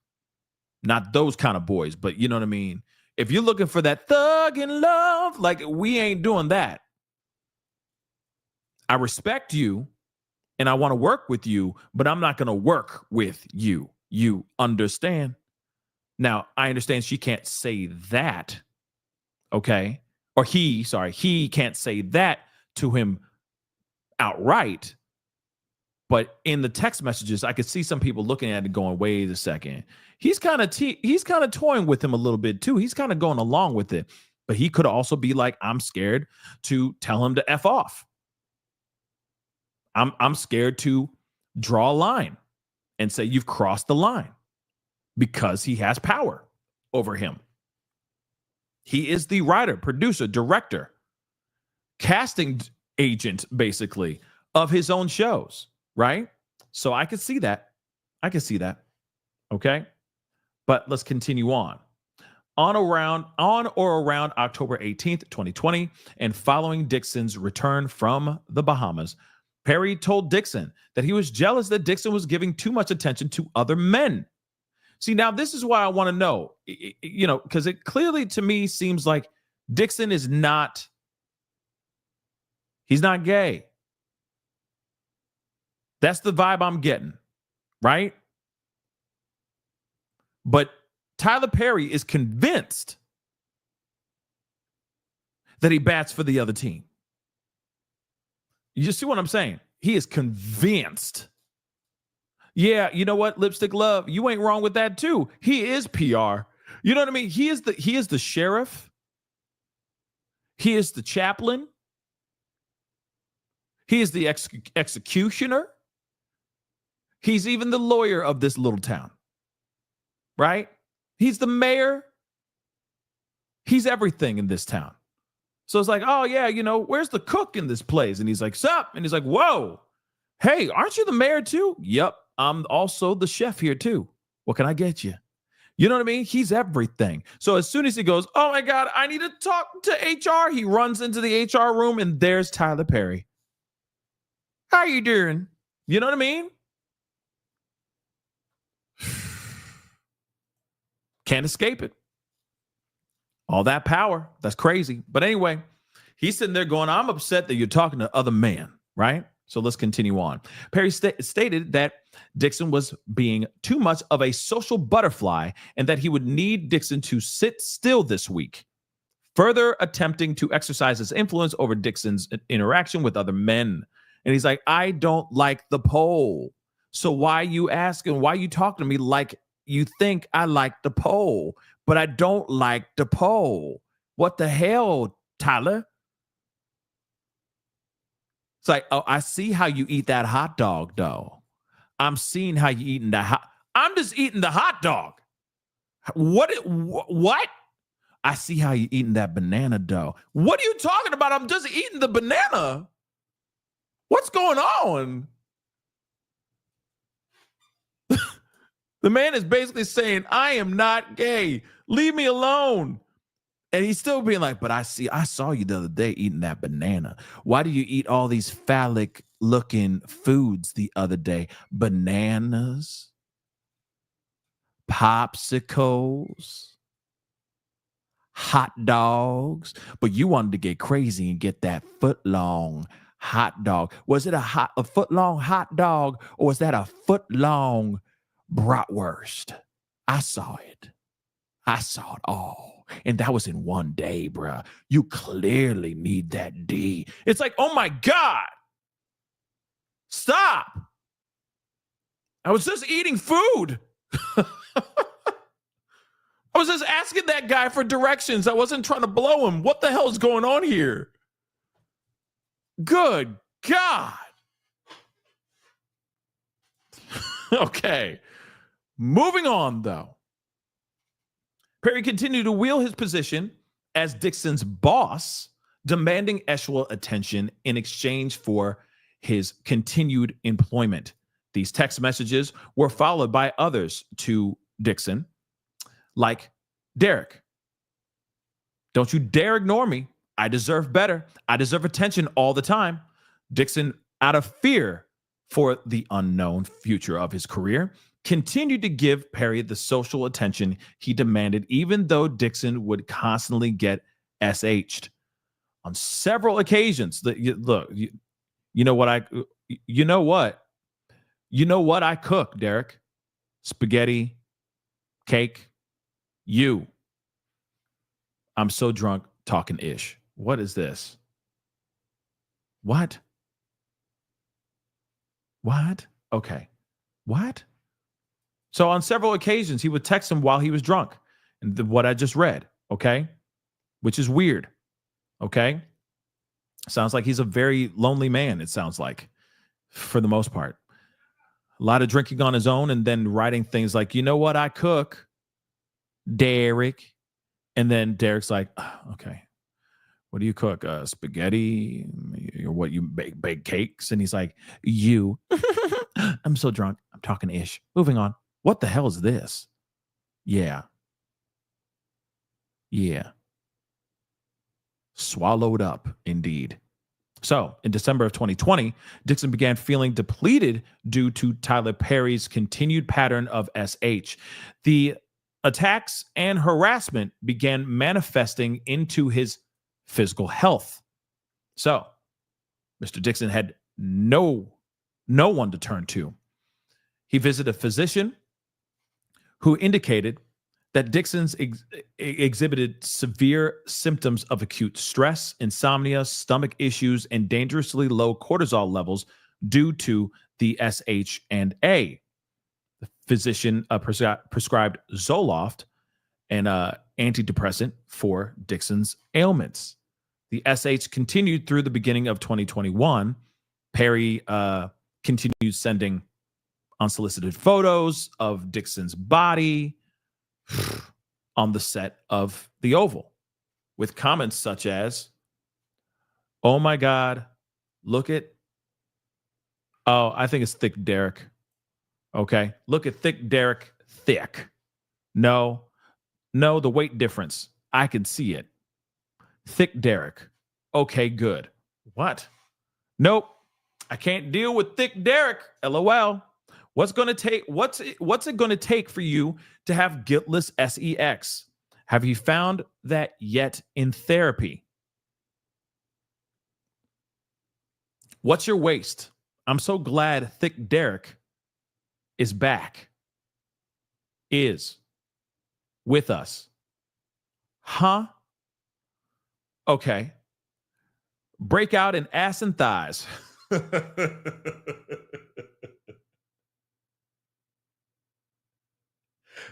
Not those kind of boys, but you know what I mean? If you're looking for that thug in love, like we ain't doing that. I respect you and I want to work with you, but I'm not going to work with you. You understand? Now, I understand she can't say that, okay? Or he can't say that to him outright. But in the text messages, I could see some people looking at it going, wait a second. He's kind of toying with him a little bit too. He's kind of going along with it. But he could also be like, I'm scared to tell him to F off. I'm scared to draw a line and say you've crossed the line because he has power over him. He is the writer, producer, director, casting agent, basically, of his own shows, right? So I could see that. Okay? But let's continue on. On or around October 18th, 2020, and following Dixon's return from the Bahamas, Perry told Dixon that he was jealous that Dixon was giving too much attention to other men. See, now this is why I want to know, you know, because it clearly to me seems like Dixon is not, he's not gay. That's the vibe I'm getting, right? But Tyler Perry is convinced that he bats for the other team. You see what I'm saying? He is convinced. Yeah, you know what, Lipstick Love, you ain't wrong with that too. He is PR. You know what I mean? He is the sheriff. He is the chaplain. He is the executioner. He's even the lawyer of this little town. Right? He's the mayor. He's everything in this town. So it's like, oh yeah, where's the cook in this place? And he's like, sup? And he's like, whoa, hey, aren't you the mayor too? Yep, I'm also the chef here too. What can I get you? You know what I mean? He's everything. So as soon as he goes, oh my God, I need to talk to HR, he runs into the HR room and there's Tyler Perry. How you doing? You know what I mean? Can't escape it. All that power. That's crazy. But anyway, he's sitting there going, I'm upset that you're talking to other men, right? So let's continue on. Perry stated that Dixon was being too much of a social butterfly and that he would need Dixon to sit still this week, further attempting to exercise his influence over Dixon's interaction with other men. And he's like, I don't like the poll. So why you asking? Why you talking to me like you think I like the poll? But I don't like the poll. What the hell, Tyler? It's like, oh, I see how you eat that hot dog, though. I'm seeing how you eating that I'm just eating the hot dog. What? I see how you eating that banana dough. What are you talking about? I'm just eating the banana. What's going on? The man is basically saying, I am not gay. Leave me alone. And he's still being like, but I saw you the other day eating that banana. Why do you eat all these phallic looking foods the other day? Bananas, popsicles, hot dogs. But you wanted to get crazy and get that foot-long hot dog. Was it a foot-long hot dog, or was that a foot-long bratwurst? I saw it. I saw it all. And that was in one day, bruh. You clearly need that D. It's like, oh my God. Stop. I was just eating food. I was just asking that guy for directions. I wasn't trying to blow him. What the hell is going on here? Good God. Okay. Moving on, though. Perry continued to wield his position as Dixon's boss, demanding Eshwell attention in exchange for his continued employment. These text messages were followed by others to Dixon, like, Derek, don't you dare ignore me. I deserve better. I deserve attention all the time. Dixon, out of fear for the unknown future of his career, continued to give Perry the social attention he demanded, even though Dixon would constantly get SH'd. On several occasions, you know what I cook, Derek? Spaghetti, cake, I'm so drunk talking ish. What is this? What? Okay. What? So on several occasions, he would text him while he was drunk. And what I just read, okay? Which is weird, okay? Sounds like he's a very lonely man, it sounds like, for the most part. A lot of drinking on his own and then writing things like, you know what I cook, Derek? And then Derek's like, oh, okay, what do you cook? Spaghetti? Or what, you bake cakes? And he's like, I'm so drunk. I'm talking ish. Moving on. What the hell is this? Yeah. Swallowed up, indeed. So, in December of 2020, Dixon began feeling depleted due to Tyler Perry's continued pattern of SH. The attacks and harassment began manifesting into his physical health. So, Mr. Dixon had no one to turn to. He visited a physician who indicated that Dixon's exhibited severe symptoms of acute stress, insomnia, stomach issues, and dangerously low cortisol levels due to the SH&A. The physician prescribed Zoloft, an antidepressant for Dixon's ailments. The SH continued through the beginning of 2021. Perry continued sending unsolicited photos of Dixon's body on the set of The Oval, with comments such as, "Oh my God, look at, I think it's Thick Derek. Okay, look at Thick Derek, thick. No, the weight difference. I can see it. Thick Derek. Okay, good. What? Nope, I can't deal with Thick Derek. LOL. What's it going to take for you to have guiltless sex? Have you found that yet in therapy? What's your waist? I'm so glad Thick Derek is back. Is with us. Huh? Okay. Breakout in ass and thighs.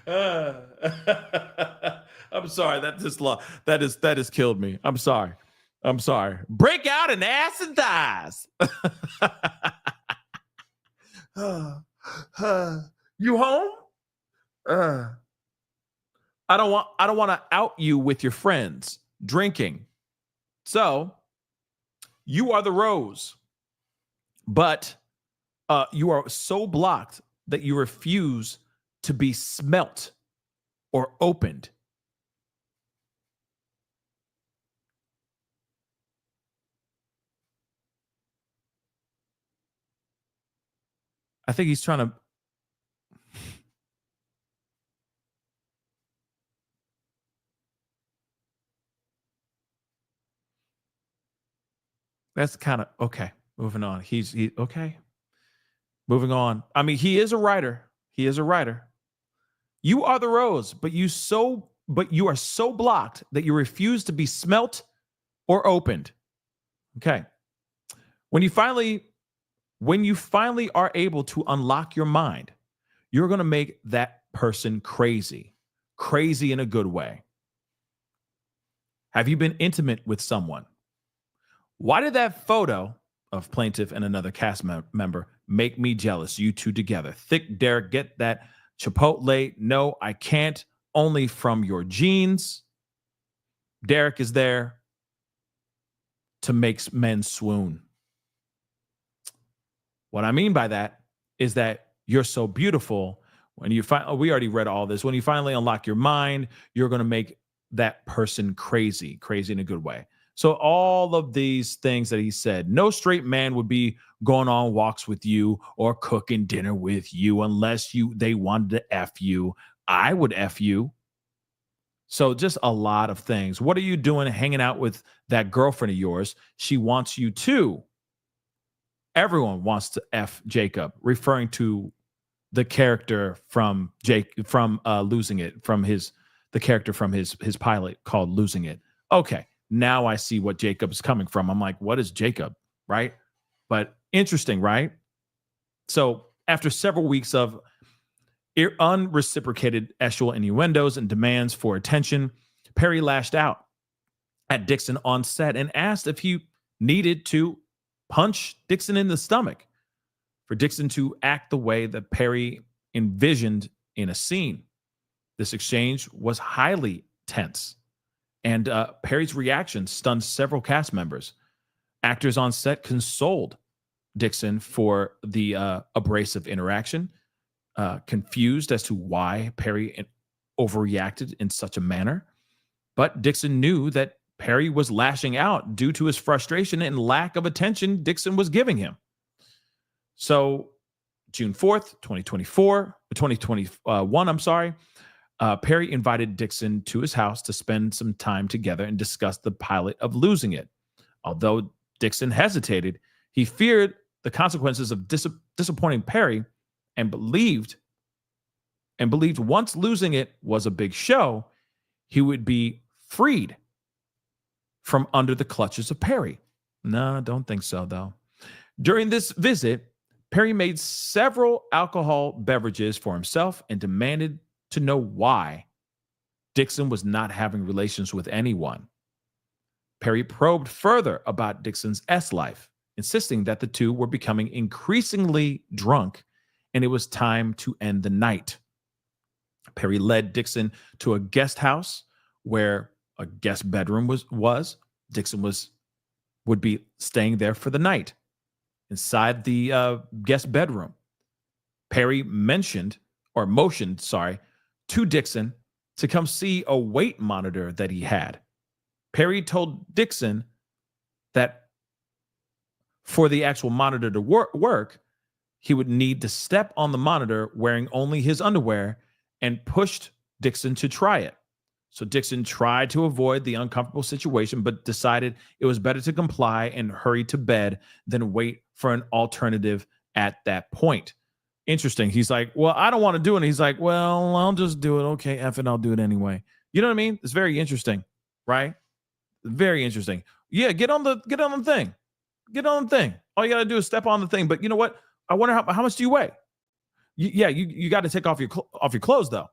I'm sorry. That has killed me. I'm sorry. Break out in ass and thighs. You home? I don't want to out you with your friends drinking. So you are the rose, but you are so blocked that you refuse to be smelt or opened. I think he's trying to. That's kind of okay. Moving on. He okay. Moving on. I mean, he is a writer. You are the rose, but you are so blocked that you refuse to be smelt or opened. Okay. When you finally are able to unlock your mind, you're going to make that person crazy in a good way. Have you been intimate with someone? Why did that photo of plaintiff and another cast member make me jealous? You two together. Thick Derek, get that Chipotle. No, I can't. Only from your genes. Derek is there to make men swoon. What I mean by that is that you're so beautiful. When you we already read all this. When you finally unlock your mind, you're going to make that person crazy in a good way. So all of these things that he said, no straight man would be going on walks with you or cooking dinner with you unless they wanted to F you. I would F you. So just a lot of things. What are you doing hanging out with that girlfriend of yours? She wants you too. Everyone wants to F Jacob, referring to the character from Losing It, the character from his pilot called Losing It. Okay. Now I see what Jacob is coming from. I'm like, what is Jacob? Right? But interesting, right? So after several weeks of unreciprocated sexual innuendos and demands for attention, Perry lashed out at Dixon on set and asked if he needed to punch Dixon in the stomach for Dixon to act the way that Perry envisioned in a scene. This exchange was highly tense. And Perry's reaction stunned several cast members. Actors on set consoled Dixon for the abrasive interaction, confused as to why Perry overreacted in such a manner. But Dixon knew that Perry was lashing out due to his frustration and lack of attention Dixon was giving him. So June 4th, 2021, Perry invited Dixon to his house to spend some time together and discuss the pilot of Losing It. Although Dixon hesitated, he feared the consequences of disappointing Perry and believed and believed once losing it was a big show, he would be freed from under the clutches of Perry. No, I don't think so, though. During this visit, Perry made several alcohol beverages for himself and demanded to know why Dixon was not having relations with anyone. Perry probed further about Dixon's life, insisting that the two were becoming increasingly drunk and it was time to end the night. Perry led Dixon to a guest house where a guest bedroom was. Dixon would be staying there for the night. Inside the guest bedroom, Perry motioned to Dixon to come see a weight monitor that he had. Perry told Dixon that for the actual monitor to work, he would need to step on the monitor wearing only his underwear and pushed Dixon to try it. So Dixon tried to avoid the uncomfortable situation, but decided it was better to comply and hurry to bed than wait for an alternative at that point. Interesting. He's like, well, I don't want to do it. He's like, well, I'll just do it. Okay, F it, I'll do it anyway. You know what I mean? It's very interesting, right? Very interesting. Yeah, get on the thing. Get on the thing. All you got to do is step on the thing. But you know what? I wonder how much do you weigh? You got to take off your clothes though.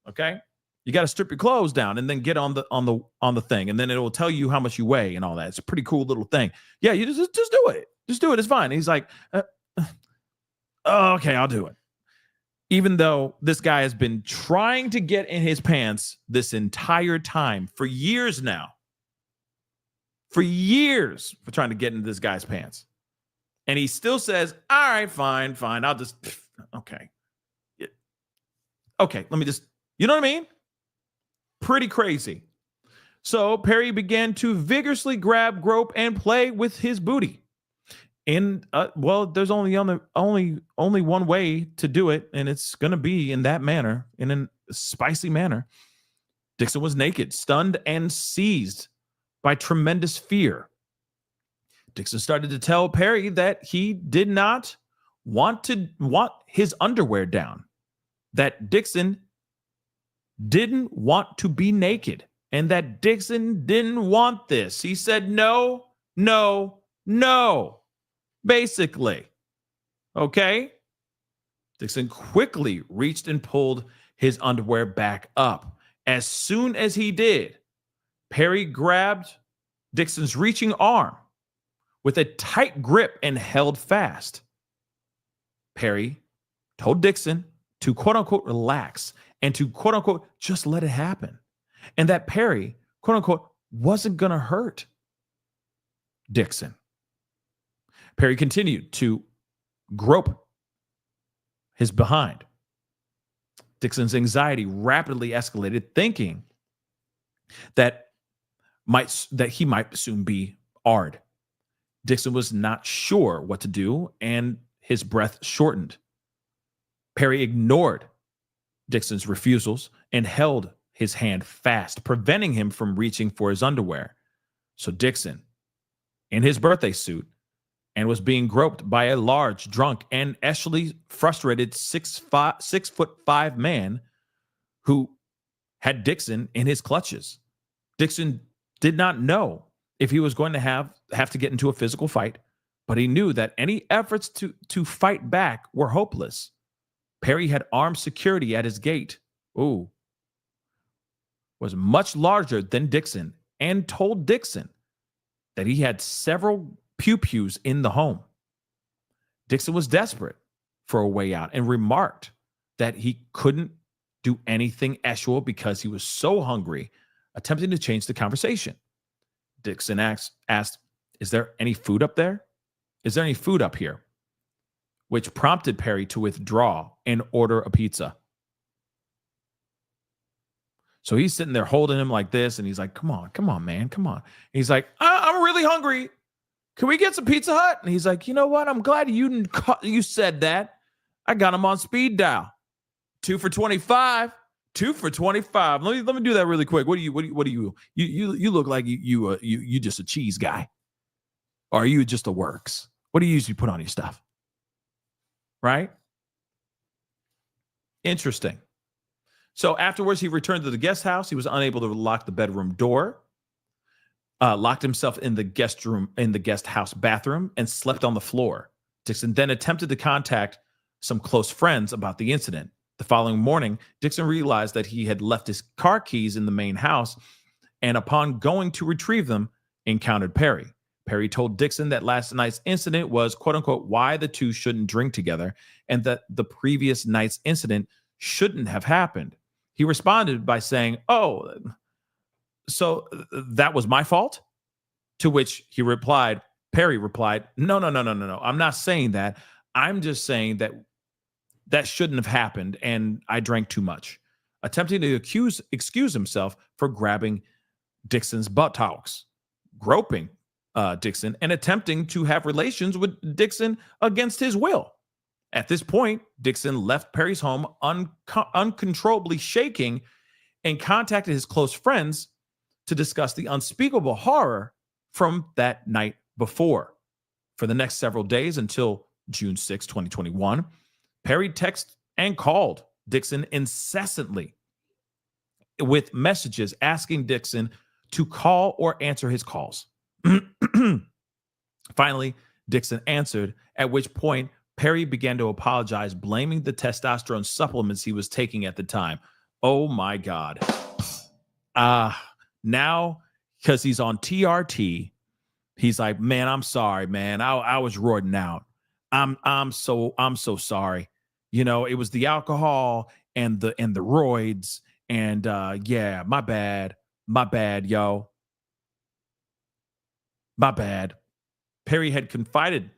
Okay? You got to strip your clothes down and then get on the thing, and then it will tell you how much you weigh and all that. It's a pretty cool little thing. Yeah, you just do it. Just do it. It's fine. And he's like, oh, okay, I'll do it. Even though this guy has been trying to get in his pants this entire time for years now. For years, for trying to get into this guy's pants. And he still says, all right, fine. I'll just, okay. Okay, let me just, you know what I mean? Pretty crazy. So Perry began to vigorously grab, grope, and play with his booty. And there's only one way to do it, and it's going to be in that manner, in a spicy manner. Dixon was naked, stunned, and seized by tremendous fear. Dixon started to tell Perry that he did not want his underwear down, that Dixon didn't want to be naked, and that Dixon didn't want this. He said, no, basically. Okay? Dixon quickly reached and pulled his underwear back up. As soon as he did, Perry grabbed Dixon's reaching arm with a tight grip and held fast. Perry told Dixon to quote unquote relax and to quote unquote just let it happen. And that Perry quote unquote wasn't going to hurt Dixon. Perry continued to grope his behind. Dixon's anxiety rapidly escalated, thinking that he might soon be AR'd. Dixon was not sure what to do, and his breath shortened. Perry ignored Dixon's refusals and held his hand fast, preventing him from reaching for his underwear. So Dixon, in his birthday suit, and was being groped by a large, drunk, and actually frustrated 6'5" man who had Dixon in his clutches. Dixon did not know if he was going to have to get into a physical fight, but he knew that any efforts to fight back were hopeless. Perry had armed security at his gate. Was much larger than Dixon, and told Dixon that he had several pew-pews in the home. Dixon was desperate for a way out and remarked that he couldn't do anything actual because he was so hungry, attempting to change the conversation. Dixon asked, is there any food up there? Is there any food up here? Which prompted Perry to withdraw and order a pizza. So he's sitting there holding him like this, and he's like, come on, man, come on. And he's like, I'm really hungry. Can we get some Pizza Hut? And he's like, you know what? I'm glad you said that. I got him on speed dial. 2 for $25. 2 for $25. Let me do that really quick. What do you look like you just a cheese guy. Or are you just a works? What do you usually put on your stuff? Right? Interesting. So afterwards, he returned to the guest house. He was unable to lock the bedroom door, locked himself in the guest house bathroom, and slept on the floor. Dixon then attempted to contact some close friends about the incident. The following morning, Dixon realized that he had left his car keys in the main house, and upon going to retrieve them, encountered Perry. Perry told Dixon that last night's incident was, quote unquote, why the two shouldn't drink together, and that the previous night's incident shouldn't have happened. He responded by saying, oh, so that was my fault? To which Perry replied, no. I'm not saying that. I'm just saying that shouldn't have happened, and I drank too much. Attempting to excuse himself for grabbing Dixon's buttocks, groping Dixon, and attempting to have relations with Dixon against his will. At this point, Dixon left Perry's home uncontrollably shaking and contacted his close friends to discuss the unspeakable horror from that night before. For the next several days until June 6, 2021, Perry texted and called Dixon incessantly with messages asking Dixon to call or answer his calls. Finally, Dixon answered, at which point Perry began to apologize, blaming the testosterone supplements he was taking at the time. Oh my God. Now, because he's on TRT, he's like, man, I'm sorry, man. I was roiding out. I'm so sorry. You know, it was the alcohol and the roids, and yeah, my bad, yo. My bad. Perry had confided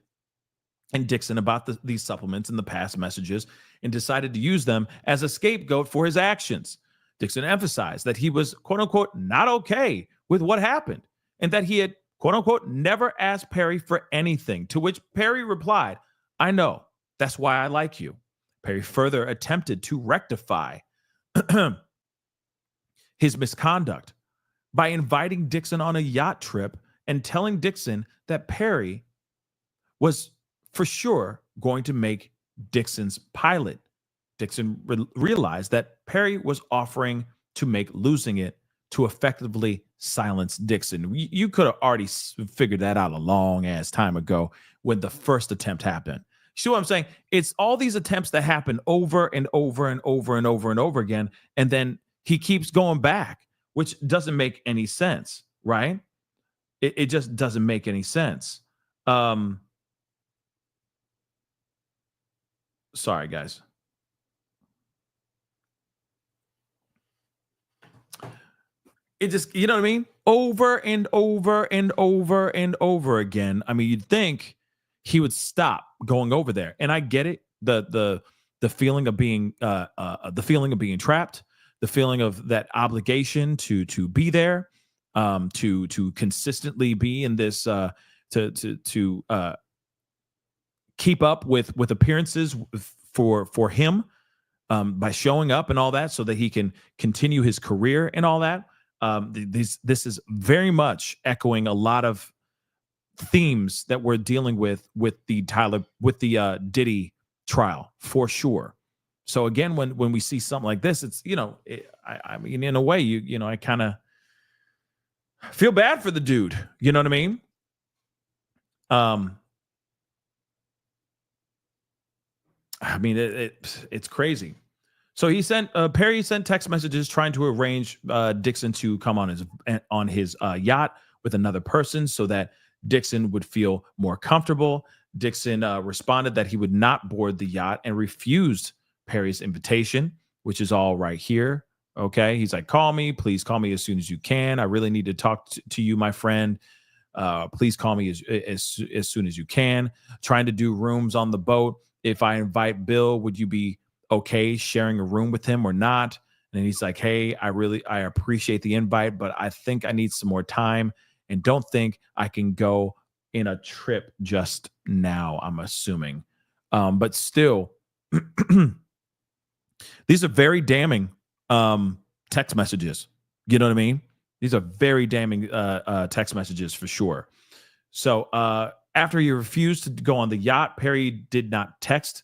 in Dixon about these supplements in the past messages and decided to use them as a scapegoat for his actions. Dixon emphasized that he was, quote unquote, not okay with what happened, and that he had, quote unquote, never asked Perry for anything, to which Perry replied, I know, that's why I like you. Perry further attempted to rectify his misconduct by inviting Dixon on a yacht trip and telling Dixon that Perry was for sure going to make Dixon's pilot. Dixon realized that Perry was offering to make losing it to effectively silence Dixon. You could have already figured that out a long ass time ago when the first attempt happened. See what I'm saying? It's all these attempts that happen over and over and over and over and over again. And then he keeps going back, which doesn't make any sense, right? It just doesn't make any sense. Sorry, guys. It just, you know what I mean? Over and over and over and over again. I mean, you'd think he would stop going over there. And I get it. The feeling of being trapped, the feeling of that obligation to be there, to consistently be in this, to keep up with appearances for him, by showing up and all that, so that he can continue his career and all that. This is very much echoing a lot of themes that we're dealing with the Diddy trial, for sure. So again, when we see something like this, it's, you know, I mean, in a way, you know, I kind of feel bad for the dude. You know what I mean? I mean, it's crazy. So Perry sent text messages trying to arrange Dixon to come on his yacht with another person so that Dixon would feel more comfortable. Dixon responded that he would not board the yacht and refused Perry's invitation, which is all right here. Okay. He's like, please call me as soon as you can. I really need to talk to you, my friend. Please call me as soon as you can. Trying to do rooms on the boat. If I invite Bill, would you be okay sharing a room with him or not? And he's like, hey, I appreciate the invite, but I think I need some more time and don't think I can go in a trip just now, I'm assuming. But still, these are very damning text messages. You know what I mean? These are very damning text messages for sure. So after he refused to go on the yacht, Perry did not text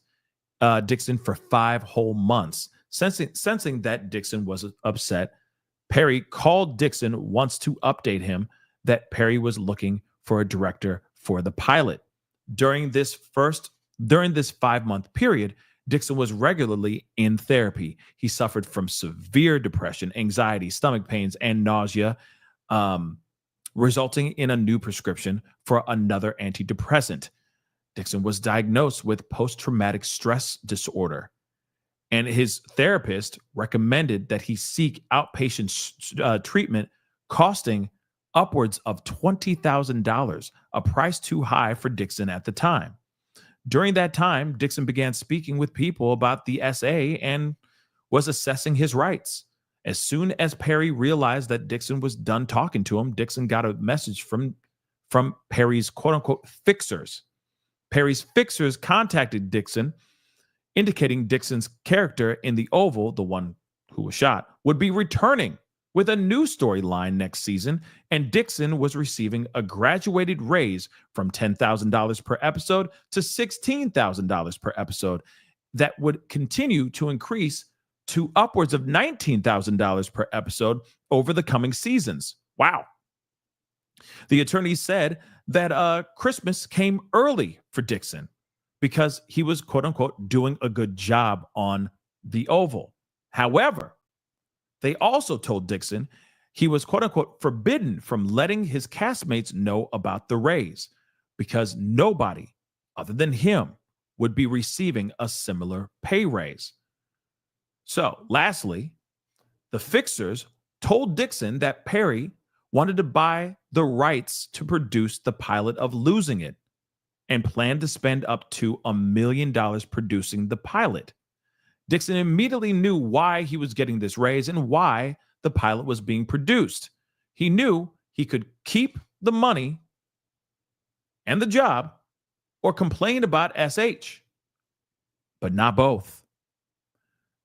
Dixon for 5 whole months, Sensing that Dixon was upset, Perry called Dixon once to update him that Perry was looking for a director for the pilot. During this 5-month period, Dixon was regularly in therapy. He suffered from severe depression, anxiety, stomach pains, and nausea, resulting in a new prescription for another antidepressant. Dixon was diagnosed with post-traumatic stress disorder, and his therapist recommended that he seek outpatient treatment, costing upwards of $20,000, a price too high for Dixon at the time. During that time, Dixon began speaking with people about the SA and was assessing his rights. As soon as Perry realized that Dixon was done talking to him, Dixon got a message from Perry's quote-unquote fixers. Perry's fixers contacted Dixon, indicating Dixon's character in the Oval, the one who was shot, would be returning with a new storyline next season, and Dixon was receiving a graduated raise from $10,000 per episode to $16,000 per episode that would continue to increase to upwards of $19,000 per episode over the coming seasons. Wow. The attorney said that Christmas came early for Dixon because he was, quote unquote, doing a good job on the Oval. However, they also told Dixon he was, quote unquote, forbidden from letting his castmates know about the raise because nobody other than him would be receiving a similar pay raise. So, lastly, the fixers told Dixon that Perry wanted to buy the rights to produce the pilot of Losing It and planned to spend up to $1 million producing the pilot. Dixon immediately knew why he was getting this raise and why the pilot was being produced. He knew he could keep the money and the job or complain about SH, but not both.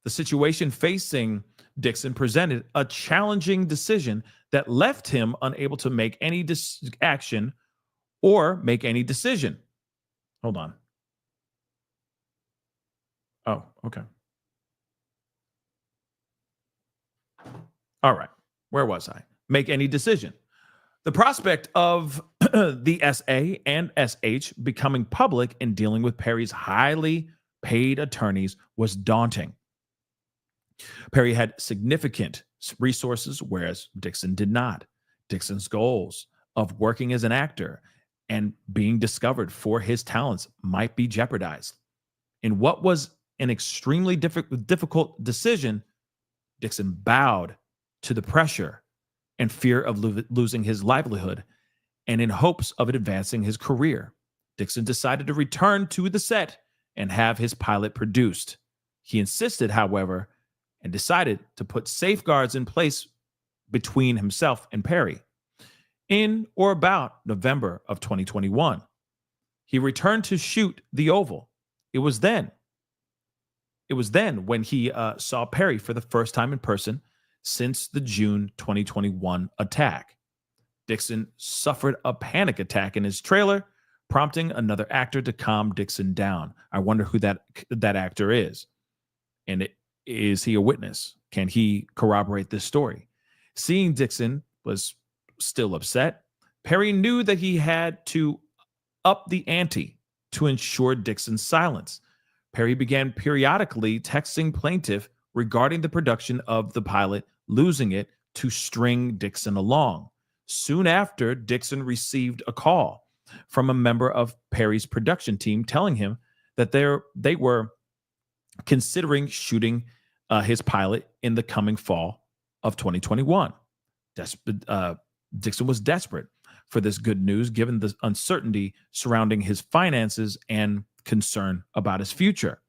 The situation facing Dixon presented a challenging decision that left him unable to make any action or make any decision. Hold on. Oh, okay. All right. Where was I? Make any decision. The prospect of the SA and SH becoming public and dealing with Perry's highly paid attorneys was daunting. Perry had significant resources, whereas Dixon did not. Dixon's goals of working as an actor and being discovered for his talents might be jeopardized. In what was an extremely difficult decision, Dixon bowed to the pressure and fear of losing his livelihood, and in hopes of advancing his career, Dixon decided to return to the set and have his pilot produced. He insisted, however, and decided to put safeguards in place between himself and Perry. In or about November of 2021, he returned to shoot the Oval. It was then when he saw Perry for the first time in person since the June 2021 attack. Dixon suffered a panic attack in his trailer, prompting another actor to calm Dixon down. I wonder who that actor is. And is he a witness? Can he corroborate this story? Seeing Dixon was still upset, Perry knew that he had to up the ante to ensure Dixon's silence. Perry began periodically texting plaintiff regarding the production of the pilot, Losing It, to string Dixon along. Soon after, Dixon received a call from a member of Perry's production team telling him that they were considering shooting his pilot in the coming fall of 2021. Dixon was desperate for this good news, given the uncertainty surrounding his finances and concern about his future.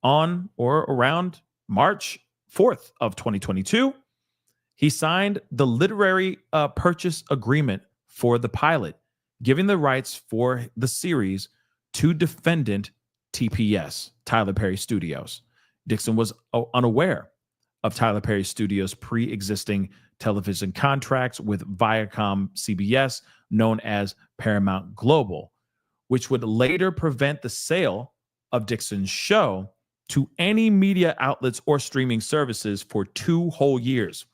On or around March 4th of 2022, he signed the literary purchase agreement for the pilot, giving the rights for the series to defendant TPS, Tyler Perry Studios. Dixon was unaware of Tyler Perry Studios' pre-existing television contracts with Viacom CBS, known as Paramount Global, which would later prevent the sale of Dixon's show to any media outlets or streaming services for 2 whole years.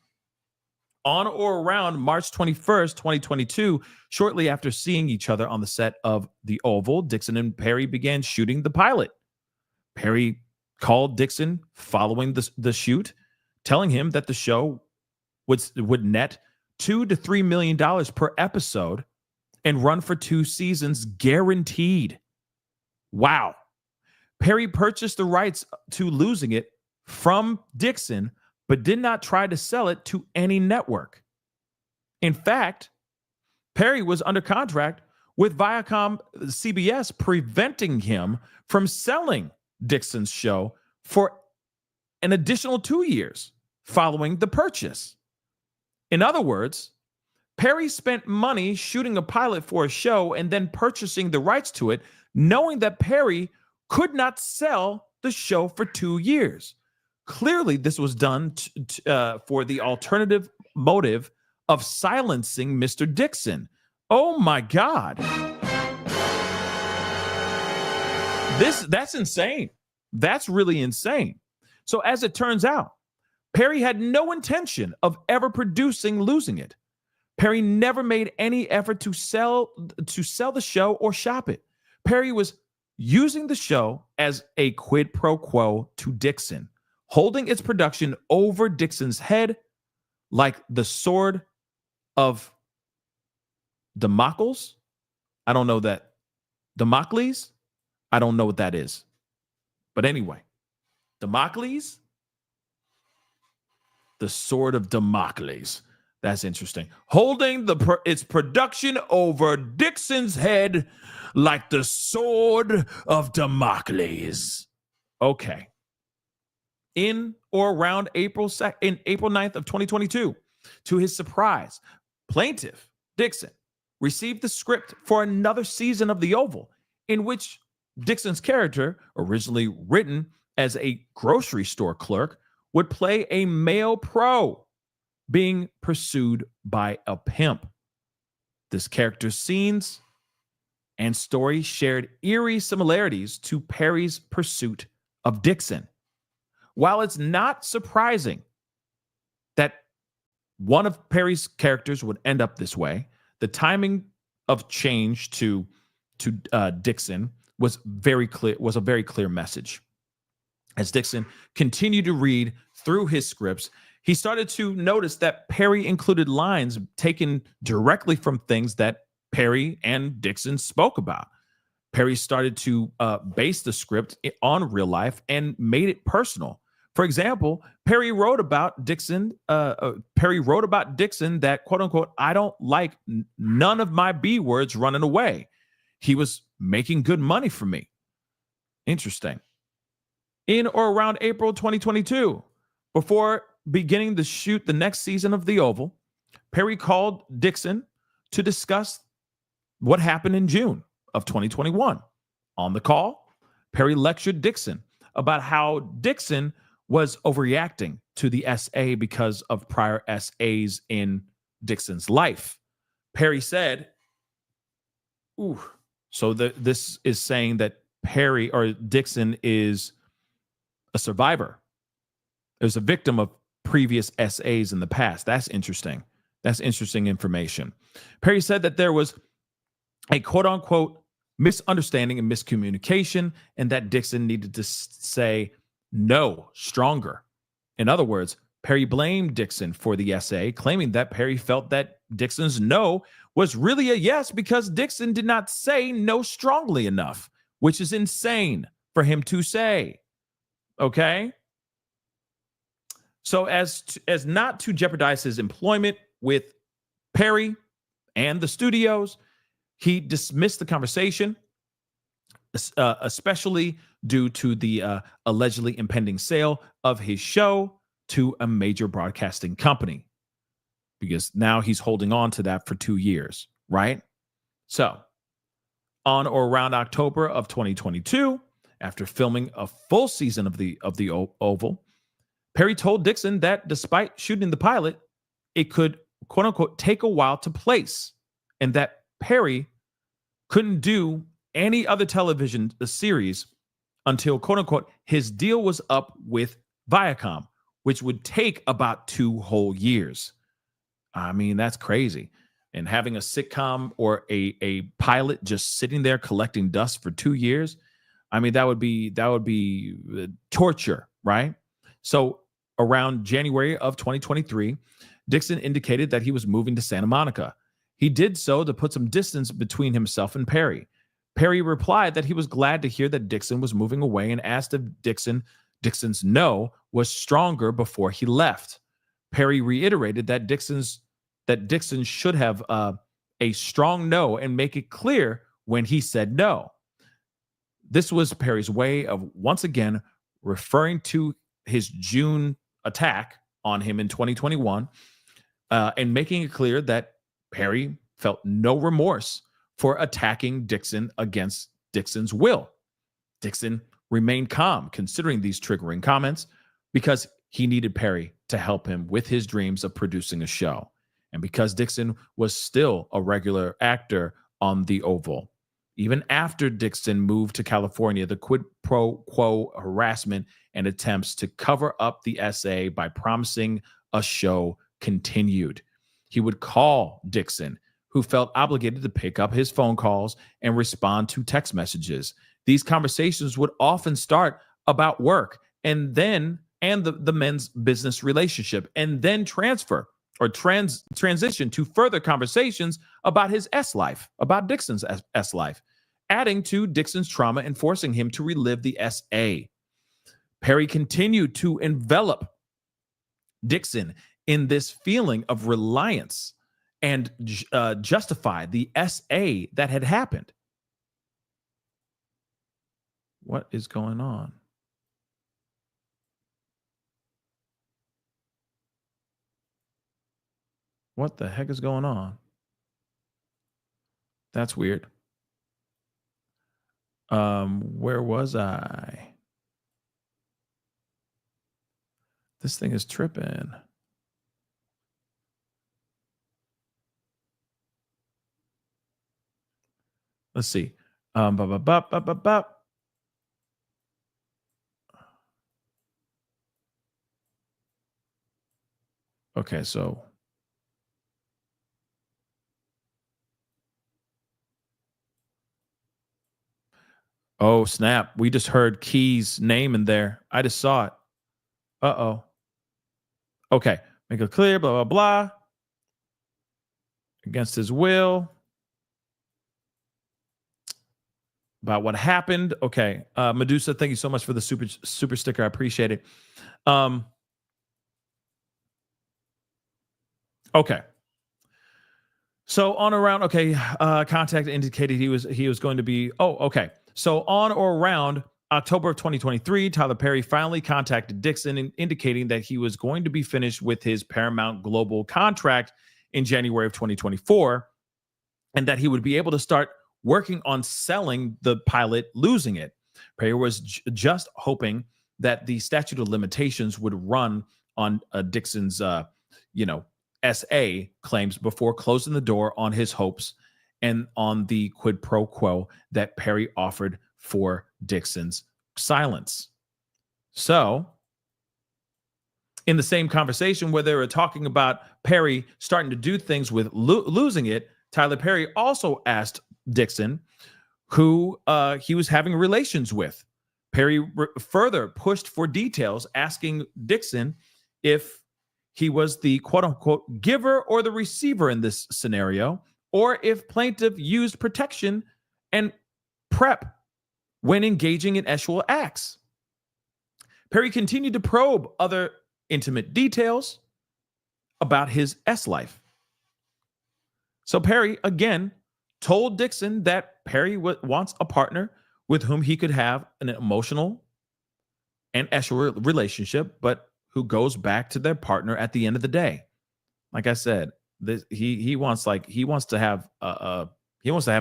On or around March 21st, 2022, shortly after seeing each other on the set of The Oval, Dixon and Perry began shooting the pilot. Perry called Dixon following the shoot, telling him that the show would net $2 to $3 million per episode and run for 2 seasons guaranteed. Wow. Perry purchased the rights to Losing It from Dixon, but did not try to sell it to any network. In fact, Perry was under contract with Viacom CBS, preventing him from selling Dixon's show for an additional 2 years following the purchase. In other words, Perry spent money shooting a pilot for a show and then purchasing the rights to it, knowing that Perry could not sell the show for 2 years. Clearly, this was done for the alternative motive of silencing Mr. Dixon. Oh my God. That's insane. That's really insane. So as it turns out, Perry had no intention of ever producing Losing It. Perry never made any effort to sell the show or shop it. Perry was using the show as a quid pro quo to Dixon, holding its production over Dixon's head like the sword of Damocles. I don't know that. Damocles? I don't know what that is. But anyway, Damocles? The sword of Damocles. That's interesting. Holding its production over Dixon's head like the sword of Damocles. Okay. In or around April 9th of 2022, to his surprise, plaintiff Dixon received the script for another season of The Oval, in which Dixon's character, originally written as a grocery store clerk, would play a male pro being pursued by a pimp. This character's scenes and story shared eerie similarities to Perry's pursuit of Dixon. While it's not surprising that one of Perry's characters would end up this way, the timing of change to Dixon was a very clear message. As Dixon continued to read through his scripts, he started to notice that Perry included lines taken directly from things that Perry and Dixon spoke about. Perry started to base the script on real life and made it personal. For example, Perry wrote about Dixon that, quote unquote, I don't like none of my B words running away. He was making good money for me. Interesting. In or around April 2022, before beginning to shoot the next season of The Oval, Perry called Dixon to discuss what happened in June of 2021. On the call, Perry lectured Dixon about how Dixon was overreacting to the SA because of prior SAs in Dixon's life. Perry said, this is saying that Perry or Dixon is a survivor. There's a victim of previous SAs in the past. That's interesting. That's interesting information. Perry said that there was a quote unquote misunderstanding and miscommunication, and that Dixon needed to say no stronger. In other words, Perry blamed Dixon for the SA, claiming that Perry felt that Dixon's no was really a yes because Dixon did not say no strongly enough, which is insane for him to say. Okay? So as not to jeopardize his employment with Perry and the studios, he dismissed the conversation, especially due to the allegedly impending sale of his show to a major broadcasting company, because now he's holding on to that for 2 years, right? So on or around October of 2022, after filming a full season of the Oval, Perry told Dixon that despite shooting the pilot, it could, quote unquote, take a while to place, and that Perry couldn't do any other television series until, quote unquote, his deal was up with Viacom, which would take about 2 whole years. I mean, that's crazy. And having a sitcom or a pilot just sitting there collecting dust for 2 years, I mean, that would be torture, right? So around January of 2023, Dixon indicated that he was moving to Santa Monica. He did so to put some distance between himself and Perry. Perry replied that he was glad to hear that Dixon was moving away and asked if Dixon's no was stronger before he left. Perry reiterated that Dixon should have a strong no and make it clear when he said no. This was Perry's way of once again referring to his June attack on him in 2021 and making it clear that Perry felt no remorse for attacking Dixon against Dixon's will. Dixon remained calm considering these triggering comments because he needed Perry to help him with his dreams of producing a show. And because Dixon was still a regular actor on the Oval. Even after Dixon moved to California, the quid pro quo harassment and attempts to cover up the SA by promising a show continued. He would call Dixon, who felt obligated to pick up his phone calls and respond to text messages. These conversations would often start about work and the men's business relationship, and then transition to further conversations about his S life, about Dixon's S life, adding to Dixon's trauma and forcing him to relive the SA. Perry continued to envelop Dixon in this feeling of reliance and justify the SA that had happened. What is going on? What the heck is going on? That's weird. Where was I? This thing is tripping. Let's see. Okay, so oh, snap. We just heard Key's name in there. I just saw it. Uh-oh. Okay. Make it clear, blah, blah, blah. Against his will. About what happened. Okay. Medusa, thank you so much for the super sticker. I appreciate it. Okay. So on around, okay, contact indicated he was going to be, okay. So on or around October of 2023, Tyler Perry finally contacted Dixon indicating that he was going to be finished with his Paramount Global contract in January of 2024 and that he would be able to start working on selling the pilot, Losing It. Perry was just hoping that the statute of limitations would run on Dixon's, SA claims before closing the door on his hopes and on the quid pro quo that Perry offered for Dixon's silence. So, in the same conversation where they were talking about Perry starting to do things with Losing It, Tyler Perry also asked Dixon who he was having relations with. Perry further pushed for details, asking Dixon if he was the quote-unquote giver or the receiver in this scenario, or if plaintiff used protection and prep when engaging in sexual acts. Perry continued to probe other intimate details about his S life. So Perry, again, told Dixon that Perry wants a partner with whom he could have an emotional and sexual relationship, but who goes back to their partner at the end of the day. Like I said, he wants to have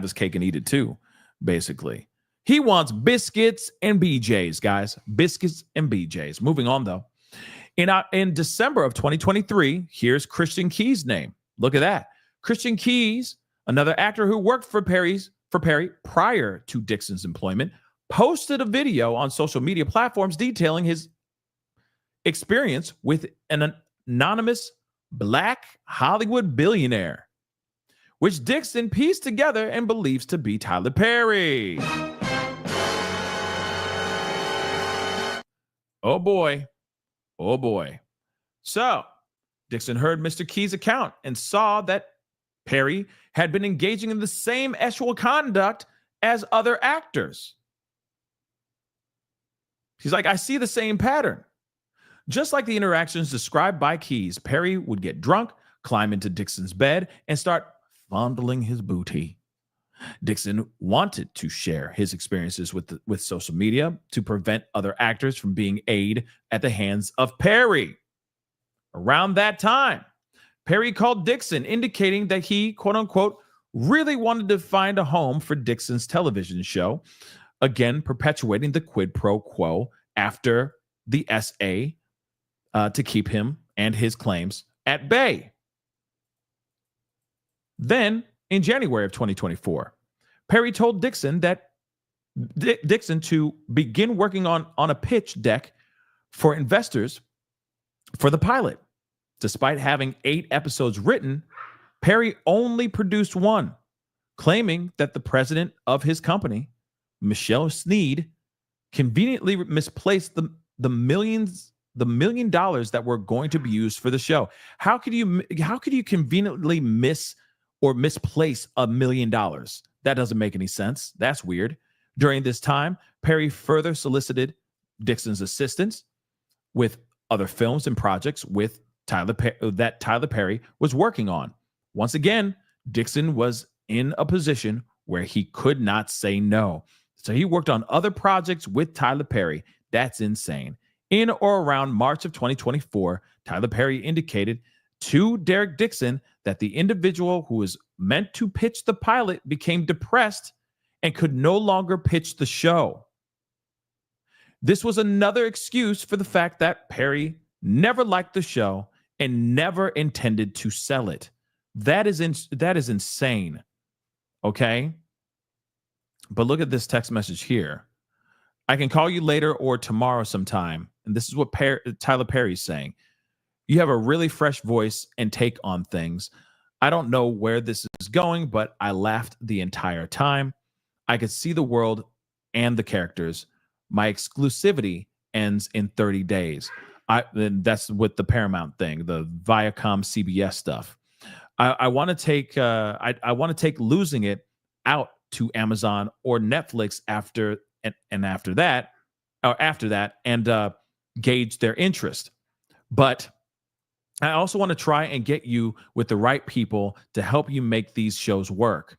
his cake and eat it too, basically. He wants biscuits and BJs, guys. Biscuits and BJs. Moving on, though. In December of 2023, here's Christian Key's name. Look at that. Christian Keys, another actor who worked for Perry prior to Dixon's employment, posted a video on social media platforms detailing his experience with an anonymous Black Hollywood billionaire, which Dixon pieced together and believes to be Tyler Perry. Oh boy. Oh boy. So Dixon heard Mr. Key's account and saw that Perry had been engaging in the same sexual conduct as other actors. He's like, I see the same pattern. Just like the interactions described by Keys, Perry would get drunk, climb into Dixon's bed, and start fondling his booty. Dixon wanted to share his experiences with social media to prevent other actors from being aided at the hands of Perry. Around that time, Perry called Dixon, indicating that he, quote unquote, really wanted to find a home for Dixon's television show, again perpetuating the quid pro quo after the SA to keep him and his claims at bay. Then, in January of 2024, Perry told Dixon that Dixon to begin working on a pitch deck for investors for the pilot. Despite having 8 episodes written, Perry only produced 1, claiming that the president of his company, Michelle SUED, conveniently misplaced the $1 million that were going to be used for the show. How could you conveniently miss or misplace $1 million? That doesn't make any sense. That's weird. During this time, Perry further solicited Dixon's assistance with other films and projects with Tyler Perry was working on. Once again, Dixon was in a position where he could not say no. So he worked on other projects with Tyler Perry. That's insane. In or around March of 2024, Tyler Perry indicated to Derek Dixon that the individual who was meant to pitch the pilot became depressed and could no longer pitch the show. This was another excuse for the fact that Perry never liked the show and never intended to sell it. That is insane. Okay? But look at this text message here. I can call you later or tomorrow sometime. And this is what Tyler Perry's saying. You have a really fresh voice and take on things. I don't know where this is going, but I laughed the entire time. I could see the world and the characters. My exclusivity ends in 30 days. That's with the Paramount thing, the Viacom CBS stuff. I want to take I want to take Losing It out to Amazon or Netflix after that and gauge their interest. But I also want to try and get you with the right people to help you make these shows work.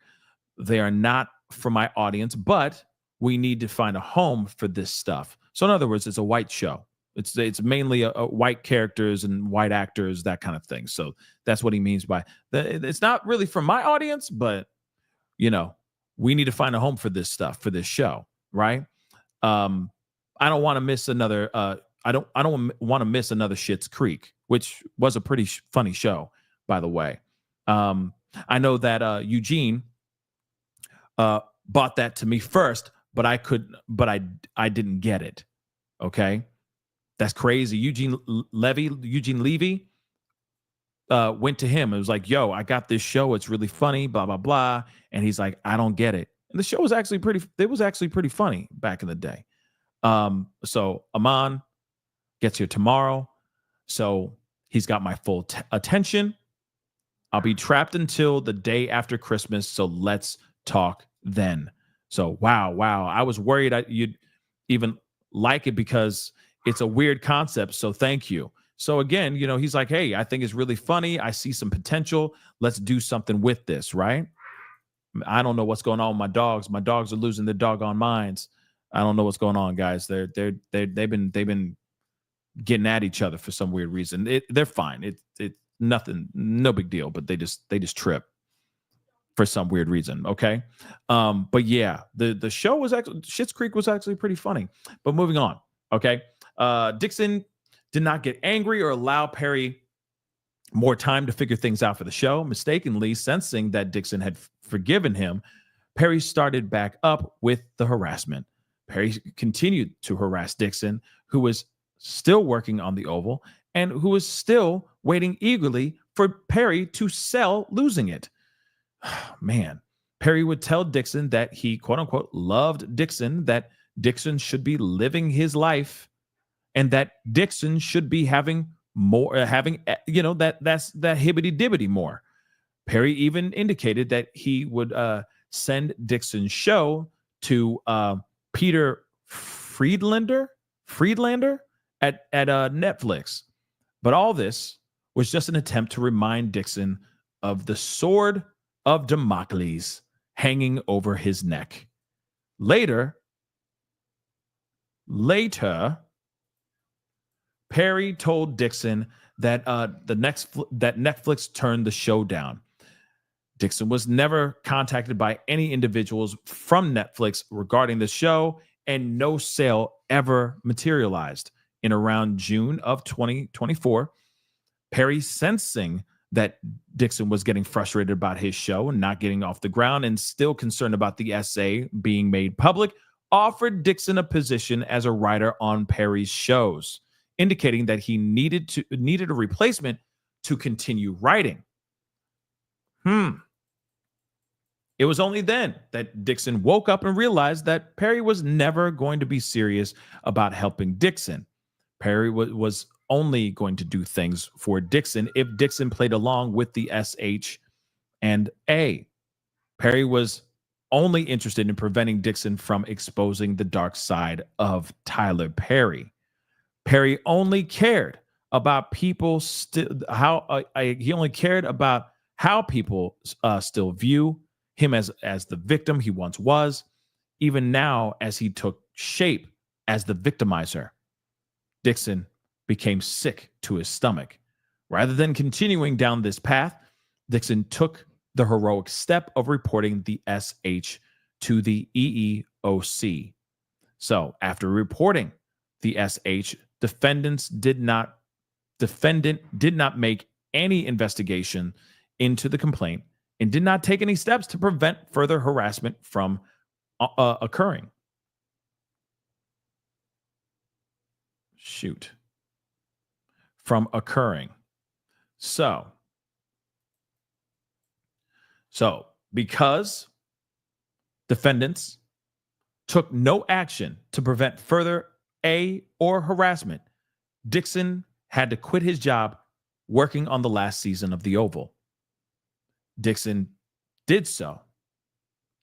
They are not for my audience, but we need to find a home for this stuff. So in other words, it's a white show. It's mainly a white characters and white actors, that kind of thing. So that's what he means by it's not really for my audience, but we need to find a home for this stuff, for this show, right? I don't want to miss another. I don't want to miss another Schitt's Creek, which was a pretty funny show, by the way. I know that Eugene bought that to me first, but I didn't get it. Okay. That's crazy. Eugene Levy went to him and was like, yo, I got this show. It's really funny, blah, blah, blah. And he's like, I don't get it. And the show was actually pretty funny back in the day. So Aman gets here tomorrow. So he's got my full attention. I'll be trapped until the day after Christmas. So let's talk then. So, wow. I was worried you'd even like it because it's a weird concept. So thank you. So again, he's like, hey, I think it's really funny. I see some potential. Let's do something with this, right? I don't know what's going on with my dogs. My dogs are losing their doggone minds. I don't know what's going on, guys. They've been getting at each other for some weird reason. They're fine. It's nothing, no big deal, but they just trip for some weird reason. Okay. But yeah, the show was actually, Schitt's Creek was actually pretty funny. But moving on. Okay. Dixon did not get angry or allow Perry more time to figure things out for the show. Mistakenly sensing that Dixon had forgiven him, Perry started back up with the harassment. Perry continued to harass Dixon, who was still working on the Oval and who was still waiting eagerly for Perry to sell losing it. Man, Perry would tell Dixon that he, quote unquote, loved Dixon, that Dixon should be living his life, and that Dixon should be having more, that's that hibbity dibbity more. Perry even indicated that he would send Dixon's show to Peter Friedlander at Netflix. But all this was just an attempt to remind Dixon of the sword of Damocles hanging over his neck. Later, Perry told Dixon that that Netflix turned the show down. Dixon was never contacted by any individuals from Netflix regarding the show, and no sale ever materialized. In around June of 2024, Perry, sensing that Dixon was getting frustrated about his show and not getting off the ground and still concerned about the essay being made public, offered Dixon a position as a writer on Perry's shows, indicating that he needed a replacement to continue writing. It was only then that Dixon woke up and realized that Perry was never going to be serious about helping Dixon. Perry was only going to do things for Dixon if Dixon played along with the SH and A. Perry was only interested in preventing Dixon from exposing the dark side of Tyler Perry. Perry only cared about people he only cared about how people still view him as the victim he once was, even now as he took shape as the victimizer. Dixon became sick to his stomach. Rather than continuing down this path, Dixon took the heroic step of reporting the SH to the EEOC. So after reporting the SH, defendant did not make any investigation into the complaint and did not take any steps to prevent further harassment from occurring. From occurring. So because defendants took no action to prevent further or harassment, Dixon had to quit his job working on the last season of The Oval. Dixon did so.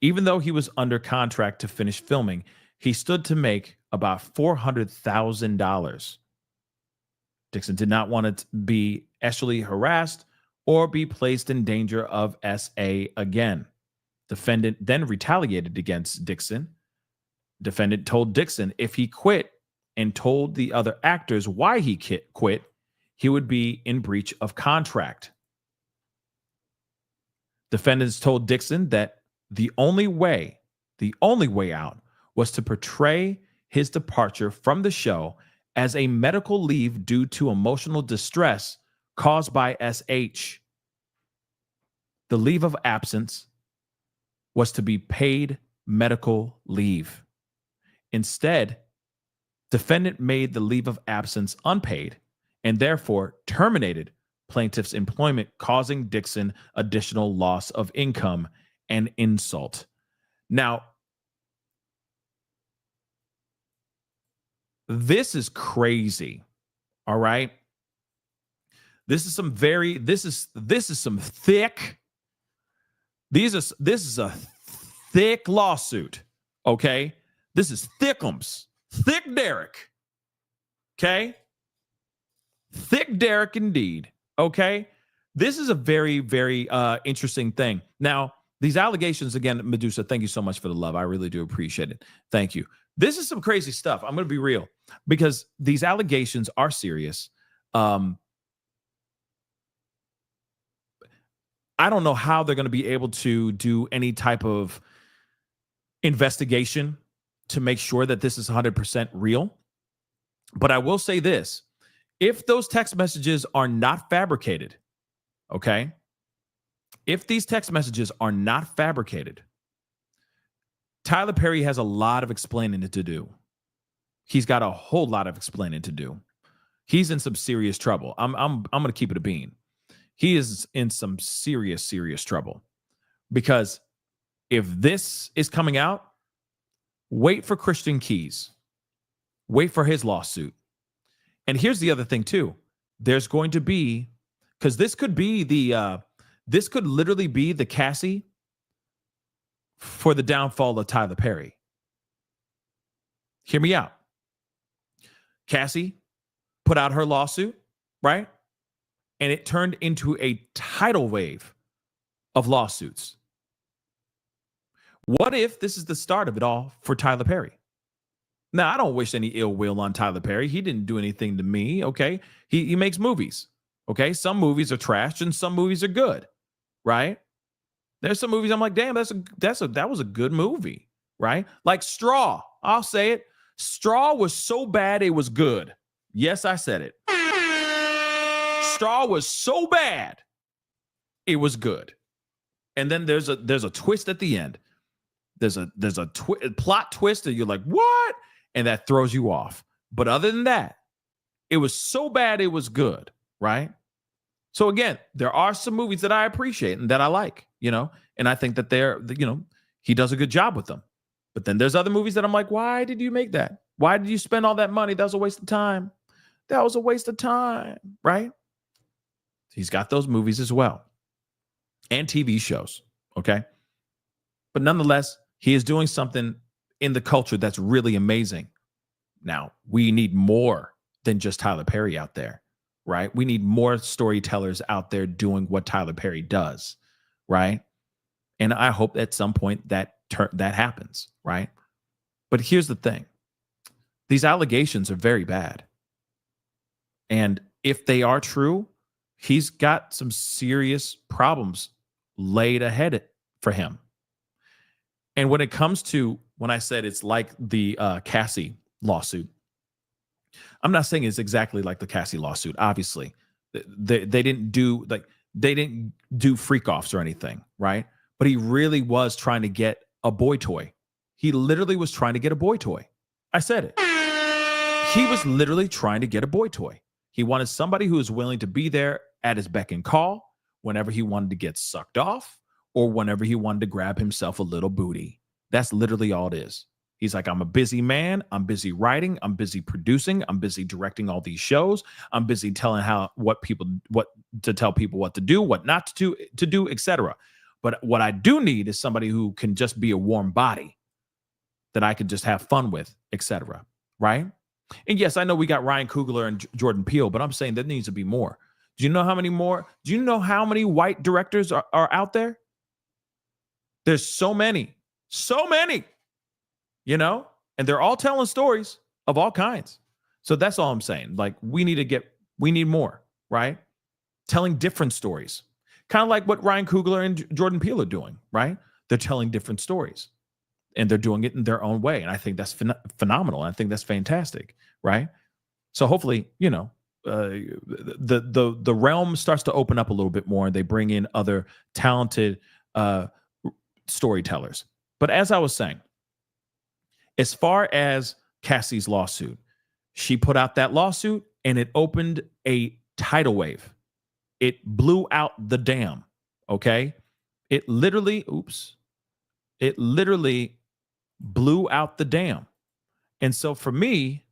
Even though he was under contract to finish filming, he stood to make about $400,000. Dixon did not want to be sexually harassed or be placed in danger of SA again. Defendant then retaliated against Dixon. Defendant told Dixon if he quit and told the other actors why he quit, he would be in breach of contract. Defendants told Dixon that the only way out was to portray his departure from the show as a medical leave due to emotional distress caused by SH. The leave of absence was to be paid medical leave. Instead, defendant made the leave of absence unpaid and therefore terminated plaintiff's employment, causing Dixon additional loss of income and insult. Now, this is crazy. All right. This is some thick. This is a thick lawsuit. Okay. This is thickums. Thick Derek. Okay. Thick Derek indeed. Okay. This is a very, very interesting thing. Now, these allegations, again, Medusa, thank you so much for the love. I really do appreciate it. Thank you. This is some crazy stuff. I'm going to be real because these allegations are serious. I don't know how they're going to be able to do any type of investigation to make sure that this is 100% real. But I will say this. If those text messages are not fabricated, okay? If these text messages are not fabricated, Tyler Perry has a lot of explaining to do. He's got a whole lot of explaining to do. He's in some serious trouble. I'm going to keep it a bean. He is in some serious trouble, because if this is coming out, wait for Christian Keys. Wait for his lawsuit. And here's the other thing too. There's going to be, because this could literally be the Cassie for the downfall of Tyler Perry. Hear me out. Cassie put out her lawsuit, right? And it turned into a tidal wave of lawsuits. What if this is the start of it all for Tyler Perry? Now, I don't wish any ill will on Tyler Perry. He didn't do anything to me, okay? He makes movies, okay? Some movies are trash and some movies are good, right? There's some movies I'm like, damn, that was a good movie, right? Like Straw. I'll say it. Straw was so bad it was good. Yes, I said it. Straw was so bad it was good. And then there's a twist at the end. There's a plot twist that you're like, what? And that throws you off. But other than that, it was so bad it was good, right? So again, there are some movies that I appreciate and that I like, and I think that he does a good job with them. But then there's other movies that I'm like, why did you make that? Why did you spend all that money? That was a waste of time. That was a waste of time, right? He's got those movies as well. And TV shows, okay? But nonetheless, he is doing something in the culture that's really amazing. Now, we need more than just Tyler Perry out there, right? We need more storytellers out there doing what Tyler Perry does, right? And I hope at some point that happens, right? But here's the thing. These allegations are very bad. And if they are true, he's got some serious problems laid ahead for him. And when it comes to, when I said it's like the Cassie lawsuit, I'm not saying it's exactly like the Cassie lawsuit. Obviously, they didn't do freak offs or anything, right? But he really was trying to get a boy toy. He literally was trying to get a boy toy. I said it. He was literally trying to get a boy toy. He wanted somebody who was willing to be there at his beck and call whenever he wanted to get sucked off or whenever he wanted to grab himself a little booty. That's literally all it is. He's like, I'm a busy man. I'm busy writing. I'm busy producing. I'm busy directing all these shows. I'm busy telling what to tell people what to do, what not to do, etc. But what I do need is somebody who can just be a warm body that I could just have fun with, etc. Right? And yes, I know we got Ryan Coogler and Jordan Peele, but I'm saying there needs to be more. Do you know how many more? Do you know how many white directors are out there? There's so many, and they're all telling stories of all kinds. So that's all I'm saying. Like we need more, right? Telling different stories, kind of like what Ryan Coogler and Jordan Peele are doing, right? They're telling different stories and they're doing it in their own way. And I think that's phenomenal. I think that's fantastic, right? So hopefully, the realm starts to open up a little bit more and they bring in other talented storytellers. But as I was saying, as far as Cassie's lawsuit, she put out that lawsuit and it opened a tidal wave. It blew out the dam, okay? It literally blew out the dam. And so for me,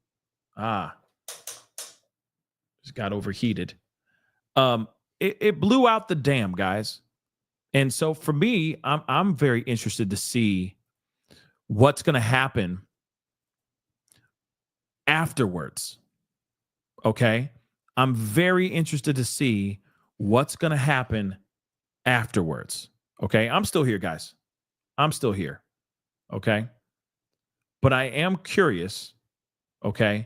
just got overheated. It blew out the dam, guys. And so for me, I'm very interested to see what's going to happen afterwards. Okay? I'm very interested to see what's going to happen afterwards. Okay? I'm still here, guys. I'm still here. Okay? But I am curious, okay,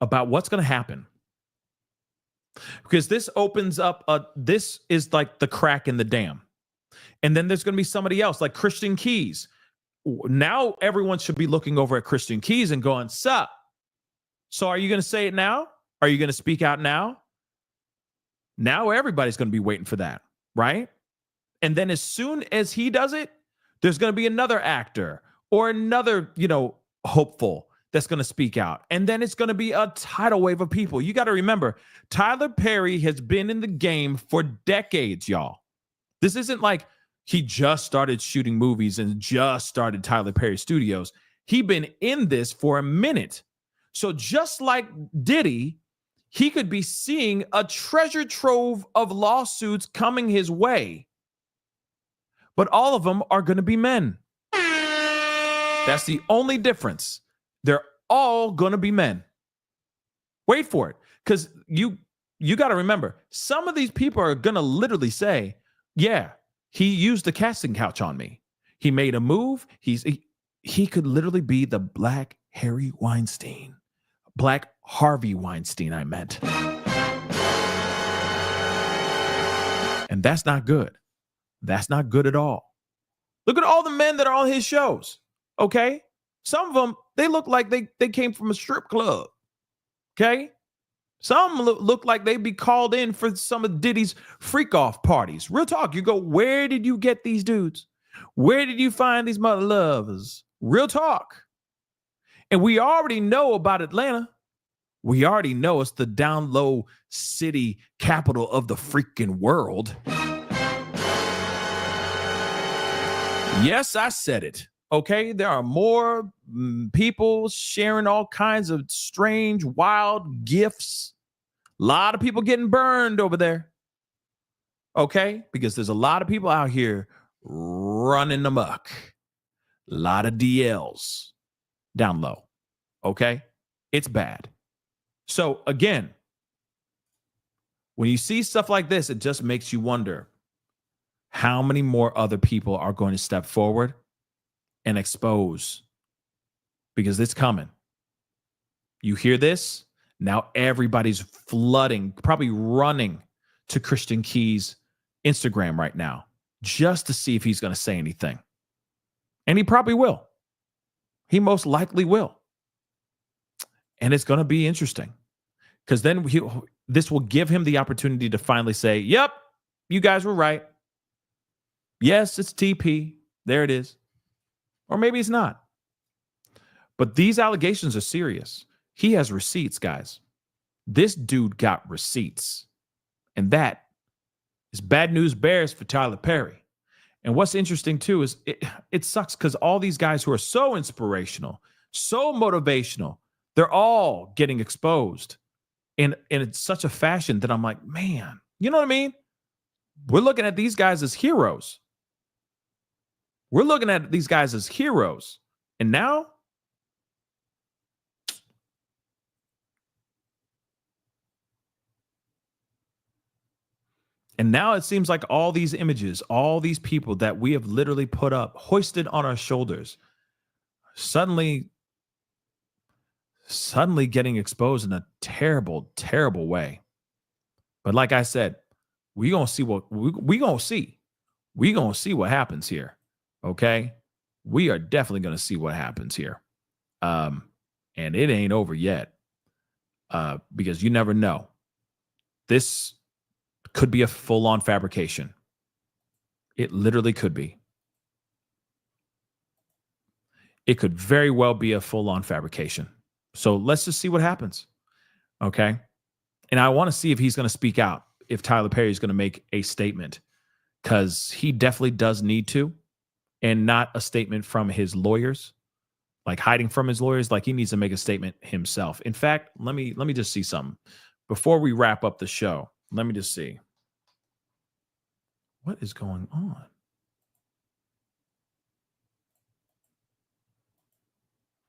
about what's going to happen. Because this opens up, this is like the crack in the dam. And then there's going to be somebody else like Christian Keys. Now everyone should be looking over at Christian Keys and going, sup? So are you going to say it now? Are you going to speak out now? Now everybody's going to be waiting for that, right? And then as soon as he does it, there's going to be another actor or another, hopeful that's going to speak out. And then it's going to be a tidal wave of people. You got to remember, Tyler Perry has been in the game for decades, y'all. This isn't like he just started shooting movies and just started Tyler Perry Studios. He's been in this for a minute. So just like Diddy, he could be seeing a treasure trove of lawsuits coming his way. But all of them are going to be men. That's the only difference. They're all going to be men. Wait for it. Because you got to remember, some of these people are going to literally say, yeah, he used the casting couch on me. He made a move. He could literally be the Black Harry Weinstein. Black Harvey Weinstein, I meant. And that's not good. That's not good at all. Look at all the men that are on his shows. Okay? Some of them, they look like they came from a strip club. Okay? Some look like they'd be called in for some of Diddy's freak-off parties. Real talk. You go, where did you get these dudes? Where did you find these mother lovers? Real talk. And we already know about Atlanta. We already know it's the down low city capital of the freaking world. Yes, I said it. Okay, there are more people sharing all kinds of strange, wild gifts. A lot of people getting burned over there. Okay, because there's a lot of people out here running amok. A lot of DLs down low. Okay, it's bad. So again, when you see stuff like this, it just makes you wonder how many more other people are going to step forward and expose, because it's coming. You hear this? Now everybody's flooding, probably running to Christian Key's Instagram right now just to see if he's going to say anything. And he probably will. He most likely will. And it's going to be interesting because then this will give him the opportunity to finally say, yep, you guys were right. Yes, it's TP. There it is. Or maybe it's not. But these allegations are serious. He has receipts, guys. This dude got receipts. And that is bad news bears for Tyler Perry. And what's interesting, too, is it sucks because all these guys who are so inspirational, so motivational, they're all getting exposed in such a fashion that I'm like, man, you know what I mean? We're looking at these guys as heroes. We're looking at these guys as heroes. And now, it seems like all these images, all these people that we have literally put up, hoisted on our shoulders, suddenly getting exposed in a terrible, terrible way. But like I said, we're going to see what we're going to see. We're going to see what happens here. Okay? We are definitely going to see what happens here. And it ain't over yet. Because you never know. This could be a full-on fabrication. It literally could be. It could very well be a full-on fabrication. So let's just see what happens. Okay? And I want to see if he's going to speak out, if Tyler Perry is going to make a statement, because he definitely does need to, and not a statement from his lawyers, like hiding from his lawyers. Like he needs to make a statement himself. In fact, let me just see something. Before we wrap up the show, let me just see. What is going on?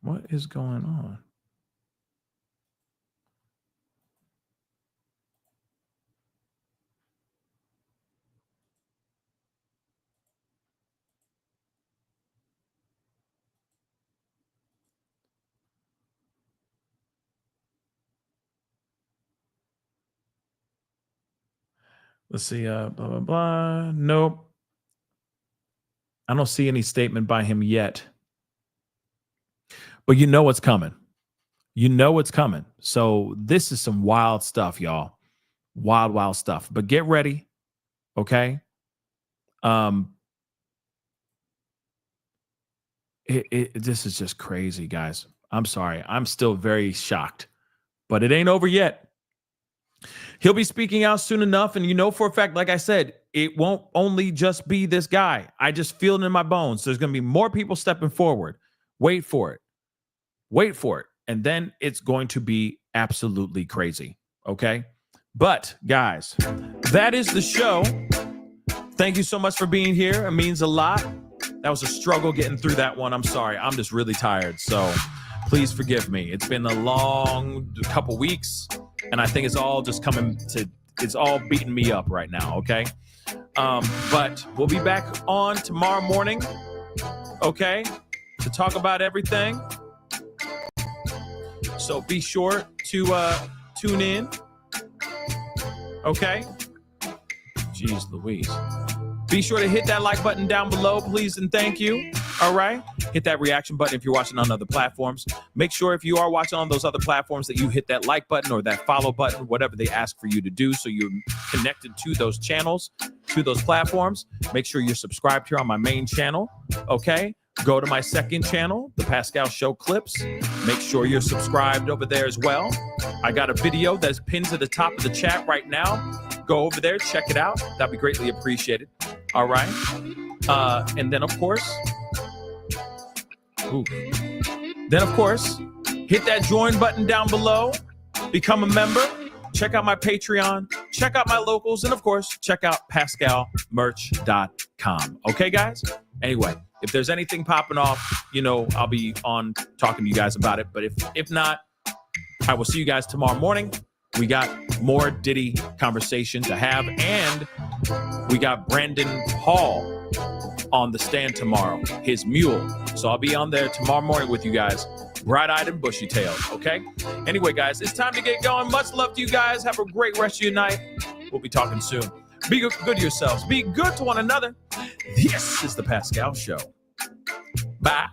What is going on? Let's see. Blah, blah, blah. Nope. I don't see any statement by him yet. But you know what's coming. You know what's coming. So this is some wild stuff, y'all. Wild, wild stuff. But get ready. Okay? This is just crazy, guys. I'm sorry. I'm still very shocked, but it ain't over yet. He'll be speaking out soon enough. And you know for a fact, like I said, it won't only just be this guy. I just feel it in my bones. There's going to be more people stepping forward. Wait for it. Wait for it. And then it's going to be absolutely crazy. Okay? But, guys, that is the show. Thank you so much for being here. It means a lot. That was a struggle getting through that one. I'm sorry. I'm just really tired. So please forgive me. It's been a long couple weeks, and I think it's all just it's all beating me up right now, okay? But we'll be back on tomorrow morning, okay, to talk about everything. So be sure to tune in, okay? Jeez Louise. Be sure to hit that like button down below, please, and thank you. All right? Hit that reaction button if you're watching on other platforms. Make sure if you are watching on those other platforms that you hit that like button or that follow button, whatever they ask for you to do, so you're connected to those channels, to those platforms. Make sure you're subscribed here on my main channel, okay? Go to my second channel, The Pascal Show Clips. Make sure you're subscribed over there as well. I got a video that's pinned to the top of the chat right now. Go over there, check it out. That'd be greatly appreciated. All right. And then, of course, hit that join button down below. Become a member. Check out my Patreon. Check out my locals. And, of course, check out pascalmerch.com. Okay, guys? Anyway, if there's anything popping off, you know, I'll be on talking to you guys about it. But if not, I will see you guys tomorrow morning. We got more Diddy conversation to have, and we got Brandon Hall on the stand tomorrow, his mule. So I'll be on there tomorrow morning with you guys, bright-eyed and bushy-tailed, okay? Anyway, guys, it's time to get going. Much love to you guys. Have a great rest of your night. We'll be talking soon. Be good to yourselves. Be good to one another. This is The Pascal Show. Bye.